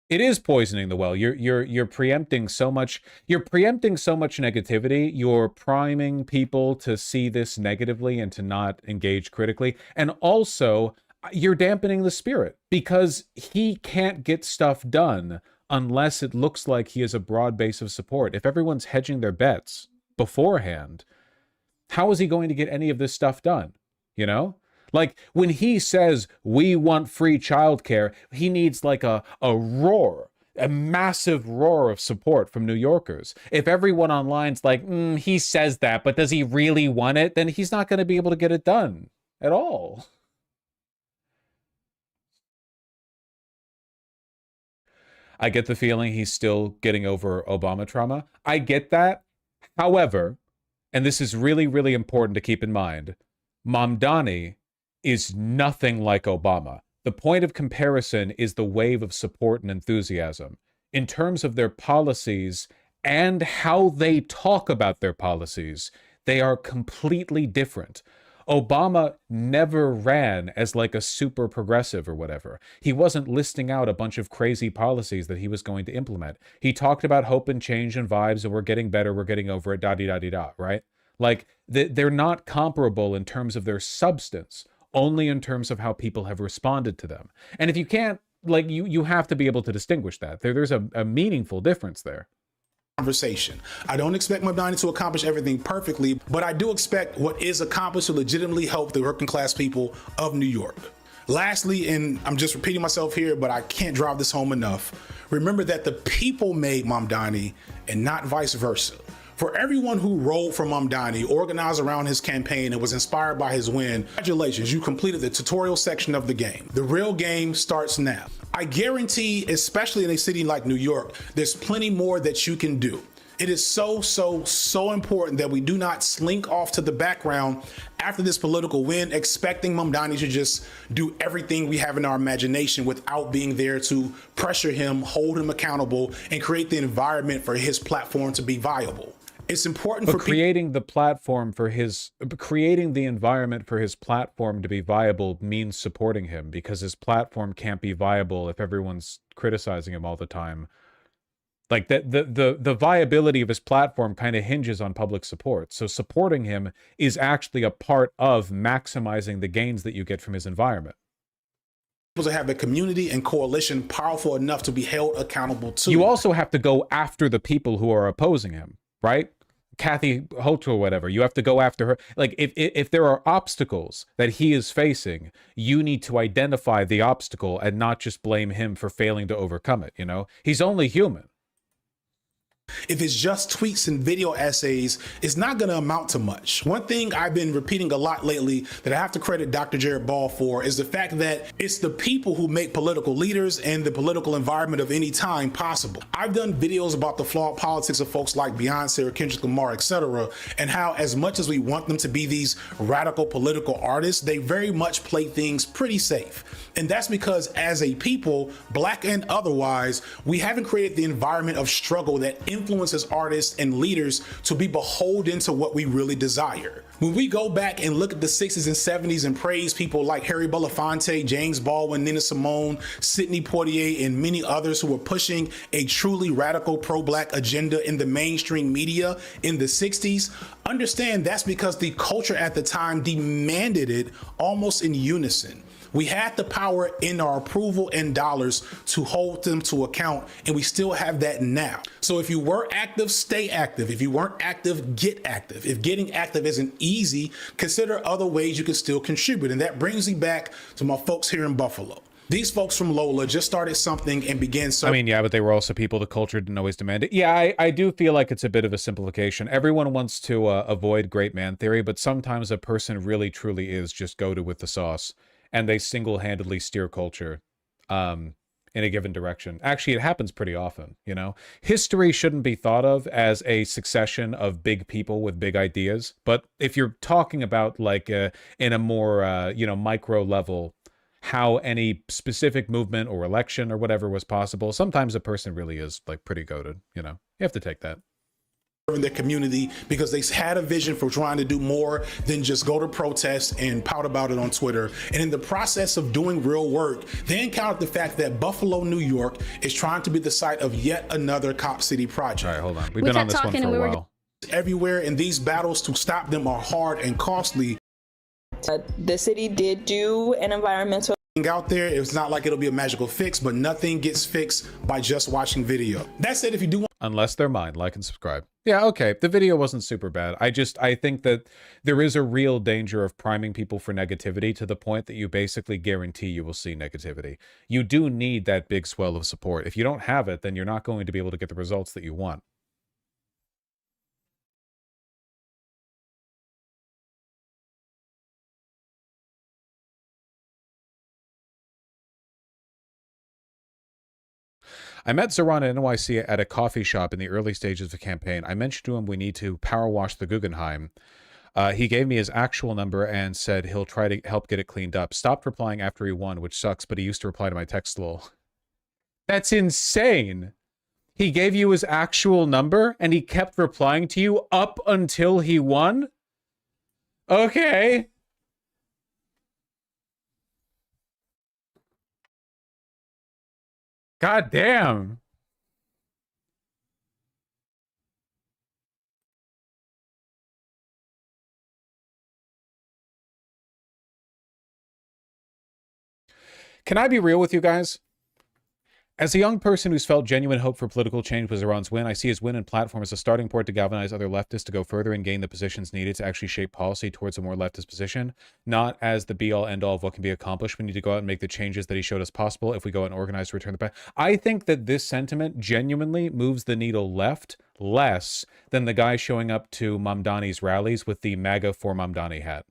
It is poisoning the well. You're preempting so much. You're preempting so much negativity. You're priming people to see this negatively and to not engage critically. And also, you're dampening the spirit, because he can't get stuff done unless it looks like he has a broad base of support. If everyone's hedging their bets beforehand, how is he going to get any of this stuff done? You know? Like, when he says, we want free childcare, he needs like a roar, a massive roar of support from New Yorkers. If everyone online's like, he says that, but does he really want it? Then he's not going to be able to get it done at all. I get the feeling he's still getting over Obama trauma. I get that. However, and this is really, really important to keep in mind, Mamdani is nothing like Obama. The point of comparison is the wave of support and enthusiasm. In terms of their policies and how they talk about their policies, they are completely different. Obama never ran as like a super progressive or whatever. He wasn't listing out a bunch of crazy policies that he was going to implement. He talked about hope and change and vibes, and we're getting better, we're getting over it, da-di-da-di-da, right? Like, they're not comparable in terms of their substance, only in terms of how people have responded to them. And if you can't, like, you have to be able to distinguish that. There's a meaningful difference there. Conversation. I don't expect Mamdani to accomplish everything perfectly, but I do expect what is accomplished to legitimately help the working class people of New York. Lastly, and I'm just repeating myself here, but I can't drive this home enough, remember that the people made Mamdani and not vice versa. For everyone who rolled for Mamdani, organized around his campaign, and was inspired by his win, congratulations, you completed the tutorial section of the game. The real game starts now. I guarantee, especially in a city like New York, there's plenty more that you can do. It is so important that we do not slink off to the background after this political win, expecting Mamdani to just do everything we have in our imagination without being there to pressure him, hold him accountable, and create the environment for his platform to be viable. It's important for creating the environment for his platform to be viable means supporting him, because his platform can't be viable if everyone's criticizing him all the time. Like, the viability of his platform kind of hinges on public support. So supporting him is actually a part of maximizing the gains that you get from his environment. To have a community and coalition powerful enough to be held accountable to. You also have to go after the people who are opposing him, right? Kathy Holt or whatever, you have to go after her. Like, if there are obstacles that he is facing, you need to identify the obstacle and not just blame him for failing to overcome it, you know? He's only human. If it's just tweets and video essays, it's not going to amount to much. One thing I've been repeating a lot lately that I have to credit Dr. Jared Ball for is the fact that it's the people who make political leaders and the political environment of any time possible. I've done videos about the flawed politics of folks like Beyonce or Kendrick Lamar, etc., and how as much as we want them to be these radical political artists, they very much play things pretty safe. And that's because as a people, black and otherwise, we haven't created the environment of struggle that influences artists and leaders to be beholden to what we really desire. When we go back and look at the 60s and 70s and praise people like Harry Belafonte, James Baldwin, Nina Simone, Sidney Poitier, and many others who were pushing a truly radical pro-black agenda in the mainstream media in the 60s, understand that's because the culture at the time demanded it almost in unison. We had the power in our approval and dollars to hold them to account, and we still have that now. So if you were active, stay active. If you weren't active, get active. If getting active isn't easy, consider other ways you can still contribute. And that brings me back to my folks here in Buffalo. These folks from Lola just started something and began I mean, yeah, but they were also people the culture didn't always demand it. Yeah, I do feel like it's a bit of a simplification. Everyone wants to avoid great man theory, but sometimes a person really truly is just goated with the sauce, and they single-handedly steer culture in a given direction. Actually, it happens pretty often, you know? History shouldn't be thought of as a succession of big people with big ideas, but if you're talking about, like, in a more, micro level, how any specific movement or election or whatever was possible, sometimes a person really is, like, pretty goated, you know? You have to take that. In their community because they had a vision for trying to do more than just go to protest and pout about it on Twitter. And in the process of doing real work, they encountered the fact that Buffalo, New York is trying to be the site of yet another Cop City project. All right, hold on. We've been on this one for a while. Everywhere, and these battles to stop them are hard and costly. The city did do an environmental out there. It's not like it'll be a magical fix, but nothing gets fixed by just watching video. That said, if you do want, unless they're mine, like and subscribe. Yeah, okay. The video wasn't super bad. I think that there is a real danger of priming people for negativity to the point that you basically guarantee you will see negativity. You do need that big swell of support. If you don't have it, then you're not going to be able to get the results that you want. I met Zoran at NYC at a coffee shop in the early stages of the campaign. I mentioned to him we need to power wash the Guggenheim. He gave me his actual number and said he'll try to help get it cleaned up. Stopped replying after he won, which sucks, but he used to reply to my text lol. That's insane. He gave you his actual number and he kept replying to you up until he won? Okay. God damn. Can I be real with you guys? As a young person who's felt genuine hope for political change with Zoran's win, I see his win and platform as a starting point to galvanize other leftists to go further and gain the positions needed to actually shape policy towards a more leftist position, not as the be-all, end-all of what can be accomplished. We need to go out and make the changes that he showed us possible if we go out and organize to return the back. I think that this sentiment genuinely moves the needle left less than the guy showing up to Mamdani's rallies with the MAGA for Mamdani hat.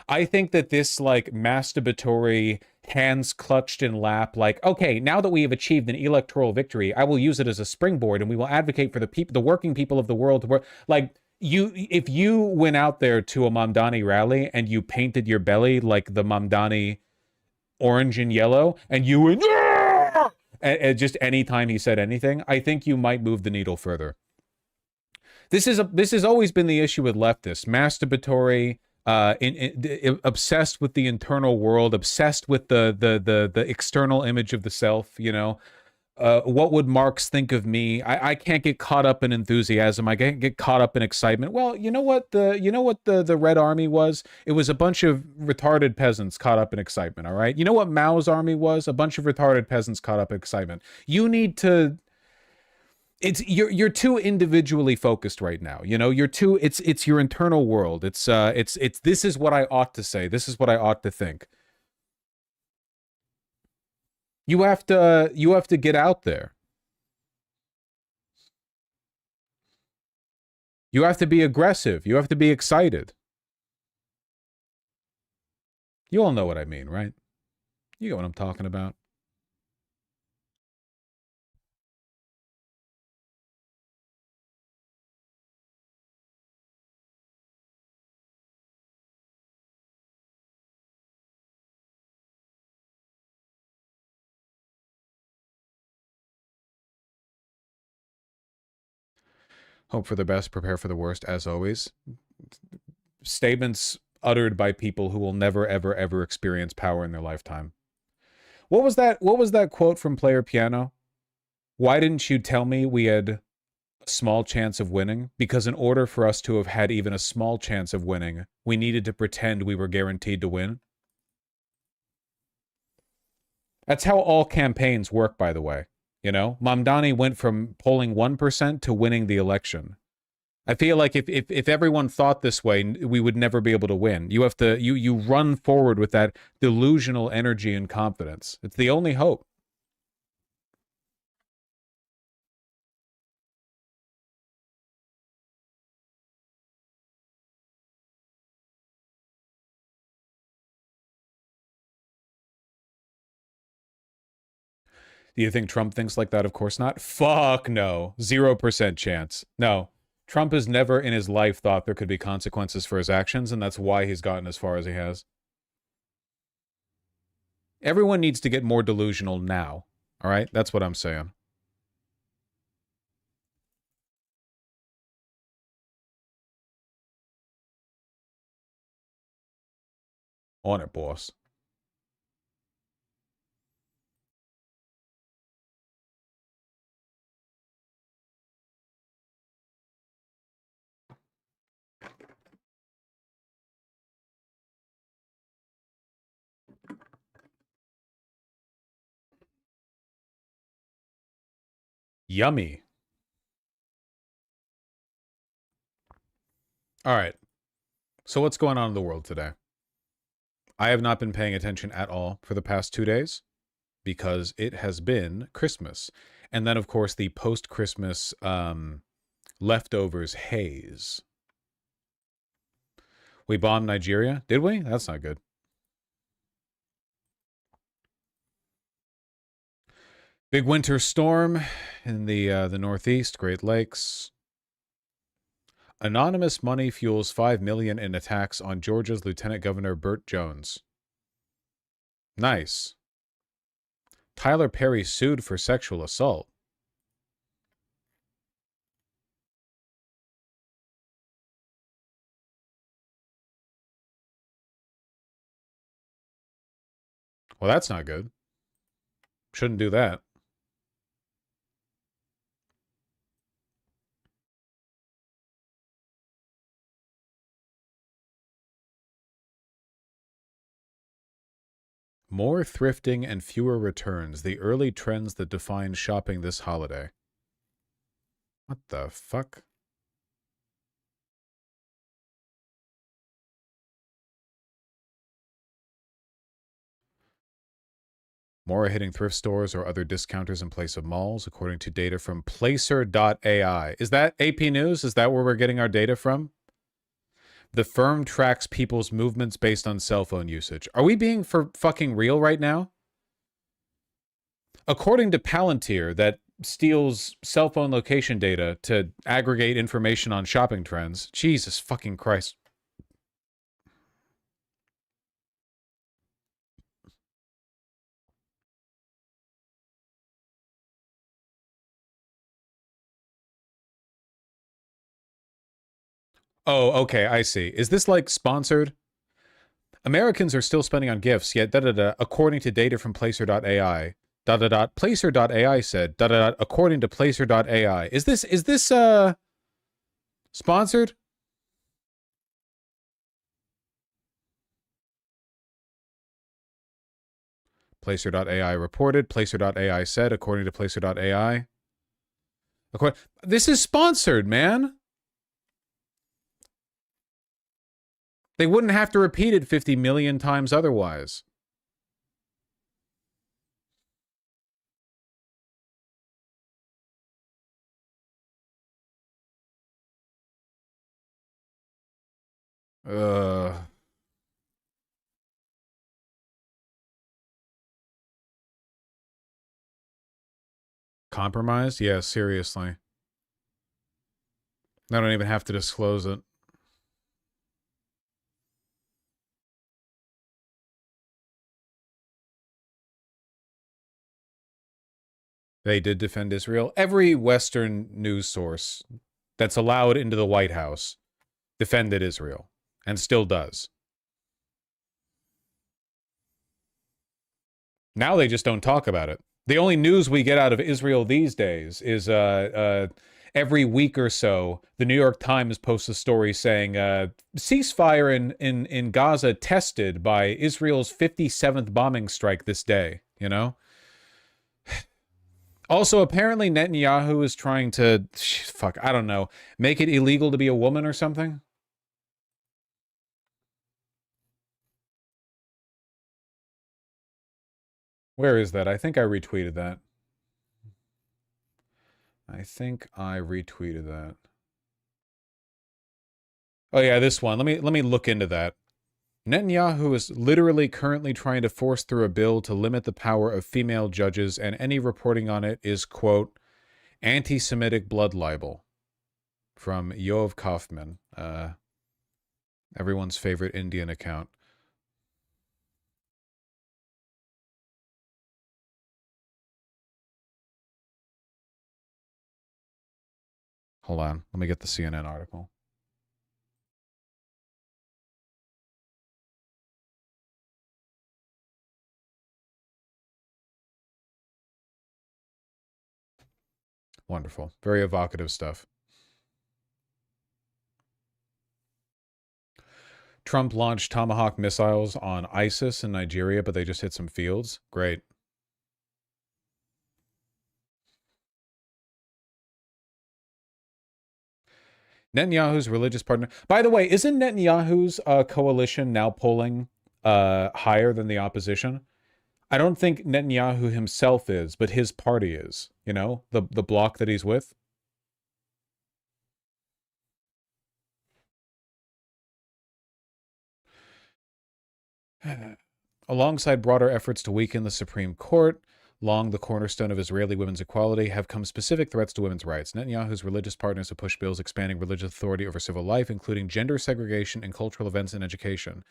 I think that this, like, masturbatory, hands clutched in lap, like, okay, now that we have achieved an electoral victory, I will use it as a springboard and we will advocate for the people, the working people of the world. Like, if you went out there to a Mamdani rally and you painted your belly like the Mamdani orange and yellow and you went, and just any time he said anything, I think you might move the needle further. This has always been the issue with leftists. Masturbatory, obsessed with the internal world, obsessed with the external image of the self, you know. What would Marx think of me? I can't get caught up in enthusiasm. I can't get caught up in excitement. Well, you know what the Red Army was? It was a bunch of retarded peasants caught up in excitement, all right? You know what Mao's army was? A bunch of retarded peasants caught up in excitement. You need to... you're too individually focused right now. You know, it's your internal world. It's this is what I ought to say. This is what I ought to think. You have to get out there. You have to be aggressive. You have to be excited. You all know what I mean, right? You know what I'm talking about. Hope for the best, prepare for the worst, as always. Statements uttered by people who will never, ever, ever experience power in their lifetime. What was that quote from Player Piano? Why didn't you tell me we had a small chance of winning? Because in order for us to have had even a small chance of winning, we needed to pretend we were guaranteed to win. That's how all campaigns work, by the way. You know, Mamdani went from polling 1% to winning the election. I feel like if everyone thought this way, we would never be able to win. You have to you run forward with that delusional energy and confidence. It's the only hope. Do you think Trump thinks like that? Of course not. Fuck no. 0% chance. No. Trump has never in his life thought there could be consequences for his actions, and that's why he's gotten as far as he has. Everyone needs to get more delusional now. All right? That's what I'm saying. On it, boss. Yummy. All right. So what's going on in the world today? I have not been paying attention at all for the past 2 days because it has been Christmas. And then, of course, the post-Christmas leftovers haze. We bombed Nigeria? Did we? That's not good. Big winter storm in the Northeast, Great Lakes. Anonymous money fuels $5 million in attacks on Georgia's Lieutenant Governor Burt Jones. Nice. Tyler Perry sued for sexual assault. Well, that's not good. Shouldn't do that. More thrifting and fewer returns, the early trends that define shopping this holiday. What the fuck? More are hitting thrift stores or other discounters in place of malls, according to data from Placer.ai. Is that AP News? Is that where we're getting our data from? The firm tracks people's movements based on cell phone usage. Are we being for fucking real right now? According to Palantir, that steals cell phone location data to aggregate information on shopping trends. Jesus fucking Christ. Oh, okay, I see. Is this like sponsored? Americans are still spending on gifts, yet according to data from Placer.ai. Placer.ai said according to Placer.ai. Is this sponsored? Placer.ai reported. Placer.ai said according to Placer.ai. This is sponsored, man. They wouldn't have to repeat it 50 million times otherwise. Compromised? Yeah, seriously. I don't even have to disclose it. They did defend Israel. Every Western news source that's allowed into the White House defended Israel and still does. Now they just don't talk about it. The only news we get out of Israel these days is every week or so, the New York Times posts a story saying ceasefire in Gaza tested by Israel's 57th bombing strike this day, you know? Also, apparently Netanyahu is trying to, I don't know, make it illegal to be a woman or something? Where is that? I think I retweeted that. Oh yeah, this one. Let me look into that. Netanyahu is literally currently trying to force through a bill to limit the power of female judges, and any reporting on it is, quote, anti-Semitic blood libel. From Yoav Kaufman, everyone's favorite Indian account. Hold on, let me get the CNN article. Wonderful. Very evocative stuff. Trump launched Tomahawk missiles on ISIS in Nigeria, but they just hit some fields. Great. Netanyahu's religious partner. By the way, isn't Netanyahu's coalition now polling higher than the opposition? I don't think Netanyahu himself is, but his party is. You know, the bloc that he's with. Alongside broader efforts to weaken the Supreme Court, long the cornerstone of Israeli women's equality, have come specific threats to women's rights. Netanyahu's religious partners have pushed bills expanding religious authority over civil life, including gender segregation and cultural events and education.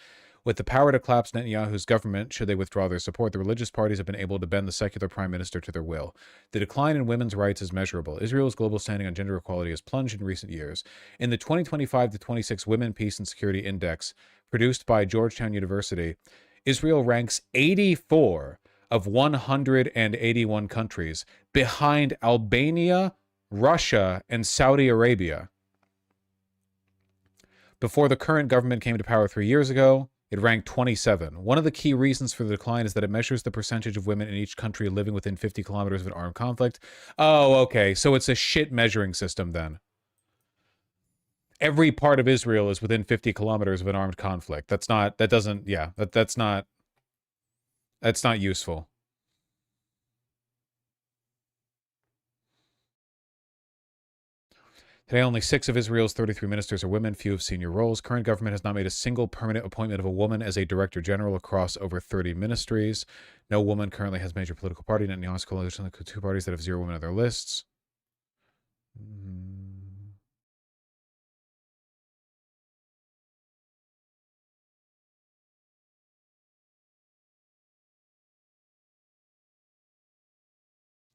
With the power to collapse Netanyahu's government, should they withdraw their support, the religious parties have been able to bend the secular prime minister to their will. The decline in women's rights is measurable. Israel's global standing on gender equality has plunged in recent years. In the 2025-26 Women, Peace, and Security Index, produced by Georgetown University, Israel ranks 84 of 181 countries, behind Albania, Russia, and Saudi Arabia. Before the current government came to power 3 years ago, it ranked 27. One of the key reasons for the decline is that it measures the percentage of women in each country living within 50 kilometers of an armed conflict. Oh, okay. So it's a shit measuring system then. Every part of Israel is within 50 kilometers of an armed conflict. That's not useful. Today, only 6 of Israel's 33 ministers are women, few have senior roles. Current government has not made a single permanent appointment of a woman as a director general across over 30 ministries. No woman currently has major political party. Netanyahu's coalition includes 2 parties that have 0 women on their lists.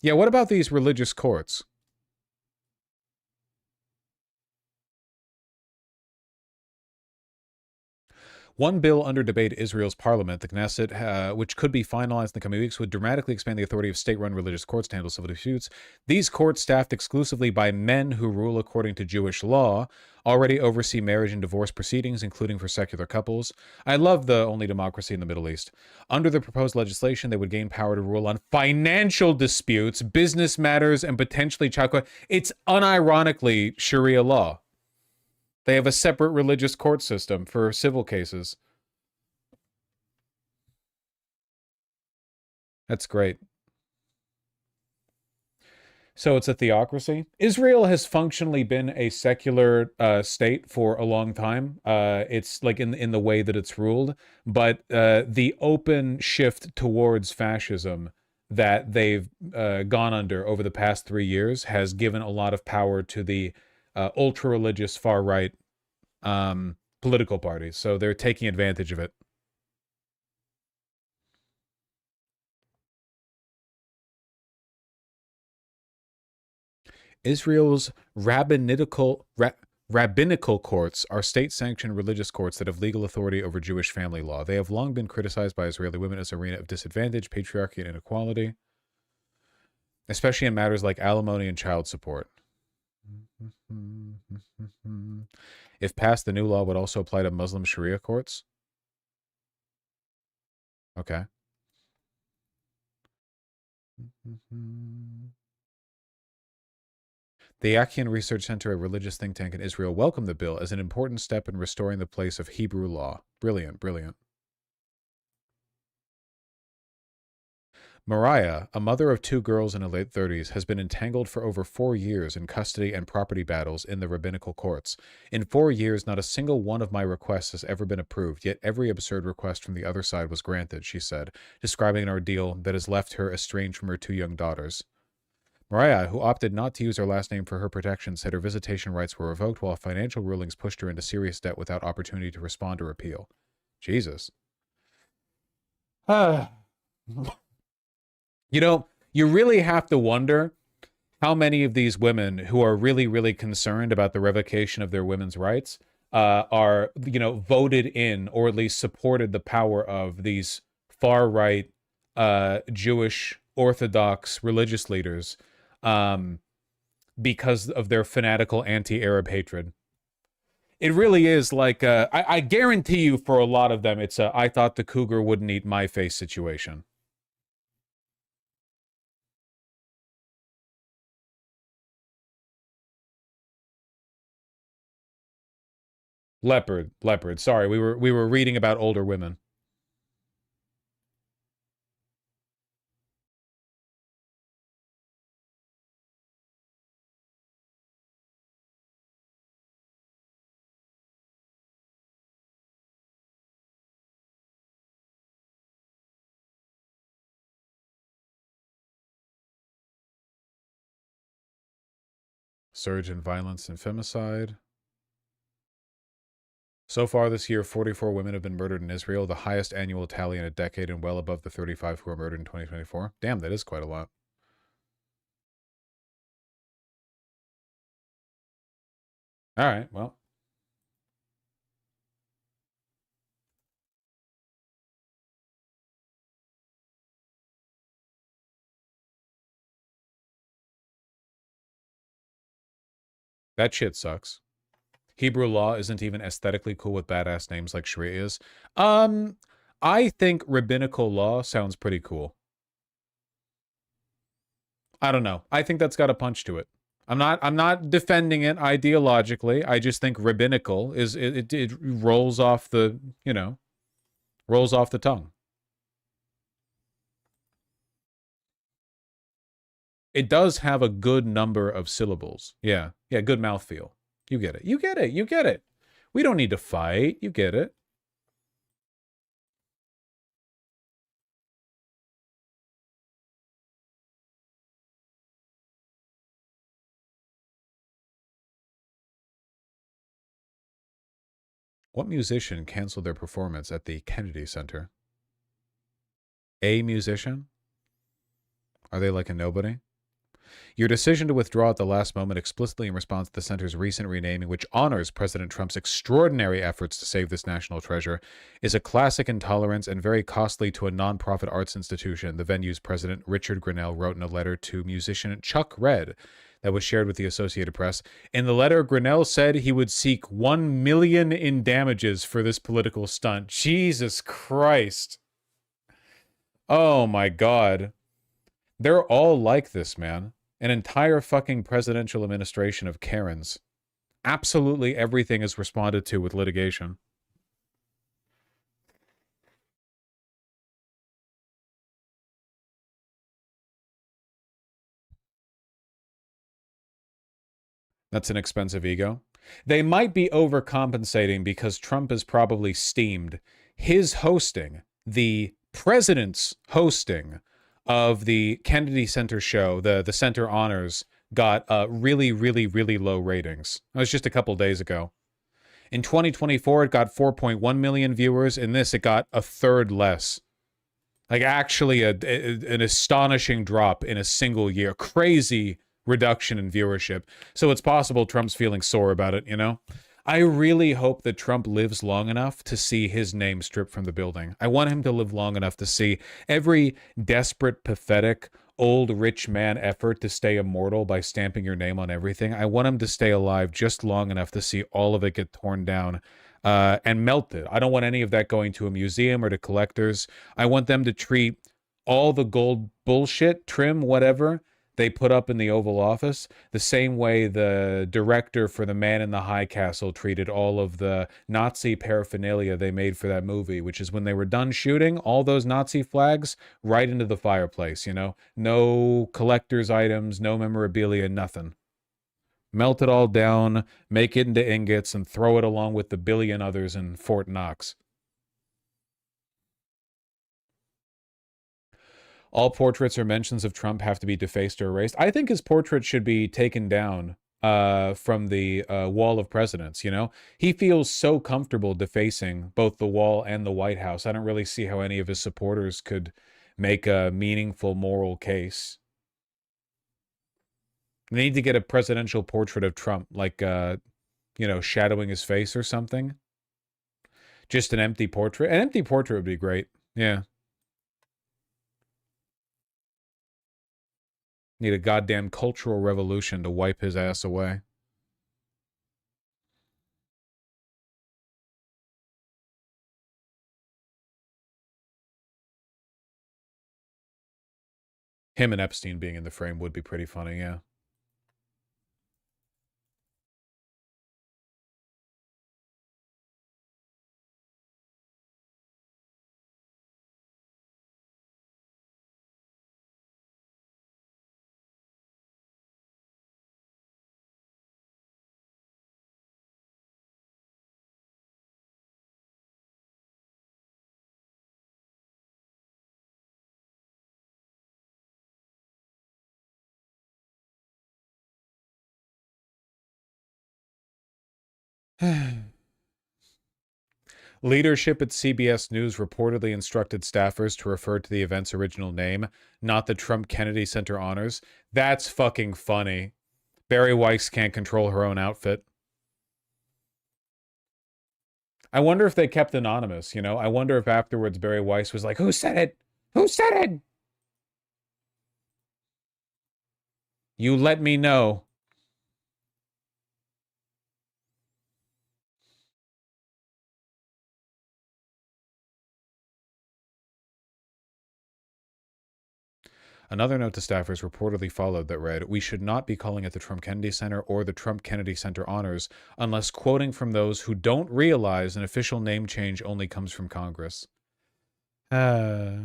Yeah, what about these religious courts? One bill under debate in Israel's parliament, the Knesset, which could be finalized in the coming weeks, would dramatically expand the authority of state-run religious courts to handle civil disputes. These courts, staffed exclusively by men who rule according to Jewish law, already oversee marriage and divorce proceedings, including for secular couples. I love the only democracy in the Middle East. Under the proposed legislation, they would gain power to rule on financial disputes, business matters, and potentially child. It's unironically Sharia law. They have a separate religious court system for civil cases. That's great. So it's a theocracy. Israel has functionally been a secular state for a long time. It's like in the way that it's ruled, but the open shift towards fascism that they've gone under over the past 3 years has given a lot of power to the ultra-religious far-right political parties. So they're taking advantage of it. Israel's rabbinical courts are state-sanctioned religious courts that have legal authority over Jewish family law. They have long been criticized by Israeli women as an arena of disadvantage, patriarchy, and inequality, especially in matters like alimony and child support. If passed, the new law would also apply to Muslim Sharia courts. Okay. The Achion Research Center, a religious think tank in Israel, welcomed the bill as an important step in restoring the place of Hebrew law. Brilliant, brilliant. Mariah, a mother of 2 girls in her late 30s, has been entangled for over 4 years in custody and property battles in the rabbinical courts. In 4 years, not a single one of my requests has ever been approved, yet every absurd request from the other side was granted, she said, describing an ordeal that has left her estranged from her 2 young daughters. Mariah, who opted not to use her last name for her protection, said her visitation rights were revoked while financial rulings pushed her into serious debt without opportunity to respond or appeal. Jesus. You know, you really have to wonder how many of these women who are really, really concerned about the revocation of their women's rights are, voted in or at least supported the power of these far-right Jewish Orthodox religious leaders because of their fanatical anti-Arab hatred. It really is like, I guarantee you for a lot of them, it's a I thought the cougar wouldn't eat my face situation. Leopard. Sorry, we were reading about older women. Surge in violence and femicide. So far this year, 44 women have been murdered in Israel, the highest annual tally in a decade and well above the 35 who were murdered in 2024. Damn, that is quite a lot. All right, well. That shit sucks. Hebrew law isn't even aesthetically cool with badass names like Sharia is. I think rabbinical law sounds pretty cool. I don't know. I think that's got a punch to it. I'm not defending it ideologically. I just think rabbinical is it rolls off the, you know, rolls off the tongue. It does have a good number of syllables. Yeah. Yeah, good mouthfeel. You get it. You get it. You get it. We don't need to fight. You get it. What musician canceled their performance at the Kennedy Center? A musician? Are they like a nobody? Your decision to withdraw at the last moment explicitly in response to the center's recent renaming, which honors President Trump's extraordinary efforts to save this national treasure, is a classic intolerance and very costly to a nonprofit arts institution, the venue's president, Richard Grinnell, wrote in a letter to musician Chuck Red that was shared with the Associated Press. In the letter, Grinnell said he would seek $1 million in damages for this political stunt. Jesus Christ. Oh my God. They're all like this, man. An entire fucking presidential administration of Karens. Absolutely everything is responded to with litigation. That's an expensive ego. They might be overcompensating because Trump is probably steamed. His hosting, the president's hosting of the Kennedy Center show, the Center Honors, got really, really, really low ratings. That was just a couple days ago. In 2024, it got 4.1 million viewers. In this, it got a third less. Like, actually an astonishing drop in a single year. Crazy reduction in viewership. So it's possible Trump's feeling sore about it, you know? I really hope that Trump lives long enough to see his name stripped from the building. I want him to live long enough to see every desperate, pathetic, old rich man effort to stay immortal by stamping your name on everything. I want him to stay alive just long enough to see all of it get torn down and melted. I don't want any of that going to a museum or to collectors. I want them to treat all the gold bullshit, trim, whatever, they put up in the Oval Office the same way the director for The Man in the High Castle treated all of the Nazi paraphernalia they made for that movie, which is when they were done shooting, all those Nazi flags right into the fireplace, you know? No collector's items, no memorabilia, nothing. Melt it all down, make it into ingots, and throw it along with the billion others in Fort Knox. All portraits or mentions of Trump have to be defaced or erased. I think his portrait should be taken down from the wall of presidents, you know? He feels so comfortable defacing both the wall and the White House. I don't really see how any of his supporters could make a meaningful moral case. They need to get a presidential portrait of Trump, like, you know, shadowing his face or something. Just an empty portrait. An empty portrait would be great. Yeah. Need a goddamn cultural revolution to wipe his ass away. Him and Epstein being in the frame would be pretty funny, yeah. Leadership at CBS News reportedly instructed staffers to refer to the event's original name, not the Trump Kennedy Center honors. That's fucking funny. Barry Weiss can't control her own outfit. I wonder if they kept anonymous, you know? I wonder if afterwards Barry Weiss was like, who said it? Who said it? You let me know. Another note to staffers reportedly followed that read, we should not be calling it the Trump Kennedy Center or the Trump Kennedy Center Honors unless quoting from those who don't realize an official name change only comes from Congress. Yeah.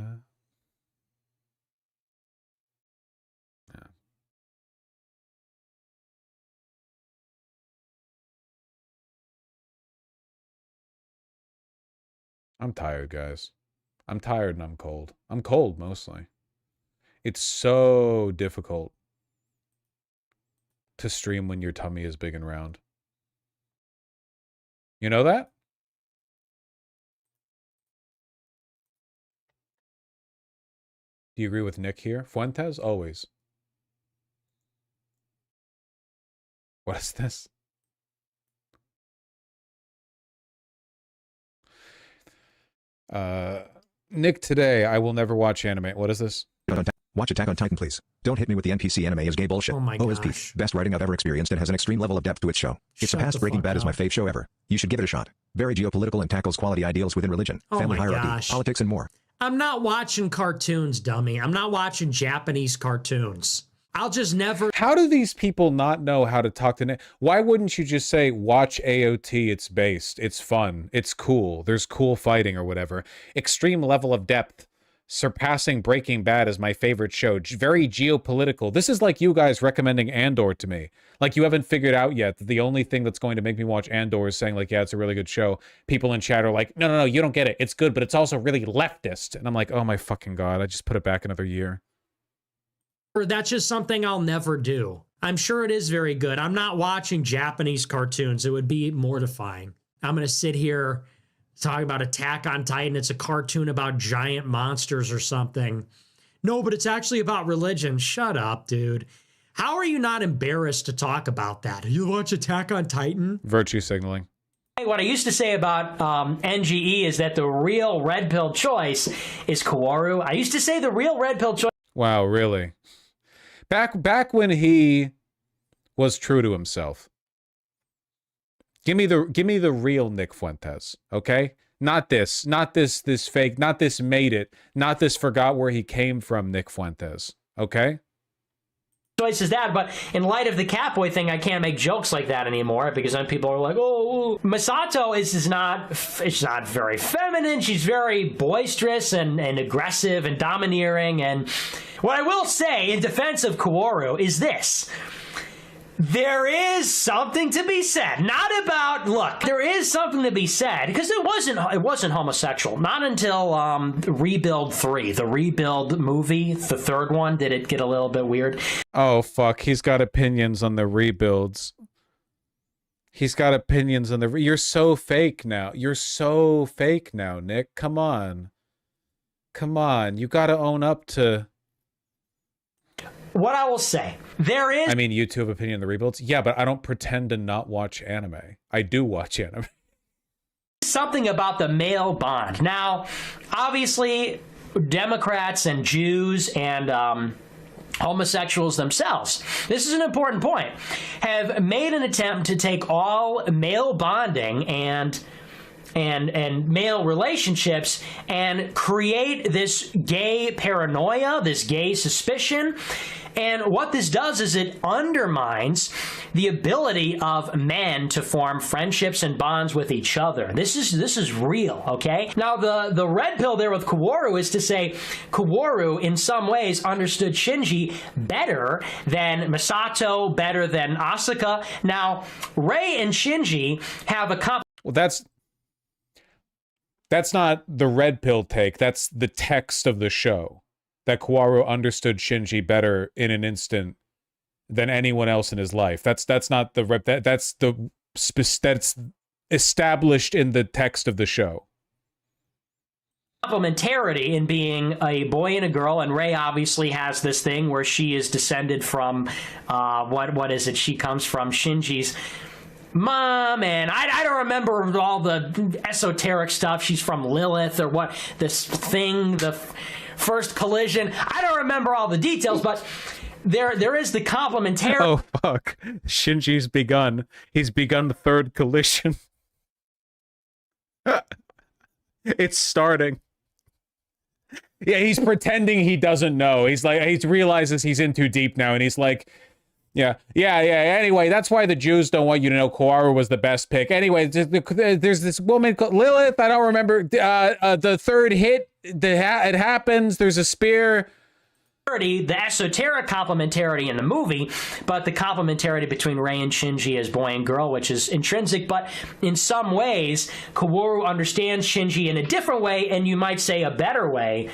I'm tired, guys. I'm tired and I'm cold. I'm cold mostly. It's so difficult to stream when your tummy is big and round. You know that? Do you agree with Nick here? Fuentes? Always. What is this? Nick, today, I will never watch anime. What is this? Watch Attack on Titan, please. Don't hit me with the NPC anime is gay bullshit. Oh my OSP. gosh. Best writing I've ever experienced and has an extreme level of depth to its show. It surpassed Breaking Bad as my fave show ever. You should give it a shot. Very geopolitical and tackles quality ideals within religion, family hierarchy, politics, and more. I'm not watching cartoons, dummy. I'm not watching Japanese cartoons. I'll just never... How do these people not know how to talk to... Why wouldn't you just say, watch AOT, it's based, it's fun, it's cool, there's cool fighting or whatever. Extreme level of depth. Surpassing Breaking Bad is my favorite show. Very geopolitical. This is like you guys recommending Andor to me. Like you haven't figured out yet that the only thing that's going to make me watch Andor is saying like, yeah, it's a really good show. People in chat are like, no, you don't get it. It's good, but it's also really leftist. And I'm like, oh my fucking God, I just put it back another year. That's just something I'll never do. I'm sure it is very good. I'm not watching Japanese cartoons. It would be mortifying. I'm going to sit here talking about Attack on Titan. It's a cartoon about giant monsters or something. No, but it's actually about religion. Shut up, dude. How are you not embarrassed to talk about that? You watch Attack on Titan? Virtue signaling. What I used to say about NGE is that the real red pill choice is Kaworu. I used to say the real red pill choice. Wow, really? Back when he was true to himself. Give me the real Nick Fuentes, okay? Not this fake, not this made it, not this forgot where he came from Nick Fuentes, okay? Choice is that, but in light of the Catboy thing, I can't make jokes like that anymore because then people are like, oh, Misato is not very feminine. She's very boisterous and aggressive and domineering. And what I will say in defense of Kaworu is this. There is something to be said. Not about, look, there is something to be said because it wasn't homosexual. Not until Rebuild 3, the Rebuild movie, the third one, did it get a little bit weird. Oh, fuck. He's got opinions on the rebuilds. He's got opinions on the... You're so fake now. You're so fake now, Nick. Come on. Come on. You got to own up to... What I will say, there is... I mean, you two have opinion on the rebuilds? Yeah, but I don't pretend to not watch anime. I do watch anime. Something about the male bond. Now, obviously, Democrats and Jews and homosexuals themselves, this is an important point, have made an attempt to take all male bonding and male relationships and create this gay paranoia, this gay suspicion. And what this does is it undermines the ability of men to form friendships and bonds with each other. This is real, okay? Now, the red pill there with Kaworu is to say Kaworu, in some ways, understood Shinji better than Misato, better than Asuka. Now, Rei and Shinji have a... Well, that's not the red pill take. That's the text of the show. That Kaworu understood Shinji better in an instant than anyone else in his life. That's not the that's established in the text of the show. Complementarity in being a boy and a girl, and Rey obviously has this thing where she is descended from what is it? She comes from Shinji's mom, and I don't remember all the esoteric stuff. She's from Lilith or what this thing, the first collision. I don't remember all the details, but there is the complementarity. Oh fuck! Shinji's begun. He's begun the third collision. It's starting. Yeah, he's pretending he doesn't know. He's like, he realizes he's in too deep now, and he's like, yeah. Anyway, that's why the Jews don't want you to know Kaworu was the best pick. Anyway, there's this woman called Lilith. I don't remember the third hit. It happens. There's a spear. The esoteric complementarity in the movie, but the complementarity between Rey and Shinji as boy and girl, which is intrinsic, but in some ways, Kaworu understands Shinji in a different way, and you might say a better way,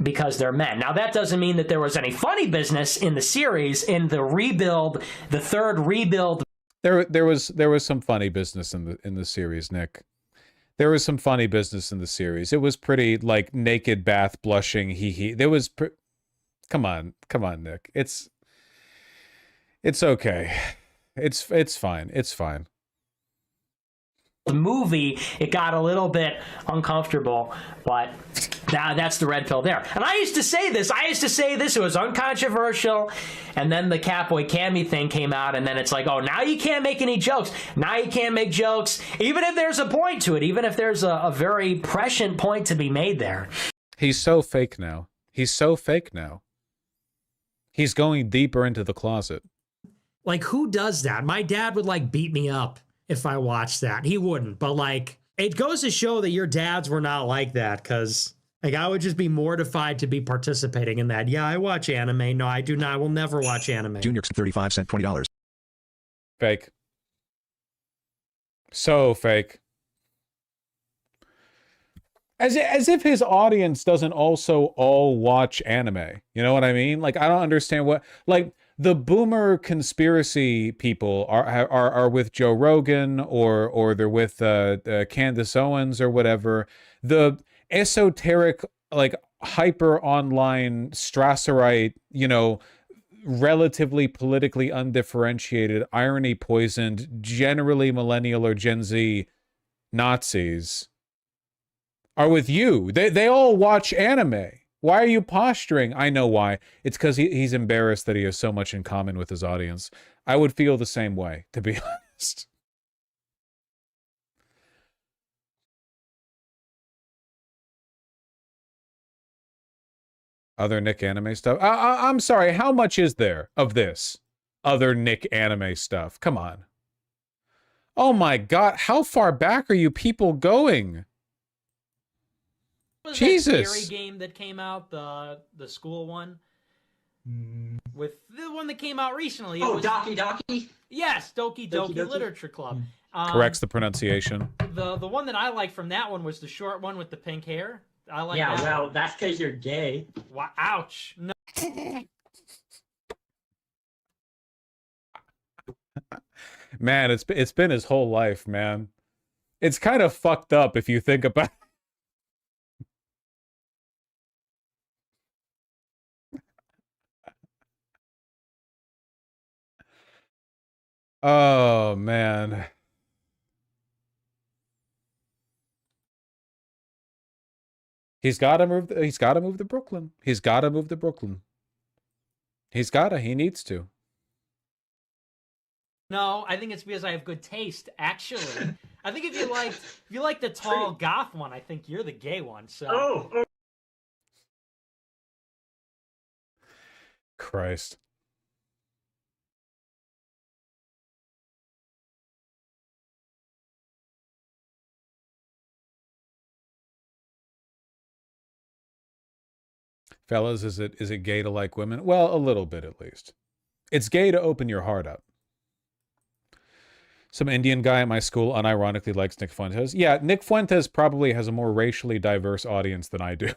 because they're men. Now, that doesn't mean that there was any funny business in the series, in the rebuild, the third rebuild. There was some funny business in the series, Nick. There was some funny business in the series. It was pretty, like, naked bath blushing, hee. There was... Come on, Nick. It's okay. It's fine. It's fine. The movie, it got a little bit uncomfortable, but that's the red pill there. And I used to say this. It was uncontroversial, and then the Catboy Cammy thing came out, and then it's like, oh, now you can't make any jokes. Now you can't make jokes, even if there's a point to it, even if there's a very prescient point to be made there. He's so fake now. He's going deeper into the closet. Like, who does that? My dad would, like, beat me up if I watched that. He wouldn't, but, like, it goes to show that your dads were not like that, because, like, I would just be mortified to be participating in that. Yeah, I watch anime. No, I do not. I will never watch anime. Junior 35 cent $20. Fake. So fake. As if his audience doesn't also all watch anime. You know what I mean? Like, I don't understand what... Like, the boomer conspiracy people are with Joe Rogan, or they're with Candace Owens or whatever. The esoteric, like, hyper online Strasserite, you know, relatively politically undifferentiated, irony poisoned, generally millennial or Gen Z Nazis are with you. They all watch anime. Why are you posturing? I know why. It's because he's embarrassed that he has so much in common with his audience. I would feel the same way, to be honest. Other Nick anime stuff? I'm sorry, how much is there of this other Nick anime stuff? Come on. Oh my god, how far back are you people going? What was Jesus. that scary game that came out, the school one? With the one that came out recently. Doki Doki? Yes, Doki Doki Literature Club. Corrects the pronunciation. The one that I liked from that one was the short one with the pink hair. I like yeah, that. well, that's because you're gay. Wow, ouch. No. Man, it's been his whole life, man. It's kind of fucked up if you think about it. Oh man. He's got to move to Brooklyn. He needs to. No, I think it's because I have good taste, actually. I think if you like the tall goth one, I think you're the gay one. So Christ. Fellas, is it gay to like women? Well, a little bit at least. It's gay to open your heart up. Some Indian guy at my school unironically likes Nick Fuentes. Yeah, Nick Fuentes probably has a more racially diverse audience than I do.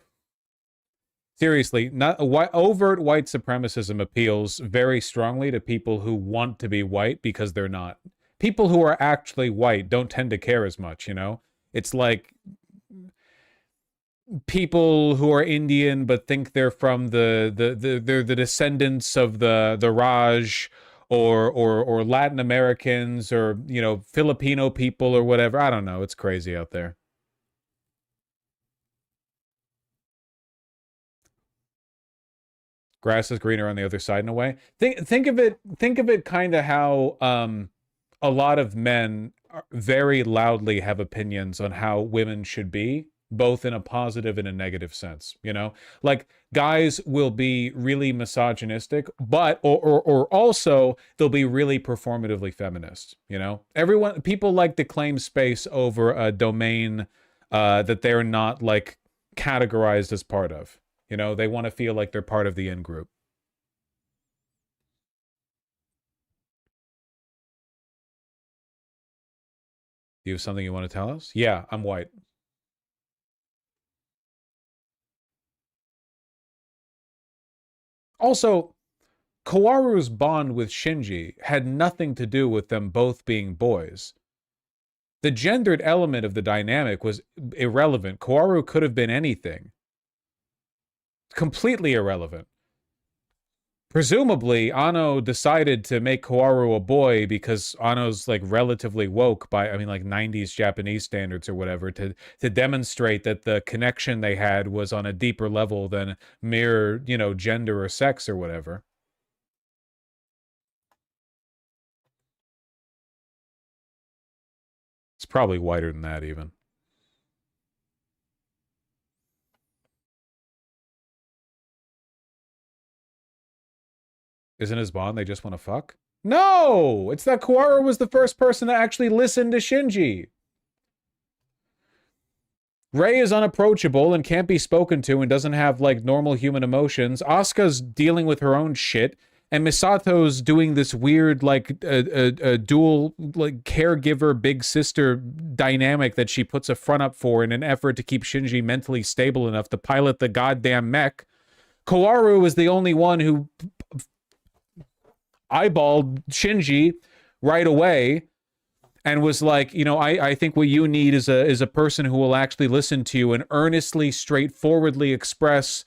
Seriously, overt white supremacism appeals very strongly to people who want to be white because they're not. people who are actually white don't tend to care as much, you know? It's like people who are Indian but think they're from they're the descendants of the Raj or Latin Americans or, you know, Filipino people or whatever. I don't know. It's crazy out there. Grass is greener on the other side in a way. Think of it kind of how a lot of men very loudly have opinions on how women should be, both in a positive and a negative sense, you know? Like guys will be really misogynistic, but or also they'll be really performatively feminist, you know? People like to claim space over a domain that they're not like categorized as part of. You know, they want to feel like they're part of the in-group. You have something you want to tell us? Yeah, I'm white. Also, Kaworu's bond with Shinji had nothing to do with them both being boys. The gendered element of the dynamic was irrelevant. Kaworu could have been anything. Completely irrelevant. Presumably, Anno decided to make Kaworu a boy because Anno's like relatively woke by, I mean, like 90s Japanese standards or whatever, to demonstrate that the connection they had was on a deeper level than mere, you know, gender or sex or whatever. It's probably whiter than that even. Isn't his bond they just want to fuck? No! It's that Kaworu was the first person to actually listen to Shinji. Rei is unapproachable and can't be spoken to and doesn't have, like, normal human emotions. Asuka's dealing with her own shit. And Misato's doing this weird, like, dual, like, caregiver, big sister dynamic that she puts a front up for in an effort to keep Shinji mentally stable enough to pilot the goddamn mech. Kaworu is the only one who eyeballed Shinji right away and was like, you know, I think what you need is a person who will actually listen to you and earnestly, straightforwardly express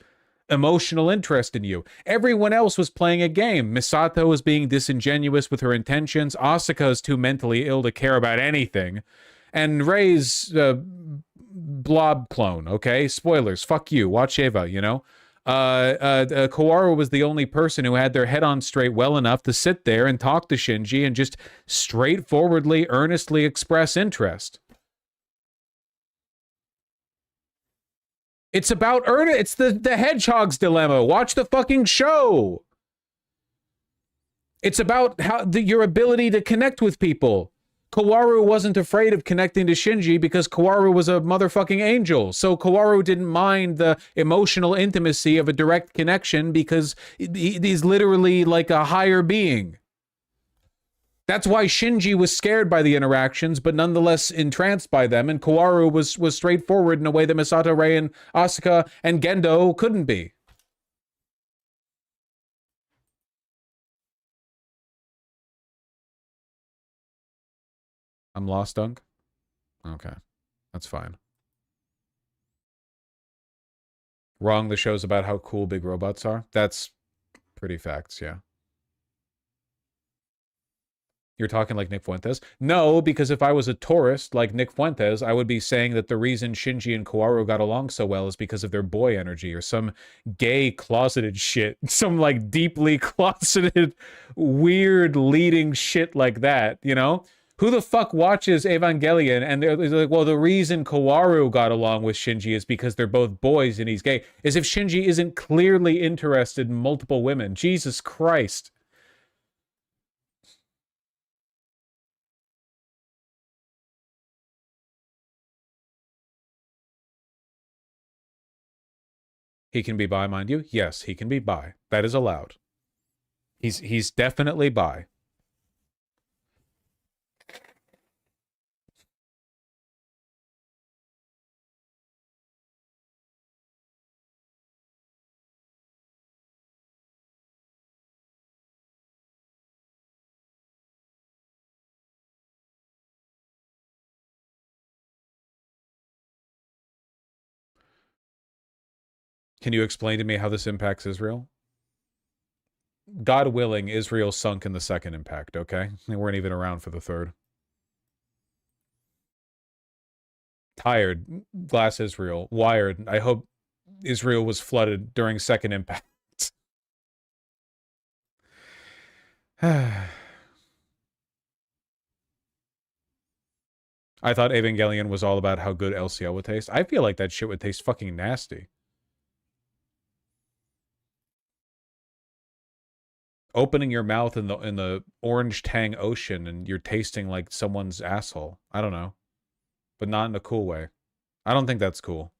emotional interest in you. Everyone else was playing a game. Misato was being disingenuous with her intentions. Asuka is too mentally ill to care about anything. And Rei's blob clone, okay? Spoilers, fuck you. Watch Eva, you know? Kaworu was the only person who had their head on straight well enough to sit there and talk to Shinji and just straightforwardly, earnestly express interest. It's about it's the hedgehog's dilemma. Watch the fucking show. It's about your ability to connect with people. Kaworu wasn't afraid of connecting to Shinji because Kaworu was a motherfucking angel. So Kaworu didn't mind the emotional intimacy of a direct connection because he's literally like a higher being. That's why Shinji was scared by the interactions, but nonetheless entranced by them, and Kaworu was straightforward in a way that Misato, Rei, and Asuka and Gendo couldn't be. I'm lost, Dunk? Okay. That's fine. Wrong, the show's about how cool big robots are. That's pretty facts, yeah. You're talking like Nick Fuentes? No, because if I was a tourist like Nick Fuentes, I would be saying that the reason Shinji and Kaworu got along so well is because of their boy energy or some gay closeted shit. Some like deeply closeted, weird leading shit like that, you know? Who the fuck watches Evangelion and they're like, well, the reason Kaworu got along with Shinji is because they're both boys and he's gay. As if Shinji isn't clearly interested in multiple women. Jesus Christ. He can be bi, mind you? Yes, he can be bi. That is allowed. He's definitely bi. Can you explain to me how this impacts Israel? God willing, Israel sunk in the second impact, okay? They weren't even around for the third. Tired. Glass Israel. Wired. I hope Israel was flooded during second impact. I thought Evangelion was all about how good LCL would taste. I feel like that shit would taste fucking nasty. Opening your mouth in the orange tang ocean and you're tasting like someone's asshole. I don't know. But not in a cool way. I don't think that's cool.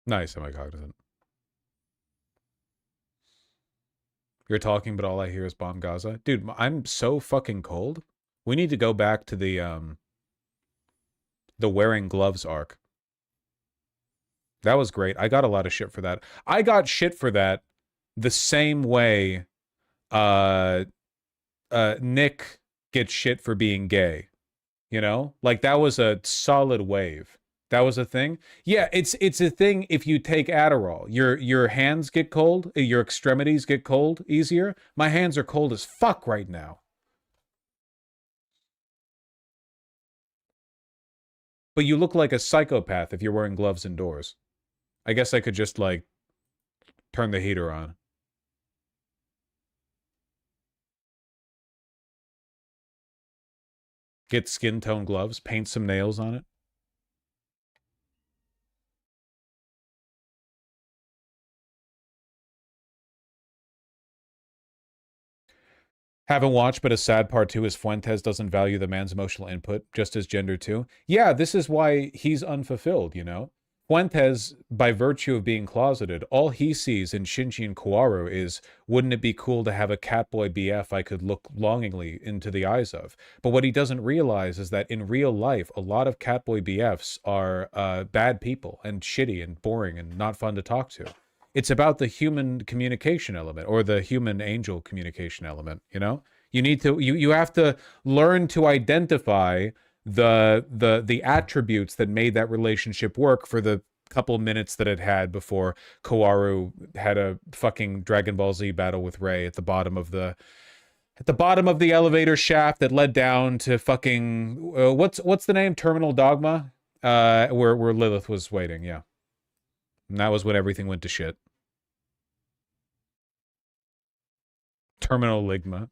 Nice, am I cognizant? You're talking, but all I hear is bomb Gaza. Dude, I'm so fucking cold. We need to go back to the wearing gloves arc. That was great. I got a lot of shit for that. I got shit for that the same way Nick gets shit for being gay. You know? Like, that was a solid wave. That was a thing. Yeah, it's a thing if you take Adderall. Your hands get cold, your extremities get cold easier. My hands are cold as fuck right now. But you look like a psychopath if you're wearing gloves indoors. I guess I could just, like, turn the heater on. Get skin tone gloves, paint some nails on it. Haven't watched, but a sad part too is Fuentes doesn't value the man's emotional input, just as gender too. Yeah, this is why he's unfulfilled, you know? Fuentes, by virtue of being closeted, all he sees in Shinji and Kaworu is, wouldn't it be cool to have a catboy BF I could look longingly into the eyes of? But what he doesn't realize is that in real life, a lot of catboy BFs are bad people and shitty and boring and not fun to talk to. It's about the human communication element, or the human angel communication element, you know? You need to you have to learn to identify the attributes that made that relationship work for the couple minutes that it had before Kaworu had a fucking Dragon Ball Z battle with Rei at the bottom of the elevator shaft that led down to fucking what's the name? Terminal Dogma? Where Lilith was waiting, yeah. And that was when everything went to shit. Terminal Ligma.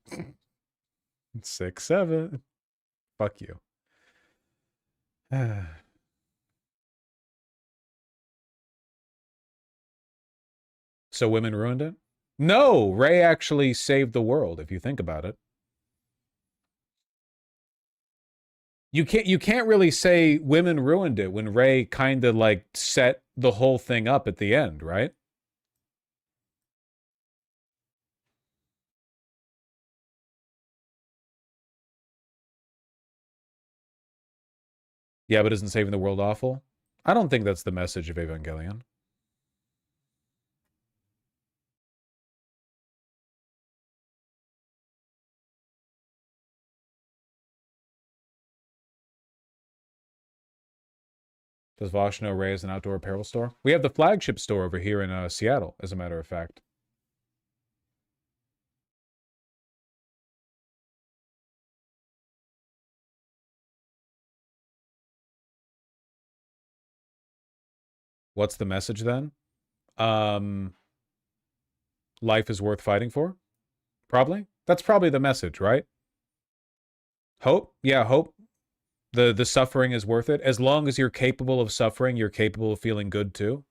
6, 7. Fuck you. So women ruined it? No! Rey actually saved the world, if you think about it. You can't really say women ruined it when Rey kind of like set the whole thing up at the end, right? Yeah, but isn't saving the world awful? I don't think that's the message of Evangelion. Does Vosh know Rey is an outdoor apparel store? We have the flagship store over here in Seattle, as a matter of fact. What's the message then? Life is worth fighting for? Probably. That's probably the message, right? Hope? Yeah, hope. The suffering is worth it. As long as you're capable of suffering, you're capable of feeling good too.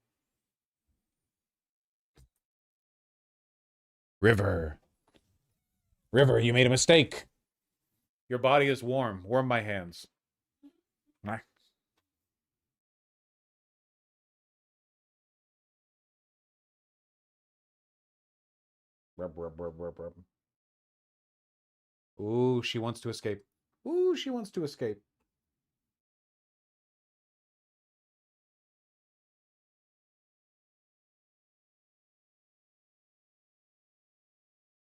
River. River, you made a mistake. Your body is warm. Warm my hands. Nah. Rub, rub, rub, rub, rub. Ooh, she wants to escape. Ooh, she wants to escape.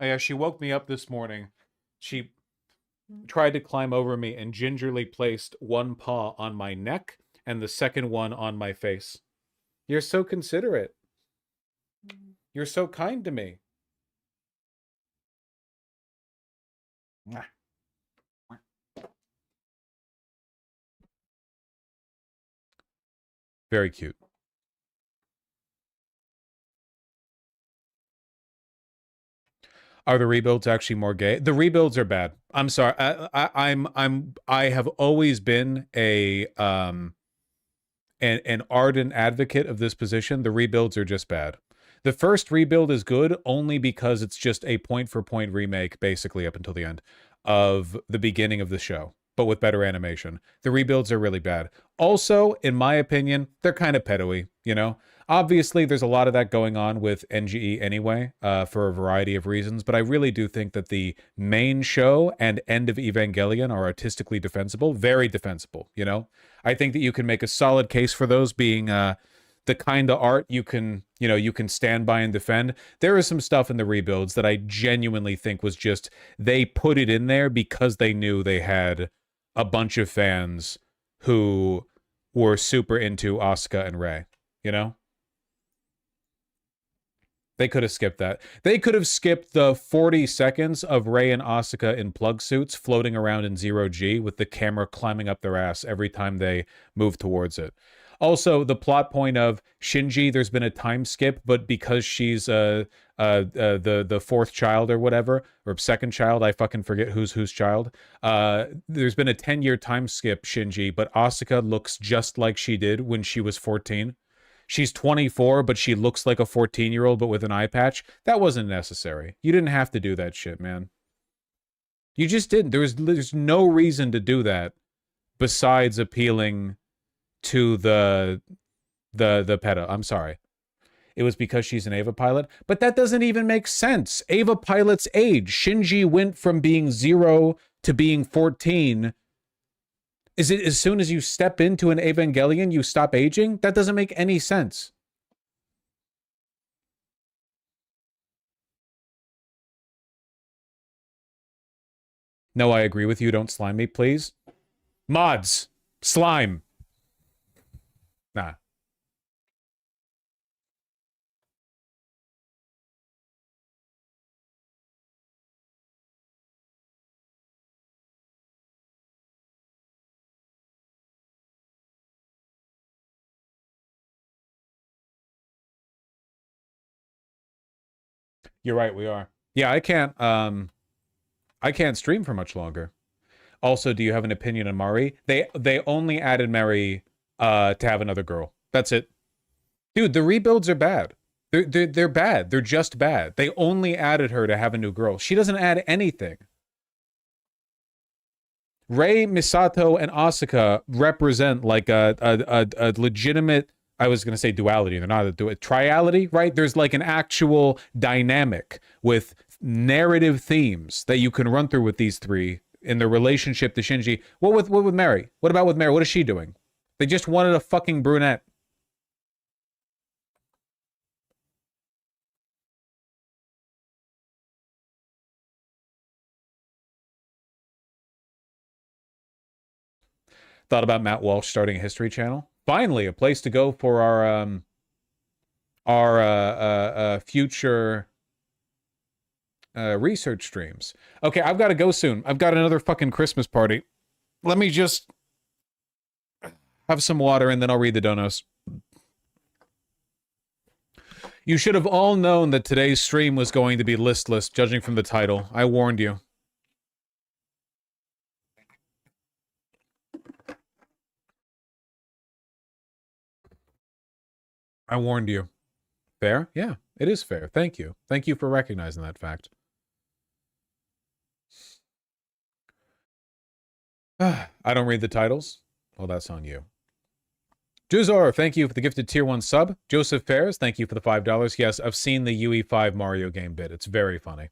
Yeah, she woke me up this morning. She tried to climb over me and gingerly placed one paw on my neck and the second one on my face. You're so considerate. You're so kind to me. Mwah. Very cute. Are the rebuilds actually more gay? The rebuilds are bad. I'm sorry. I have always been an ardent advocate of this position. The rebuilds are just bad. The first rebuild is good only because it's just a point-for-point remake, basically up until the end of the beginning of the show, but with better animation. The rebuilds are really bad. Also, in my opinion, they're kind of pedo-y, you know? Obviously, there's a lot of that going on with NGE anyway, for a variety of reasons, but I really do think that the main show and end of Evangelion are artistically defensible, very defensible, you know? I think that you can make a solid case for those being the kind of art you can stand by and defend. There is some stuff in the rebuilds that I genuinely think was just, they put it in there because they knew they had a bunch of fans who were super into Asuka and Rei, you know? They could have skipped that. They could have skipped the 40 seconds of Rei and Asuka in plug suits floating around in 0G with the camera climbing up their ass every time they move towards it. Also, the plot point of Shinji, there's been a time skip, but because she's the fourth child or whatever, or second child, I fucking forget whose child. There's been a 10-year time skip, Shinji, but Asuka looks just like she did when she was 14. She's 24, but she looks like a 14-year-old, but with an eye patch. That wasn't necessary. You didn't have to do that shit, man. You just didn't. There's no reason to do that besides appealing to the pedo. I'm sorry. It was because she's an Eva pilot, but that doesn't even make sense. Eva pilot's age. Shinji went from being 0 to being 14. Is it as soon as you step into an Evangelion, you stop aging? That doesn't make any sense. No, I agree with you. Don't slime me, please. Mods. Slime. Nah. You're right, we are. Yeah, I can't stream for much longer. Also, do you have an opinion on Mari? They only added Mari to have another girl. That's it. Dude, the rebuilds are bad. They're bad. They're just bad. They only added her to have a new girl. She doesn't add anything. Rei, Misato, and Asuka represent like a legitimate, I was going to say duality. They're not a triality, right? There's like an actual dynamic with narrative themes that you can run through with these three in their relationship to Shinji. What with Mary? What about with Mary? What is she doing? They just wanted a fucking brunette. Thought about Matt Walsh starting a history channel. Finally, a place to go for our future research streams. Okay, I've got to go soon. I've got another fucking Christmas party. Let me just have some water and then I'll read the donos. You should have all known that today's stream was going to be listless, judging from the title. I warned you. I warned you. Fair? Yeah, it is fair. Thank you. Thank you for recognizing that fact. I don't read the titles. Well, that's on you. Juzor, thank you for the gifted tier 1 sub. Joseph Ferris, thank you for the $5. Yes, I've seen the UE5 Mario game bit. It's very funny.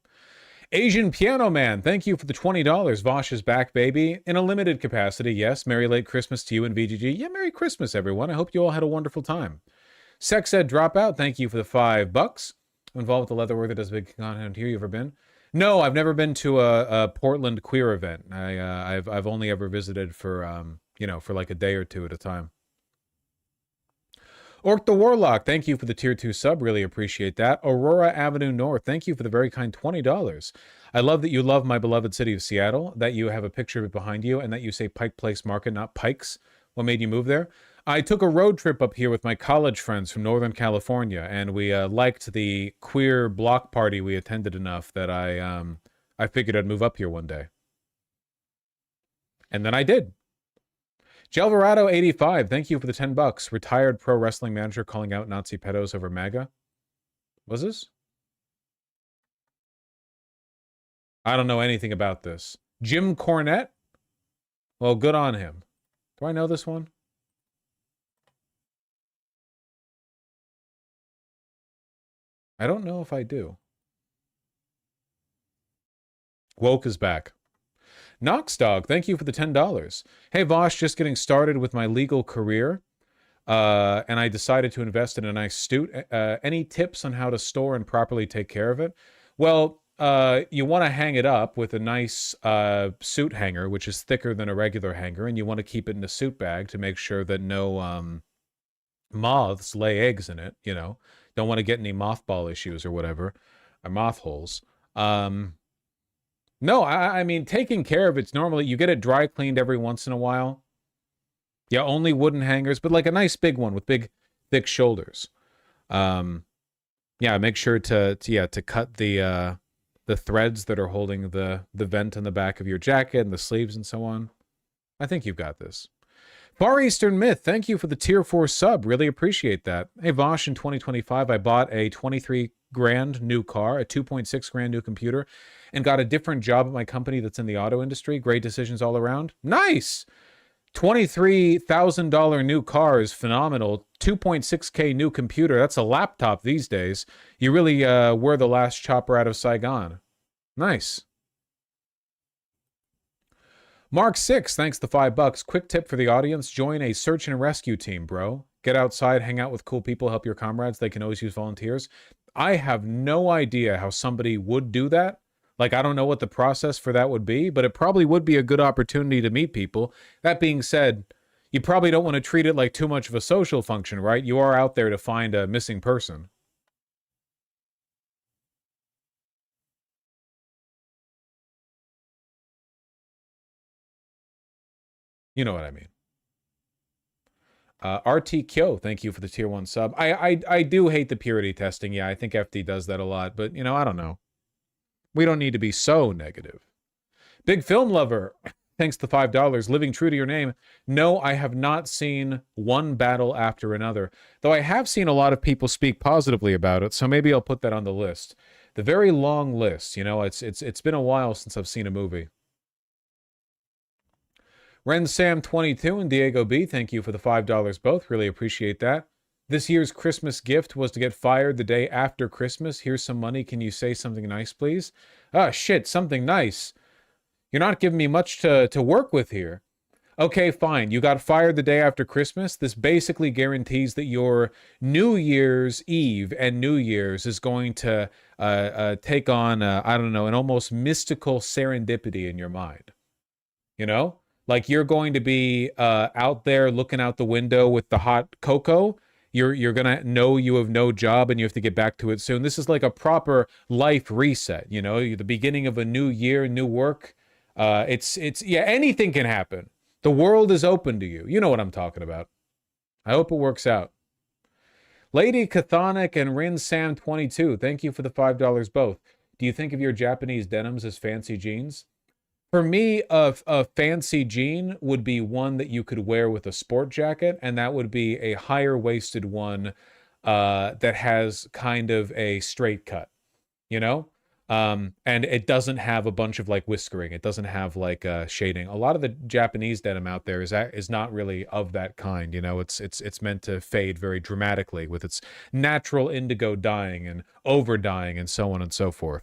Asian Piano Man, thank you for the $20. Vosh is back, baby. In a limited capacity, yes. Merry late Christmas to you and VGG. Yeah, Merry Christmas, everyone. I hope you all had a wonderful time. Sex Ed Dropout, thank you for the $5. Involved with the Leatherwork that does big content here. You ever been? No, I've never been to a Portland queer event. I've only ever visited for you know, for like a day or two at a time. Orc the Warlock, thank you for the tier 2 sub. Really appreciate that. Aurora Avenue North, thank you for the very kind $20. I love that you love my beloved city of Seattle, that you have a picture of it behind you, and that you say Pike Place Market, not Pikes. What made you move there? I took a road trip up here with my college friends from Northern California, and we liked the queer block party we attended enough that I figured I'd move up here one day. And then I did. Gelverado85, thank you for the $10. Retired pro wrestling manager calling out Nazi pedos over MAGA. Was this? I don't know anything about this. Jim Cornette? Well, good on him. Do I know this one? I don't know if I do. Woke is back. Knoxdog, thank you for the $10. Hey, Vosh, just getting started with my legal career, and I decided to invest in a nice suit. Any tips on how to store and properly take care of it? Well, you want to hang it up with a nice suit hanger, which is thicker than a regular hanger, and you want to keep it in a suit bag to make sure that no moths lay eggs in it, you know. Don't want to get any mothball issues or whatever, or moth holes. No, I mean, taking care of it's normally, you get it dry cleaned every once in a while. Yeah, only wooden hangers, but like a nice big one with big, thick shoulders. Yeah, make sure to cut the threads that are holding the vent on the back of your jacket and the sleeves and so on. I think you've got this. Far Eastern Myth, thank you for the tier 4 sub. Really appreciate that. Hey, Vosh, in 2025, I bought a 23 grand new car, a 2.6 grand new computer, and got a different job at my company that's in the auto industry. Great decisions all around. Nice! $23,000 new car is phenomenal. 2.6K new computer. That's a laptop these days. You really were the last chopper out of Saigon. Nice. Mark 6, thanks the $5. Quick tip for the audience. Join a search and rescue team, bro. Get outside, hang out with cool people, help your comrades. They can always use volunteers. I have no idea how somebody would do that. Like, I don't know what the process for that would be, but it probably would be a good opportunity to meet people. That being said, you probably don't want to treat it like too much of a social function, right? You are out there to find a missing person. You know what I mean. RT Kyo, thank you for the tier 1 sub. I do hate the purity testing. Yeah, I think FD does that a lot, but, you know, I don't know. We don't need to be so negative. Big Film Lover, thanks the $5. Living true to your name. No, I have not seen one battle after another, though I have seen a lot of people speak positively about it, so maybe I'll put that on the list. The very long list, you know, it's been a while since I've seen a movie. Ren Sam 22 and Diego B, thank you for the $5 both. Really appreciate that. This year's Christmas gift was to get fired the day after Christmas. Here's some money. Can you say something nice, please? Ah, shit, something nice. You're not giving me much to work with here. Okay, fine. You got fired the day after Christmas. This basically guarantees that your New Year's Eve and New Year's is going to take on, I don't know, an almost mystical serendipity in your mind. You know? Like, you're going to be out there looking out the window with the hot cocoa. You're going to know you have no job and you have to get back to it soon. This is like a proper life reset, you know, the beginning of a new year, new work. It's yeah, anything can happen. The world is open to you. You know what I'm talking about. I hope it works out. Lady Cathonic and Rin Sam 22, thank you for the $5 both. Do you think of your Japanese denims as fancy jeans? For me, a fancy jean would be one that you could wear with a sport jacket, and that would be a higher-waisted one that has kind of a straight cut, you know? And it doesn't have a bunch of, like, whiskering. It doesn't have, like, shading. A lot of the Japanese denim out there is not really of that kind, you know? It's meant to fade very dramatically with its natural indigo dyeing and over-dyeing and so on and so forth.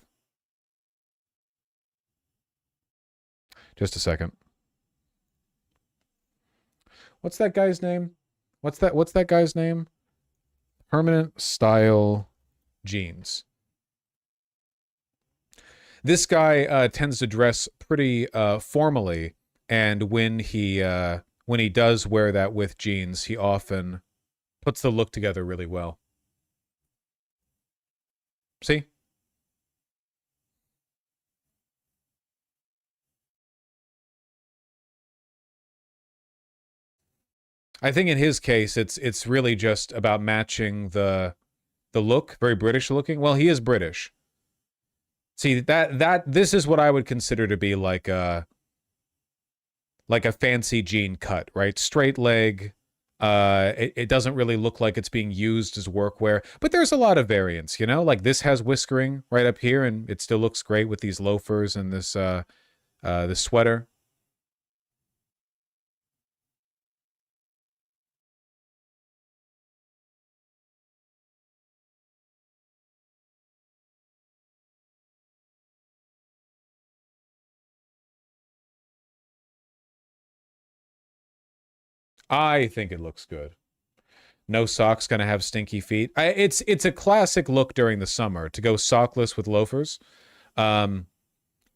Just a second. What's that guy's name? What's that guy's name? Permanent Style Jeans. This guy tends to dress pretty formally, and when he does wear that with jeans, he often puts the look together really well. See? I think in his case, it's really just about matching the look, very British looking. Well, he is British. See, this is what I would consider to be like a fancy jean cut, right? Straight leg. It doesn't really look like it's being used as workwear, but there's a lot of variants, you know? Like this has whiskering right up here, and it still looks great with these loafers and this sweater. I think it looks good. No socks, gonna have stinky feet. It's a classic look during the summer to go sockless with loafers. I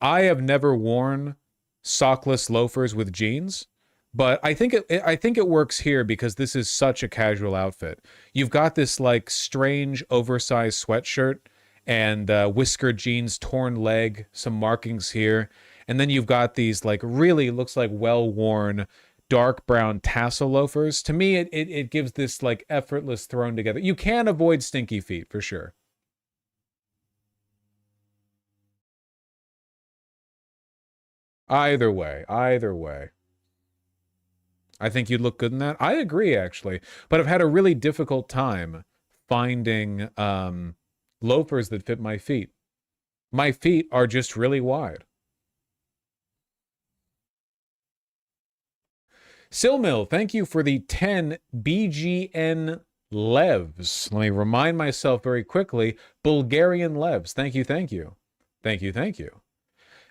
have never worn sockless loafers with jeans, but I think it works here because this is such a casual outfit. You've got this like strange oversized sweatshirt and whiskered jeans, torn leg, some markings here, and then you've got these like really looks like well-worn dark brown tassel loafers. To me, it gives this like effortless thrown together. You can avoid stinky feet for sure. Either way. I think you'd look good in that. I agree, actually. But I've had a really difficult time finding loafers that fit my feet. My feet are just really wide. Silmill, thank you for the 10 BGN levs. Let me remind myself very quickly. Bulgarian levs. Thank you.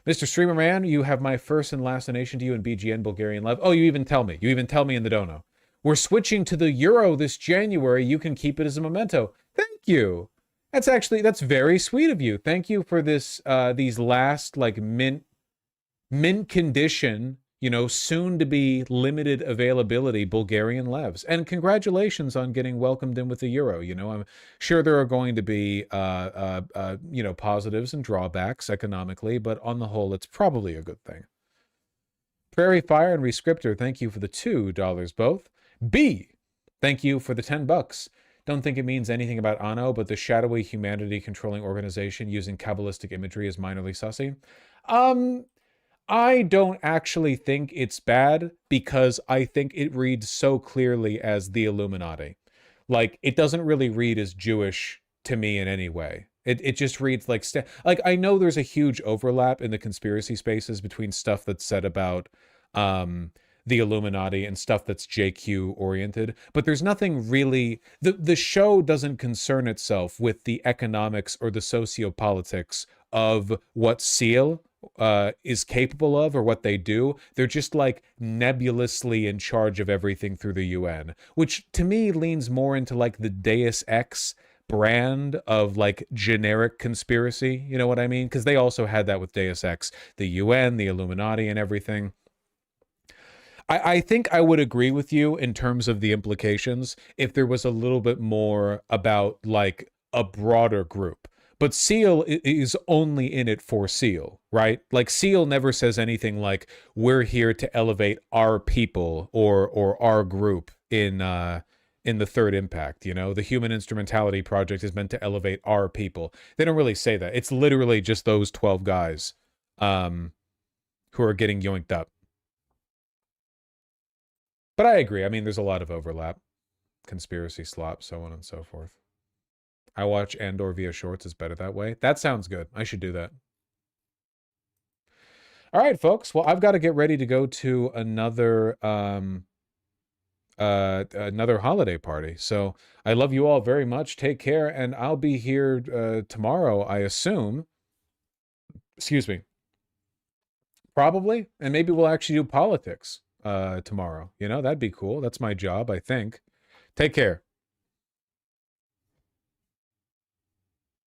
Mr. Streamer Man, you have my first and last donation to you in BGN Bulgarian lev. Oh, you even tell me. You even tell me in the dono. We're switching to the euro this January. You can keep it as a memento. Thank you. That's very sweet of you. Thank you for this these last like mint condition, you know, soon to be limited availability Bulgarian levs. And congratulations on getting welcomed in with the euro. You know, I'm sure there are going to be, you know, positives and drawbacks economically, but on the whole, it's probably a good thing. Prairie Fire and Rescriptor, thank you for the $2 both. B, thank you for the $10. Don't think it means anything about Anno, but the shadowy humanity controlling organization using Kabbalistic imagery is minorly sussy. I don't actually think it's bad because I think it reads so clearly as the Illuminati. Like, it doesn't really read as Jewish to me in any way. It just reads like I know there's a huge overlap in the conspiracy spaces between stuff that's said about the Illuminati and stuff that's JQ oriented, but there's nothing really, the show doesn't concern itself with the economics or the sociopolitics of what SEAL is capable of or what they do. They're just like nebulously in charge of everything through the UN, which to me leans more into like the Deus Ex brand of like generic conspiracy. You know what I mean? Because they also had that with Deus Ex, the UN, the Illuminati, and everything. I think I would agree with you in terms of the implications if there was a little bit more about like a broader group. But SEAL is only in it for SEAL, right? Like SEAL never says anything like we're here to elevate our people or our group in the Third Impact. You know, the Human Instrumentality Project is meant to elevate our people. They don't really say that. It's literally just those 12 guys who are getting yoinked up. But I agree. I mean, there's a lot of overlap, conspiracy slop, so on and so forth. I watch Andor via shorts. Is better that way. That sounds good. I should do that. All right, folks. Well, I've got to get ready to go to another holiday party. So I love you all very much. Take care, and I'll be here tomorrow, I assume. Excuse me. Probably, and maybe we'll actually do politics tomorrow. You know, that'd be cool. That's my job, I think. Take care.